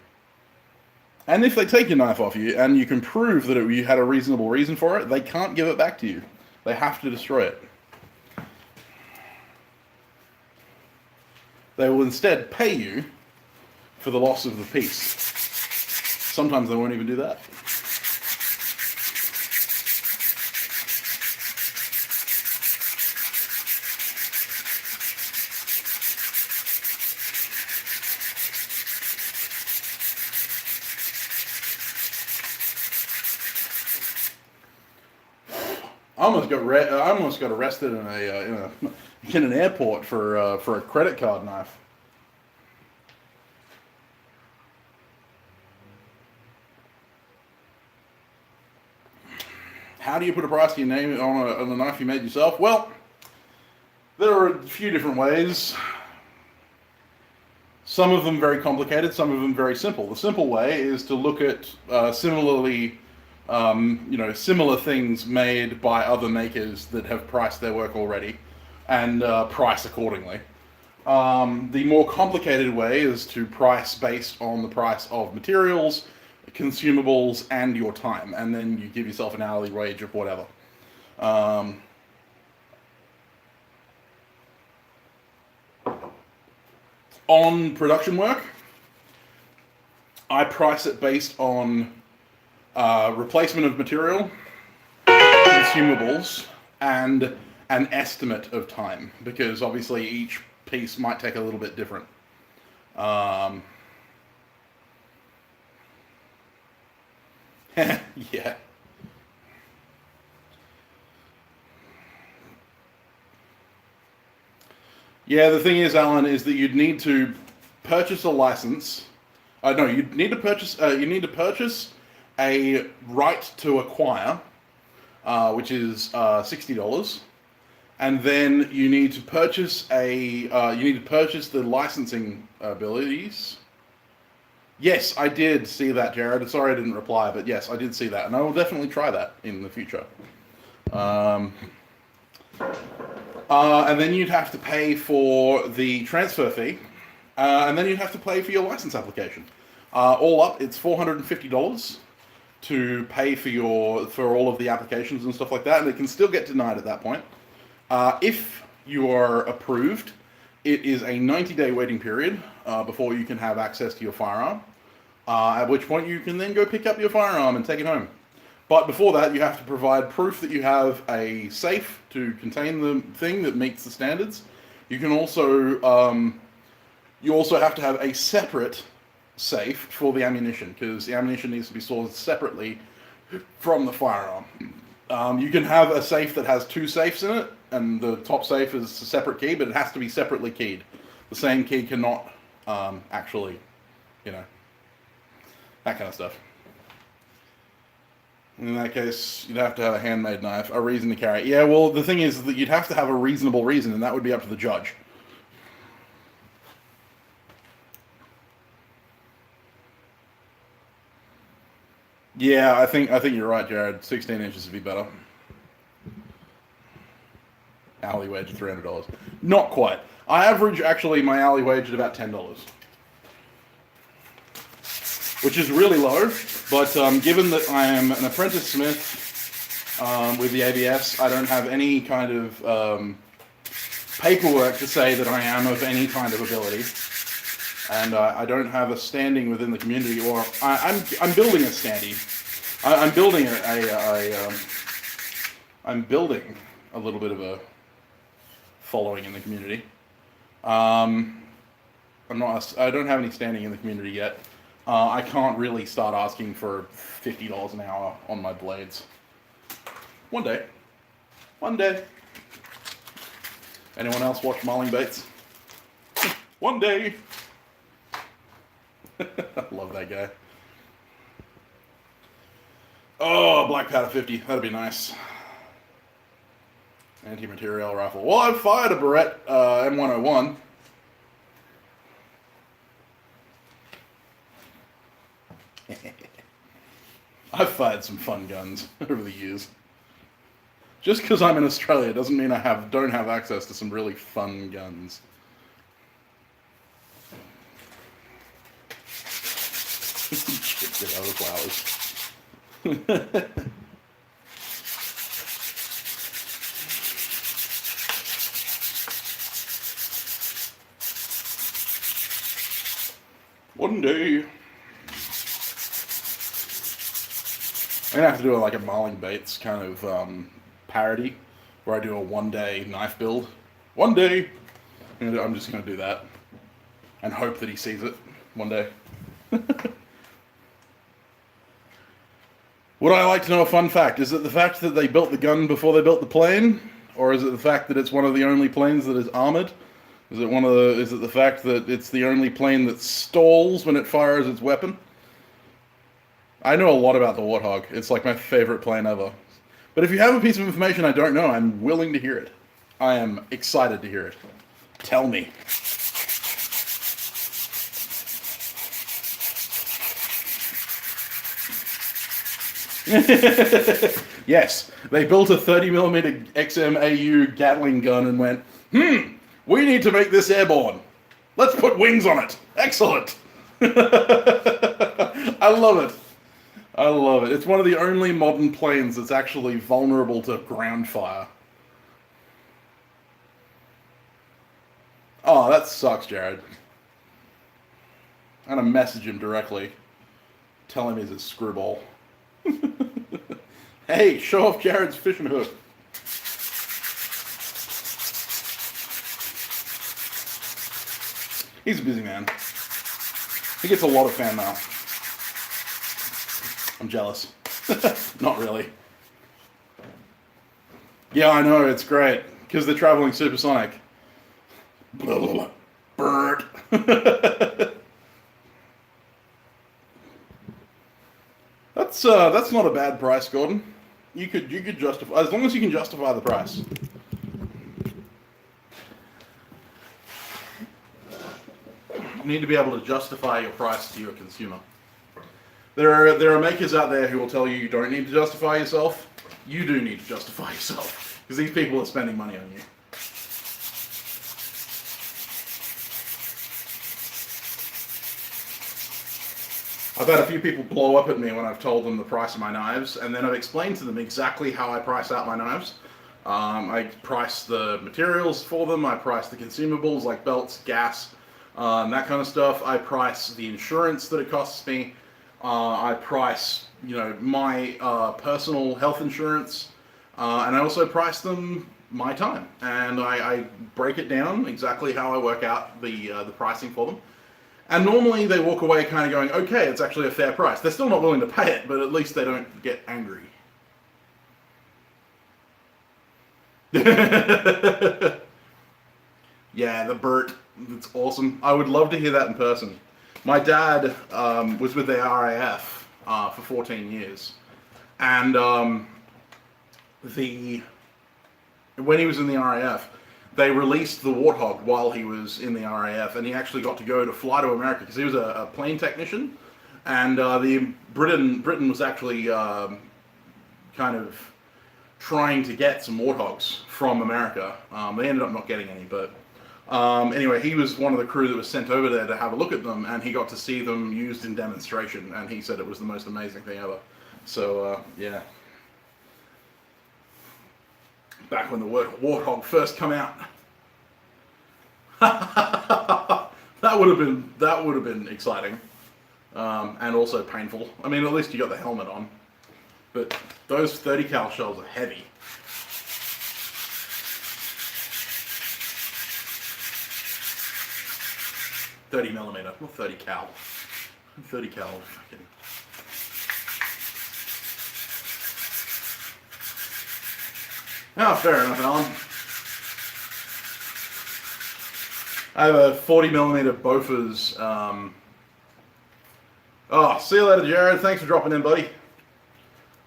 And if they take your knife off you, and you can prove that you had a reasonable reason for it, they can't give it back to you. They have to destroy it. They will instead pay you for the loss of the piece. Sometimes they won't even do that. I almost got arrested in an airport for a credit card knife. How do you put a price to your name on a knife you made yourself? Well, there are a few different ways. Some of them very complicated, some of them very simple. The simple way is to look at similar things made by other makers that have priced their work already, and price accordingly. The more complicated way is to price based on the price of materials, consumables, and your time, and then you give yourself an hourly wage of whatever. On production work, I price it based on replacement of material, consumables, and an estimate of time, because obviously each piece might take a little bit different. Yeah. Yeah, the thing is, Alan, is that you'd need to purchase a license. No, you need to purchase a right to acquire, which is $60, and then you need to purchase the licensing abilities. Yes, I did see that, Jared. Sorry I didn't reply, but yes, I did see that, and I will definitely try that in the future. And then you'd have to pay for the transfer fee, and then you'd have to pay for your license application. All up, it's $450 to pay for all of the applications and stuff like that, and it can still get denied at that point. If you are approved, it is a 90-day waiting period before you can have access to your firearm, at which point you can then go pick up your firearm and take it home. But before that, you have to provide proof that you have a safe to contain the thing that meets the standards. You can also, you also have to have a separate safe for the ammunition, because the ammunition needs to be stored separately from the firearm. You can have a safe that has two safes in it, and the top safe is a separate key, but it has to be separately keyed. The same key cannot actually, that kind of stuff. In that case, you'd have to have a handmade knife, a reason to carry it. Yeah, well, the thing is that you'd have to have a reasonable reason, and that would be up to the judge. Yeah, I think you're right, Jared. 16 inches would be better. Hourly wage of $300. Not quite. I average actually my hourly wage at about $10, which is really low. But given that I am an apprentice smith with the ABS, I don't have any kind of paperwork to say that I am of any kind of ability. And I don't have a standing within the community, or I'm building a standing. I'm building I'm building a little bit of a following in the community. I don't have any standing in the community yet. I can't really start asking for $50 an hour on my blades. One day. Anyone else watch Marling Bates? One day. I love that guy. Oh, black powder 50. That'd be nice. Anti-material rifle. Well, I've fired a Barrett M101. I've fired some fun guns over the years. Just because I'm in Australia doesn't mean I don't have access to some really fun guns. Get other flowers. One day. I'm gonna have to do like a Marling Bates kind of parody, where I do a one-day knife build. One day! I'm just gonna do that. And hope that he sees it one day. Would I like to know a fun fact? Is it the fact that they built the gun before they built the plane? Or is it the fact that it's one of the only planes that is armored? Is it the fact that it's the only plane that stalls when it fires its weapon? I know a lot about the Warthog. It's like my favorite plane ever. But if you have a piece of information I don't know, I'm willing to hear it. I am excited to hear it. Tell me. Yes, they built a 30mm XMAU Gatling gun and went, We need to make this airborne. Let's put wings on it. Excellent. I love it. I love it. It's one of the only modern planes that's actually vulnerable to ground fire. Oh, that sucks, Jared. I'm gonna message him directly. Tell him he's a screwball. Hey, show off Jared's fishing hook. He's a busy man. He gets a lot of fan mail. I'm jealous. Not really. Yeah, I know, it's great. Because they're traveling supersonic. Blah, blah, blah. Bird. That's not a bad price, Gordon. You could justify, as long as you can justify the price. You need to be able to justify your price to your consumer. There are makers out there who will tell you don't need to justify yourself. You do need to justify yourself because these people are spending money on you. I've had a few people blow up at me when I've told them the price of my knives, and then I've explained to them exactly how I price out my knives. I price the materials for them, I price the consumables like belts, gas, that kind of stuff. I price the insurance that it costs me. I price, my personal health insurance, and I also price them my time. And I break it down exactly how I work out the pricing for them. And normally they walk away kind of going, okay, it's actually a fair price. They're still not willing to pay it, but at least they don't get angry. Yeah, the Burt, it's awesome. I would love to hear that in person. My dad was with the RAF for 14 years. And when he was in the RAF, they released the Warthog while he was in the RAF, and he actually got to go to fly to America because he was a plane technician, and Britain was actually kind of trying to get some Warthogs from America. They ended up not getting any, but anyway, he was one of the crew that was sent over there to have a look at them, and he got to see them used in demonstration, and he said it was the most amazing thing ever. So yeah. Back when the word Warthog first come out. that would have been exciting. And also painful. I mean, at least you got the helmet on. But those 30 cal shells are heavy. .30 millimeter, not 30 cal. 30 cal, fucking. Oh, fair enough, Alan. I have a 40mm Bofors. Oh, see you later, Jared. Thanks for dropping in, buddy.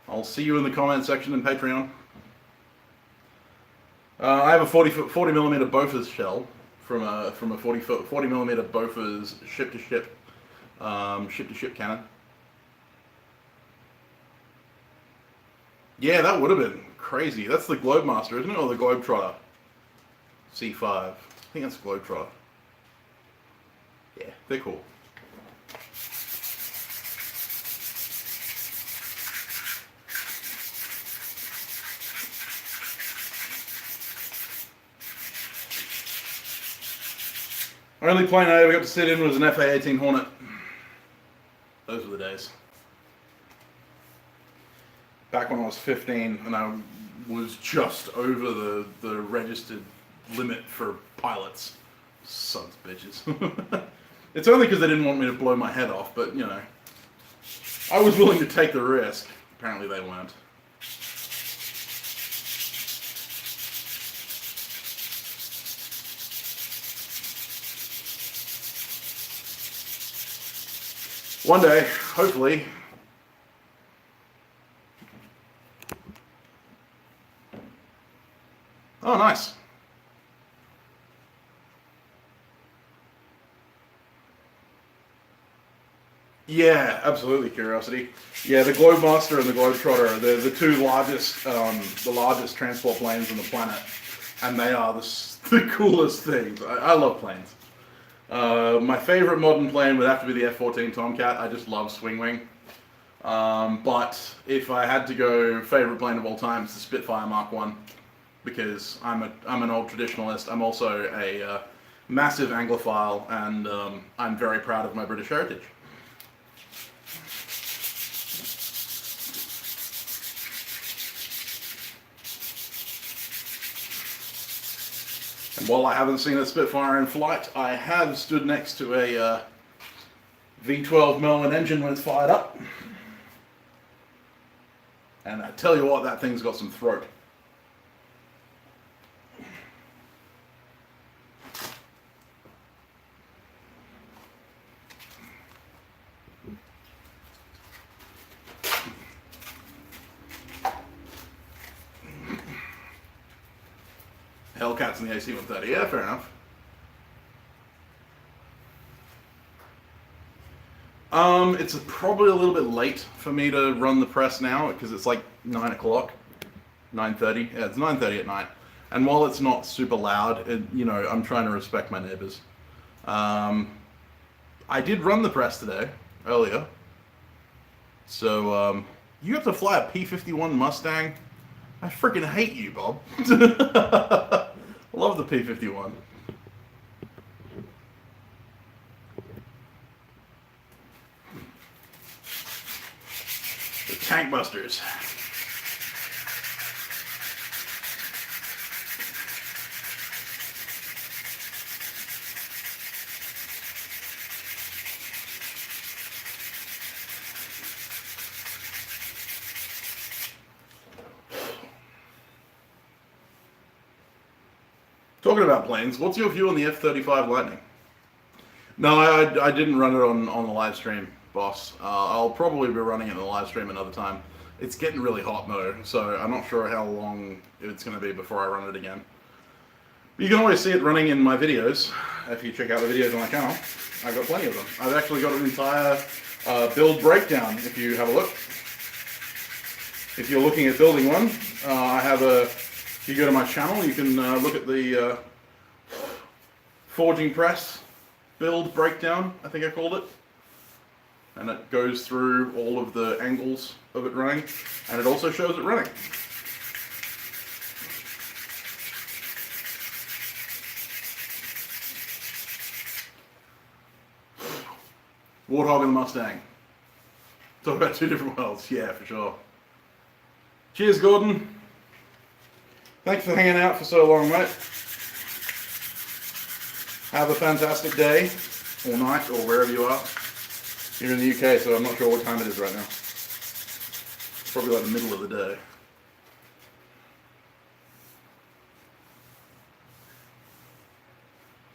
I'll see you in the comment section in Patreon. I have a 40mm Bofors shell from a 40mm Bofors ship-to-ship cannon. Yeah, that would have been crazy. That's the Globemaster, isn't it? Or the Globetrotter? C5. I think that's Globetrotter. Yeah, they're cool. Only plane I ever got to sit in was an FA-18 Hornet. Those were the days. Back when I was 15 and I was just over the registered limit for pilots. Sons of bitches. It's only because they didn't want me to blow my head off, but I was willing to take the risk. Apparently they weren't. One day, hopefully. Oh, nice. Yeah, absolutely. Curiosity. Yeah, the Globemaster and the Globetrotter are the two largest, the largest transport planes on the planet. and they are the coolest things. I love planes. My favorite modern plane would have to be the F-14 Tomcat. I just love swing wing. But if I had to go favorite plane of all time, it's the Spitfire Mark 1, because I'm an old traditionalist. I'm also a massive Anglophile, and I'm very proud of my British heritage. And while I haven't seen a Spitfire in flight, I have stood next to a V12 Merlin engine when it's fired up. And I tell you what, that thing's got some throat. Hellcats in the AC-130, yeah, fair enough. It's probably a little bit late for me to run the press now, because it's like 9 o'clock, 9:30. Yeah, it's 9:30 at night. And while it's not super loud, I'm trying to respect my neighbors. I did run the press today, earlier. So, you have to fly a P-51 Mustang? I freaking hate you, Bob. Love the P-51. The Tank Busters. Talking about planes, what's your view on the F-35 Lightning? No, I didn't run it on the live stream, boss. I'll probably be running it in the live stream another time. It's getting really hot though, so I'm not sure how long it's going to be before I run it again. But you can always see it running in my videos. If you check out the videos on my channel, I've got plenty of them. I've actually got an entire build breakdown, if you have a look. If you're looking at building one, I have if you go to my channel, you can look at the forging press build breakdown, I think I called it. And it goes through all of the angles of it running, and it also shows it running. Warthog and the Mustang. Talk about two different worlds, yeah, for sure. Cheers, Gordon. Thanks for hanging out for so long, mate. Have a fantastic day, or night, or wherever you are. You're in the UK, so I'm not sure what time it is right now. It's probably like the middle of the day.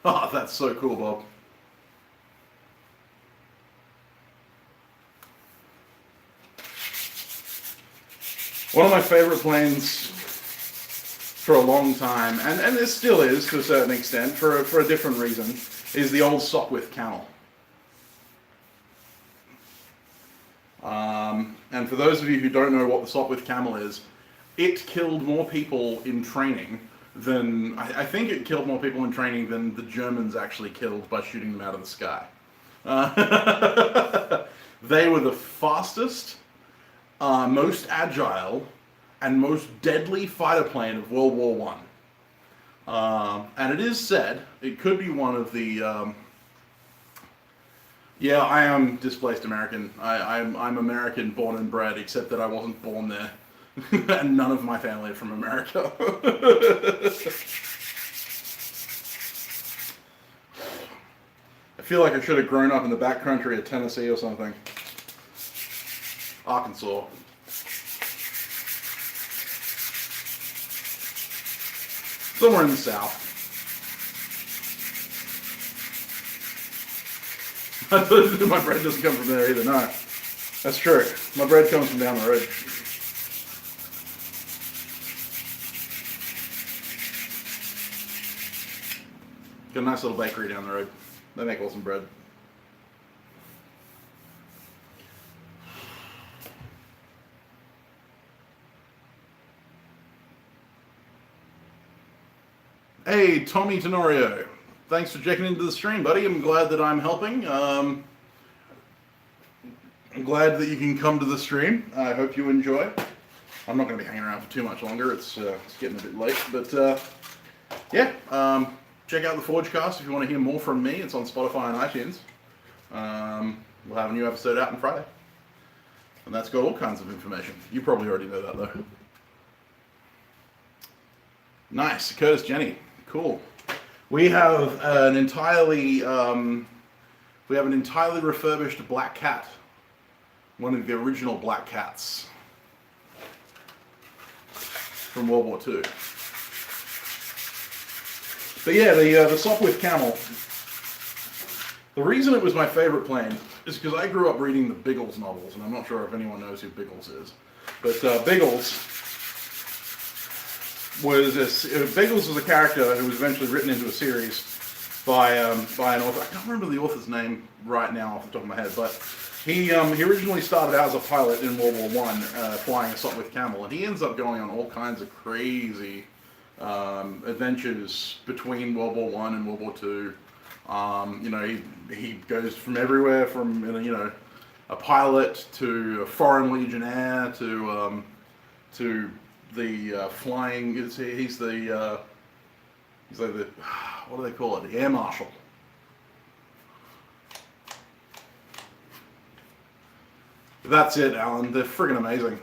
Oh, that's so cool, Bob. One of my favorite planes for a long time, and it still is to a certain extent, for a different reason, is the old Sopwith Camel. And for those of you who don't know what the Sopwith Camel is, it killed more people in training than, I think it killed more people in training than the Germans actually killed by shooting them out of the sky. They were the fastest, most agile, and most deadly fighter plane of World War I. And it is said, it could be one of the, yeah, I am displaced American. I'm American born and bred, except that I wasn't born there. And none of my family are from America. I feel like I should have grown up in the backcountry of Tennessee or something. Arkansas. Somewhere in the South. My bread doesn't come from there either, no. That's true. My bread comes from down the road. Got a nice little bakery down the road. They make awesome bread. Hey, Tommy Tenorio. Thanks for checking into the stream, buddy. I'm glad that I'm helping. I'm glad that you can come to the stream. I hope you enjoy. I'm not going to be hanging around for too much longer. It's getting a bit late. But yeah, check out the Forgecast if you want to hear more from me. It's on Spotify and iTunes. We'll have a new episode out on Friday. And that's got all kinds of information. You probably already know that, though. Nice. Curtis, Jenny. Cool. We have an entirely refurbished black cat. One of the original black cats from World War II. But yeah, the Sopwith Camel. The reason it was my favorite plane is because I grew up reading the Biggles novels, and I'm not sure if anyone knows who Biggles is. But Biggles was a character who was eventually written into a series by an author. I can't remember the author's name right now off the top of my head, but he originally started out as a pilot in World War I, flying a Sopwith Camel, and he ends up going on all kinds of crazy adventures between World War I and World War II. He goes from everywhere, from a pilot to a foreign legionnaire to the flying. He's like the what do they call it? The air marshal. That's it, Alan. They're friggin' amazing.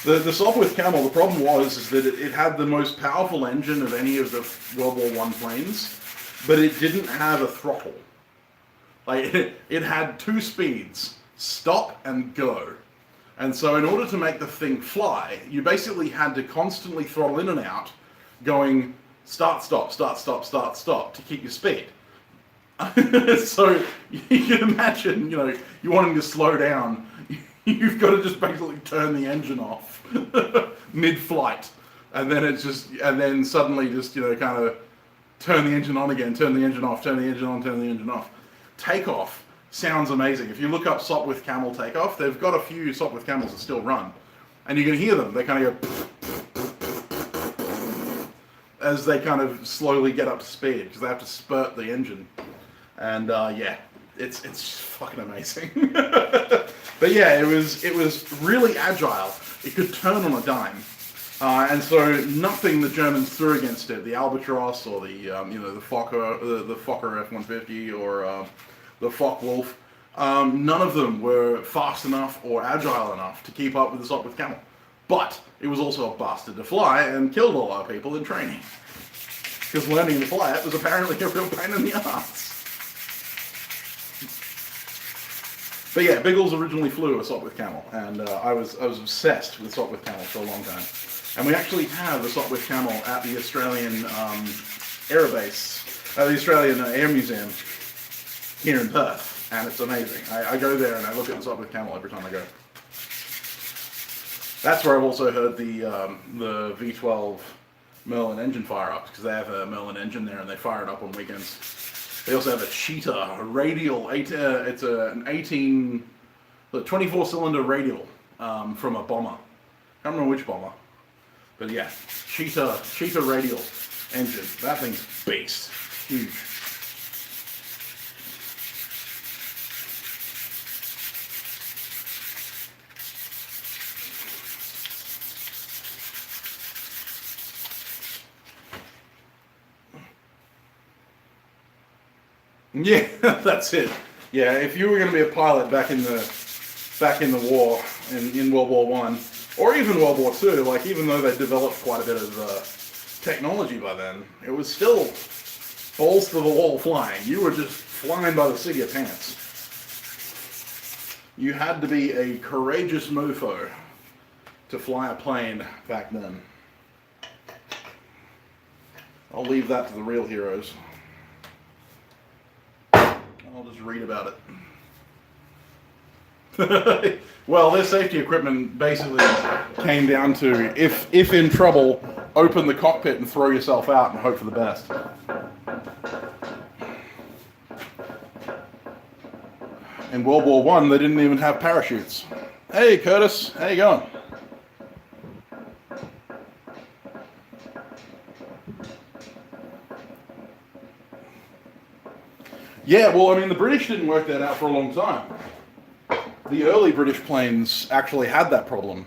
The Sopwith Camel. The problem is that it had the most powerful engine of any of the World War I planes, but it didn't have a throttle. Like it had two speeds: stop and go. And so in order to make the thing fly, you basically had to constantly throttle in and out, going start, stop, start, stop, start, stop to keep your speed. So you can imagine, you're wanting to slow down, you've got to just basically turn the engine off mid-flight, and then suddenly just kind of turn the engine on again, turn the engine off, turn the engine on, turn the engine off. Takeoff sounds amazing. If you look up Sopwith Camel takeoff, they've got a few Sopwith Camels that still run, and you can hear them. They kind of go as they kind of slowly get up to speed because they have to spurt the engine, and it's fucking amazing. But yeah, it was really agile. It could turn on a dime, and so nothing the Germans threw against it, the Albatross or the Fokker F-150 or the Focke-Wulf, none of them were fast enough or agile enough to keep up with the Sopwith Camel. But it was also a bastard to fly and killed a lot of people in training. Because learning to fly it was apparently a real pain in the ass. But yeah, Biggles originally flew a Sopwith Camel, and I was obsessed with Sopwith Camel for a long time. And we actually have a Sopwith Camel at the Australian Air Base, the Australian Air Museum here in Perth, and it's amazing. I go there and I look at the Sopwith Camel every time I go. That's where I've also heard the V12 Merlin engine fire ups, because they have a Merlin engine there and they fire it up on weekends. They also have a Cheetah, a radial, it's an 24-cylinder radial from a bomber. I can't remember which bomber, but yeah, Cheetah radial engine. That thing's beast, huge. Yeah, that's it. Yeah, if you were going to be a pilot back in the war, in World War I, or even World War II, like even though they developed quite a bit of technology by then, it was still balls to the wall flying. You were just flying by the seat of your pants. You had to be a courageous mofo to fly a plane back then. I'll leave that to the real heroes. I'll just read about it. Well, their safety equipment basically came down to, if in trouble, open the cockpit and throw yourself out and hope for the best. In World War I, they didn't even have parachutes. Hey, Curtis, how you going? Yeah, well, I mean, the British didn't work that out for a long time. The early British planes actually had that problem,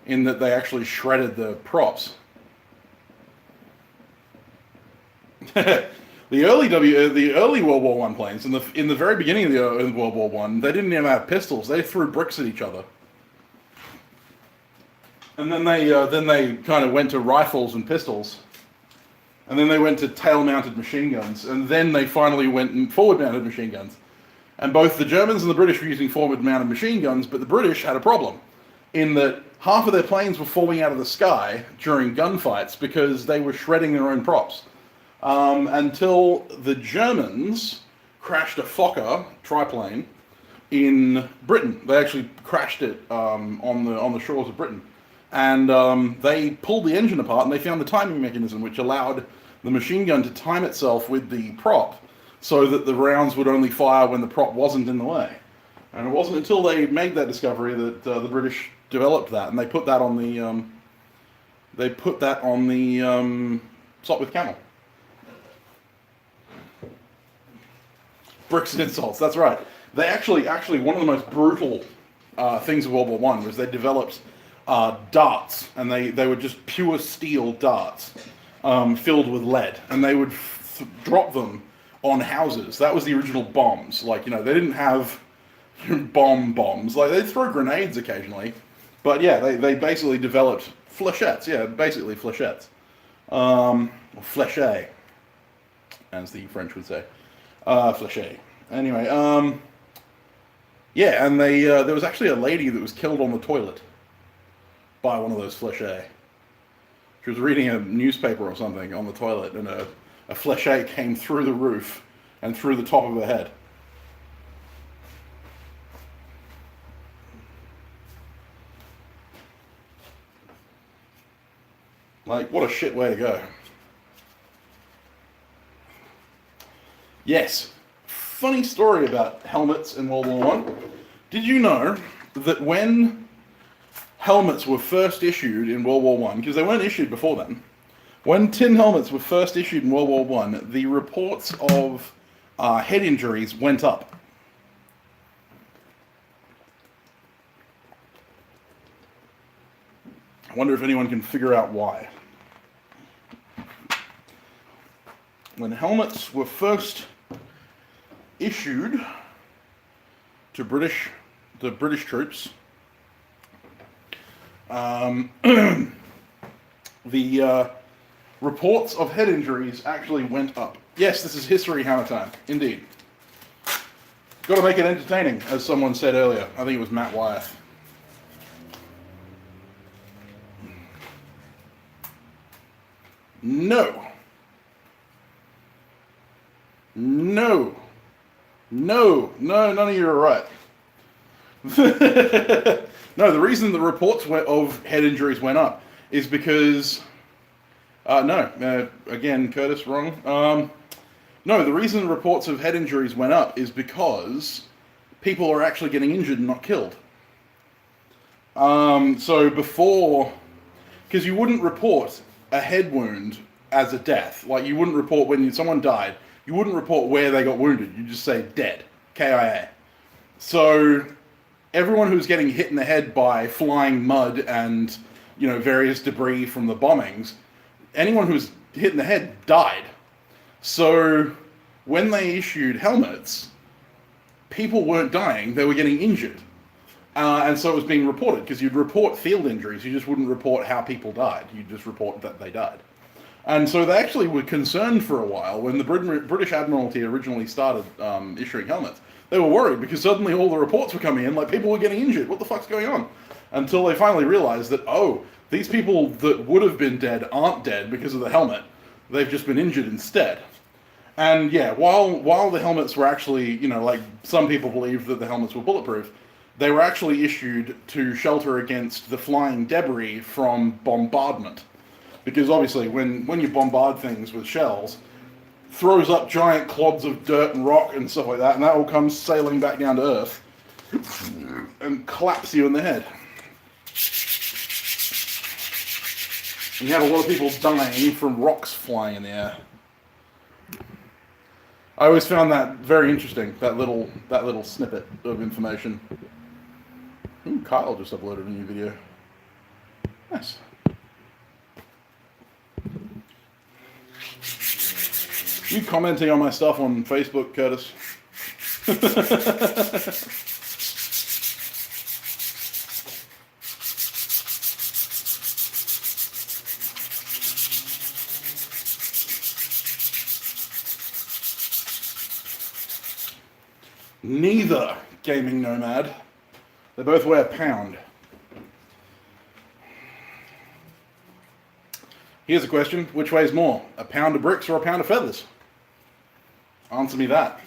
in that they actually shredded the props. The early World War One planes, in the very beginning of the World War One, they didn't even have pistols. They threw bricks at each other, and then they kind of went to rifles and pistols, and then they went to tail-mounted machine guns, and then they finally went forward-mounted machine guns. And both the Germans and the British were using forward-mounted machine guns, but the British had a problem in that half of their planes were falling out of the sky during gunfights because they were shredding their own props. Until the Germans crashed a Fokker triplane in Britain. They actually crashed it on the shores of Britain, and they pulled the engine apart and they found the timing mechanism which allowed the machine gun to time itself with the prop, so that the rounds would only fire when the prop wasn't in the way. And it wasn't until they made that discovery that the British developed that, and they put that on the Sopwith Camel. Bricks and insults. That's right. They actually one of the most brutal things of World War One was they developed darts, and they were just pure steel darts filled with lead, and they would drop them on houses. That was the original bombs. Like, you know, they didn't have bombs. Like, they'd throw grenades occasionally, but yeah, they basically developed flechettes. Yeah, basically flechettes, or fléché, as the French would say. Fléché. Anyway, yeah, and there was actually a lady that was killed on the toilet by one of those fléchés. She was reading a newspaper or something on the toilet, and a fléché came through the roof and through the top of her head. Like, what a shit way to go. Yes. Funny story about helmets in World War One. Did you know that when helmets were first issued in World War One, because they weren't issued before then, when tin helmets were first issued in World War One, the reports of head injuries went up. I wonder if anyone can figure out why. When helmets were first issued to the British troops, the reports of head injuries actually went up. Yes, this is history hammer time, indeed. Got to make it entertaining, as someone said earlier. I think it was Matt Wyeth. No, none of you are right. No, the reason the reports of head injuries went up is because, again, Curtis, wrong. No, the reason the reports of head injuries went up is because people are actually getting injured and not killed. So before, because you wouldn't report a head wound as a death. Like, you wouldn't report when someone died, you wouldn't report where they got wounded. You just say dead, KIA. So everyone who was getting hit in the head by flying mud and, you know, various debris from the bombings, anyone who was hit in the head died. So when they issued helmets, people weren't dying, they were getting injured. And so it was being reported, because you'd report field injuries, you just wouldn't report how people died, you'd just report that they died. And so they actually were concerned for a while when the British Admiralty originally started issuing helmets. They were worried because suddenly all the reports were coming in like people were getting injured. What the fuck's going on? Until they finally realized that, oh, these people that would have been dead aren't dead because of the helmet. They've just been injured instead. And yeah, while the helmets were actually, you know, like some people believed that the helmets were bulletproof, they were actually issued to shelter against the flying debris from bombardment. Because obviously when you bombard things with shells, throws up giant clods of dirt and rock and stuff like that, and that all comes sailing back down to Earth and claps you in the head. And you had a lot of people dying from rocks flying in the air. I always found that very interesting. That little snippet of information. Ooh, Kyle just uploaded a new video. Nice. You commenting on my stuff on Facebook, Curtis? Neither gaming nomad. They both weigh a pound. Here's a question. Which weighs more? A pound of bricks or a pound of feathers? Answer me that.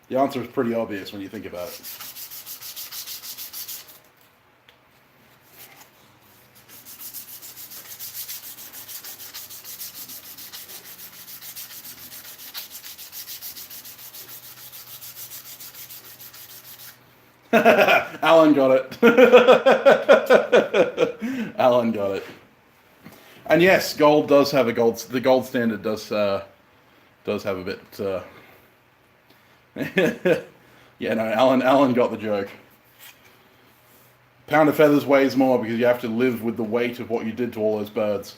The answer is pretty obvious when you think about it. Alan got it. Alan got it. And yes, gold does have a gold. The gold standard does have a bit. Yeah, no, Alan got the joke. Pound of feathers weighs more because you have to live with the weight of what you did to all those birds.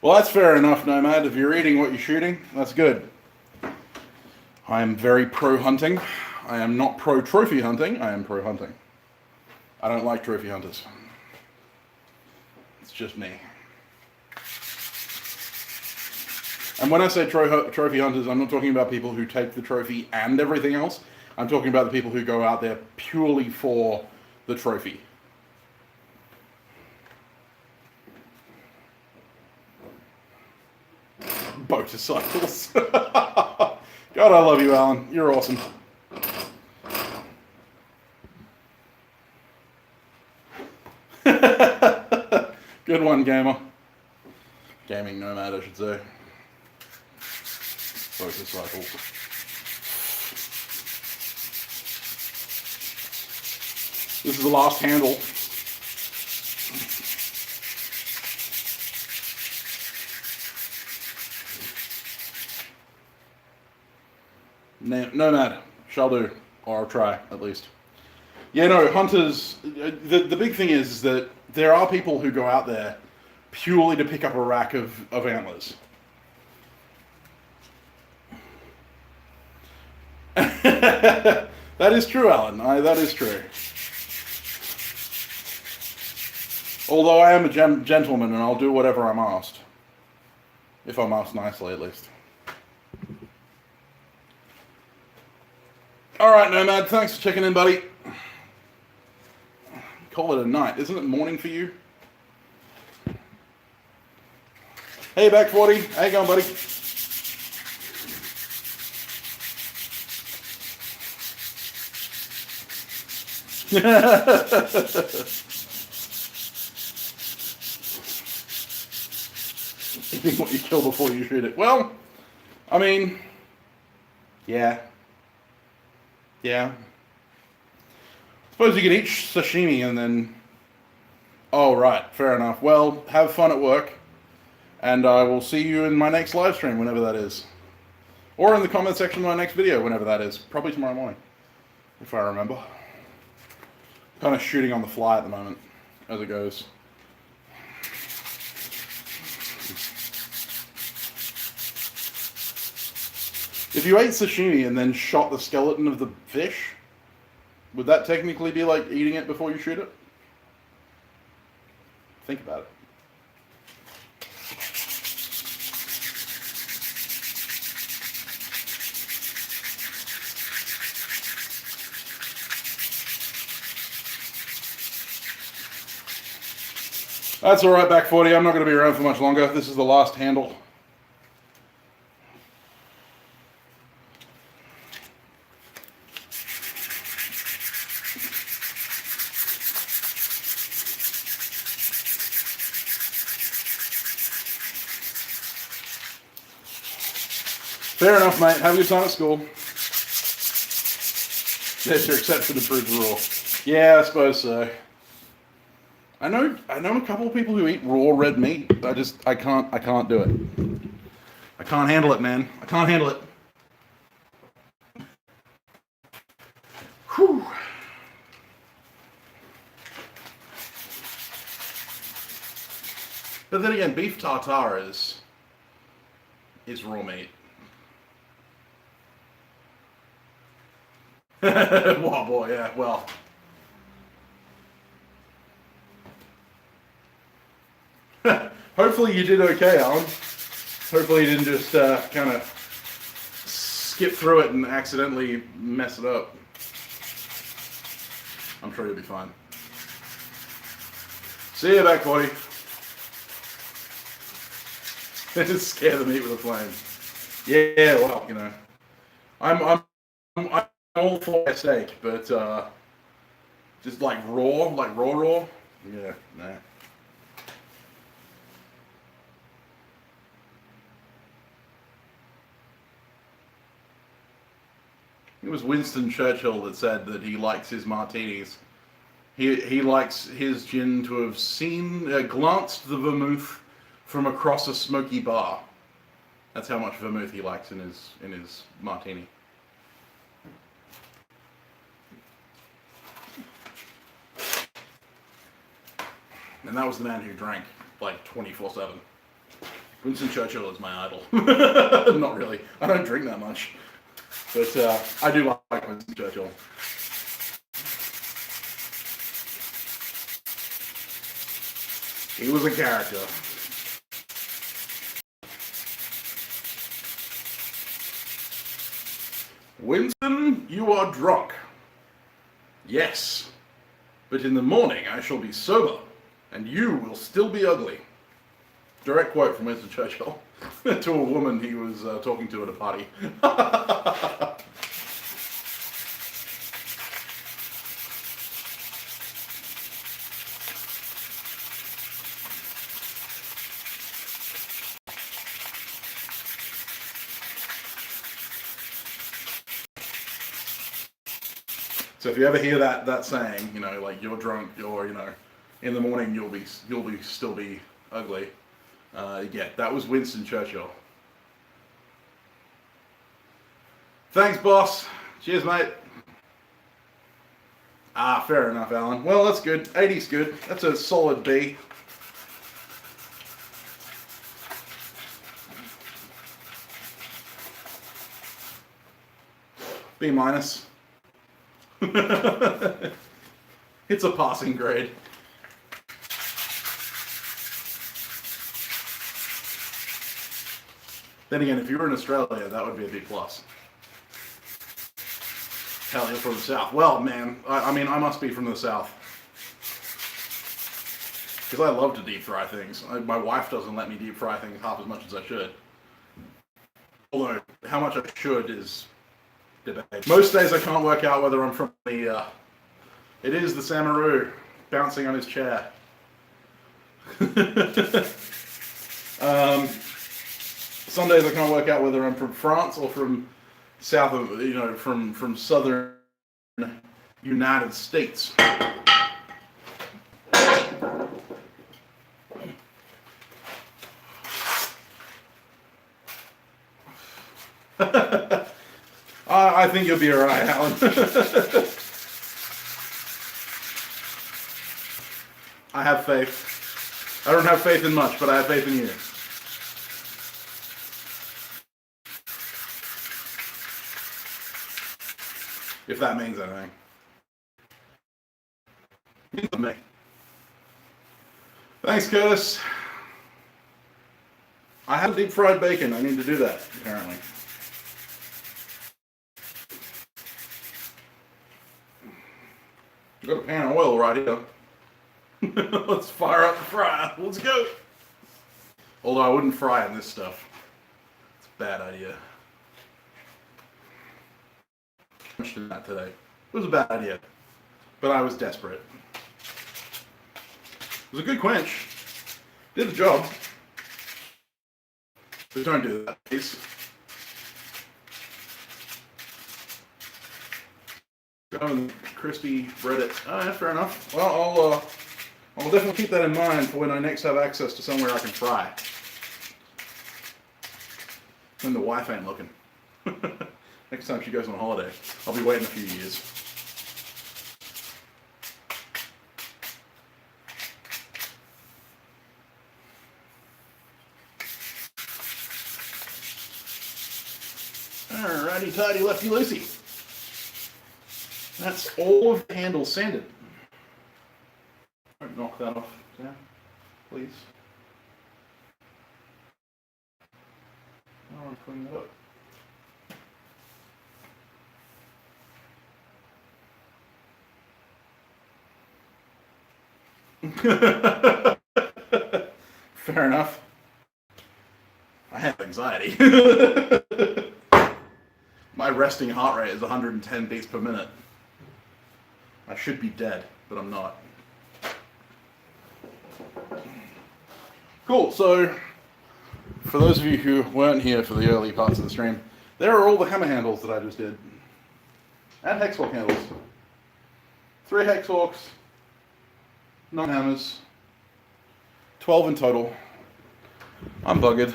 Well, that's fair enough, Nomad. If you're eating what you're shooting, that's good. I am very pro-hunting. I am not pro-trophy hunting. I am pro-hunting. I don't like trophy hunters. It's just me. And when I say trophy hunters, I'm not talking about people who take the trophy and everything else. I'm talking about the people who go out there purely for the trophy. Motorcycles. God, I love you, Alan. You're awesome. Good one, gamer. Gaming nomad, I should say. Motorcycles. This is the last handle. Nomad, shall do, or I'll try at least. Yeah, no, hunters. The big thing is that there are people who go out there purely to pick up a rack of antlers. That is true, Alan. That is true. Although I am a gentleman and I'll do whatever I'm asked. If I'm asked nicely, at least. Alright, Nomad, thanks for checking in, buddy. Call it a night. Isn't it morning for you? Hey, Back 40. How you going, buddy? Eating what you kill before you shoot it. Well, I mean, yeah. Yeah. Suppose you could eat sashimi and then... Oh, right. Fair enough. Well, have fun at work. And I will see you in my next live stream, whenever that is. Or in the comment section of my next video, whenever that is. Probably tomorrow morning, if I remember. Kind of shooting on the fly at the moment, as it goes. If you ate sashimi and then shot the skeleton of the fish, would that technically be like eating it before you shoot it? Think about it. That's alright, Back 40. I'm not going to be around for much longer. This is the last handle. Fair enough, mate. Have a good time at school. There's your exception to prove the rule. Yeah, I suppose so. I know a couple of people who eat raw red meat. I can't do it. I can't handle it, man. I can't handle it. Whew. But then again, beef tartare is raw meat. Oh boy, yeah, well. Hopefully you did okay, Alan. Hopefully you didn't just kind of skip through it and accidentally mess it up. I'm sure you'll be fine. See you back, buddy. Just scare the meat with a flame. Yeah, well, you know, I'm all for a steak, but just like raw. Yeah, nah. It was Winston Churchill that said that he likes his martinis. He likes his gin to have glanced the vermouth from across a smoky bar. That's how much vermouth he likes in his martini. And that was the man who drank like 24/7. Winston Churchill is my idol. Not really. I don't drink that much. But I do like Winston Churchill. He was a character. Winston, you are drunk. Yes. But in the morning I shall be sober, and you will still be ugly. Direct quote from Winston Churchill to a woman he was talking to at a party. So if you ever hear that saying, you know, like you're drunk, or you know, in the morning you'll still be ugly. Yeah, that was Winston Churchill. Thanks, boss. Cheers, mate. Ah, fair enough, Alan. Well, that's good. 80's good. That's a solid B. B minus. It's a passing grade. Then again, if you were in Australia, that would be a B plus. Hell, you're from the south. Well, man, I mean, I must be from the south. Because I love to deep fry things. My wife doesn't let me deep fry things half as much as I should. Although, how much I should is debate. Most days I can't work out whether I'm from the, it is the Samaroo bouncing on his chair. Some days I can't work out whether I'm from France or from south of, you know, from southern United States. I think you'll be alright, Alan. I have faith. I don't have faith in much, but I have faith in you. If that means anything. Me. Thanks, Curtis. I have deep fried bacon. I need to do that, apparently. Got a pan of oil right here. Let's fire up the fryer. Let's go. Although I wouldn't fry in this stuff. It's a bad idea. That today. It was a bad idea, but I was desperate. It was a good quench. Did the job. But don't do that, please. going crispy bread it. Oh, yeah, fair enough. Well, I'll definitely keep that in mind for when I next have access to somewhere I can fry. When the wife ain't looking. Next time she goes on holiday, I'll be waiting a few years. Alrighty tidy, lefty loosey. That's all of the handles sanded. Don't knock that off down, please. I want to clean that up. Fair enough. I have anxiety. My resting heart rate is 110 beats per minute. I should be dead, but I'm not. Cool, so for those of you who weren't here for the early parts of the stream, there are all the hammer handles that I just did. And hex hawk handles. 3 hex hawks, 9 hammers, 12 in total. I'm buggered.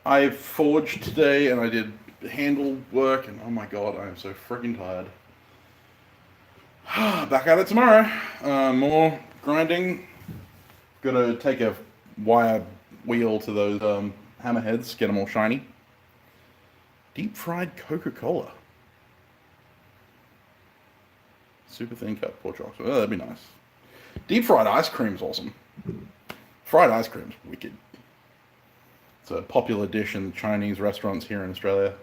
I forged today and I did handle work and oh my god, I am so freaking tired. Back at it tomorrow. More grinding. Gotta take a wire wheel to those hammerheads, get them all shiny. Deep fried Coca-Cola. Super thin cut pork chops. Oh, that'd be nice. Deep fried ice cream's awesome. Fried ice cream's wicked. It's a popular dish in Chinese restaurants here in Australia.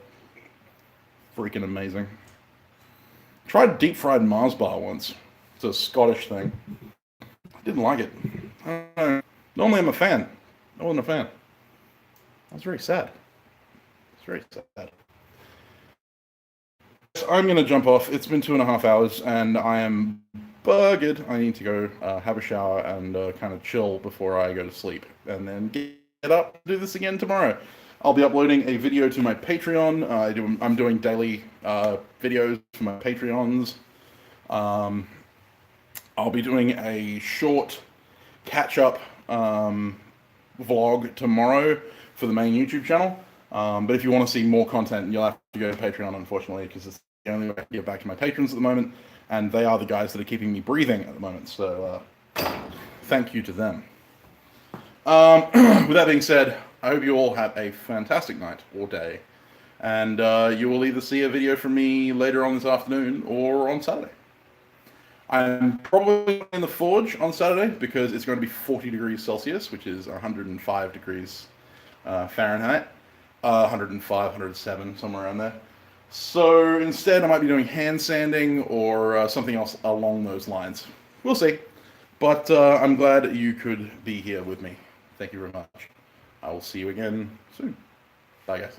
Freaking amazing. Tried deep fried Mars bar once. It's a Scottish thing. I didn't like it. I don't know. Normally I'm a fan. I wasn't a fan. I was very sad. It's very sad. I'm going to jump off. It's been 2.5 hours and I am buggered. I need to go have a shower and kind of chill before I go to sleep. And then get up and do this again tomorrow. I'll be uploading a video to my Patreon. I'm doing daily videos for my Patreons. I'll be doing a short catch-up vlog tomorrow for the main YouTube channel. But if you want to see more content, you'll have to go to Patreon, unfortunately, because it's the only way I can get back to my patrons at the moment, and they are the guys that are keeping me breathing at the moment. So thank you to them. With that being said, I hope you all have a fantastic night or day, and you will either see a video from me later on this afternoon or on Saturday. I'm probably in the forge on Saturday because it's going to be 40 degrees Celsius, which is 105 degrees Fahrenheit, 105, 107, somewhere around there. So instead I might be doing hand sanding or something else along those lines. We'll see. But I'm glad you could be here with me. Thank you very much. I will see you again soon. Bye, guys.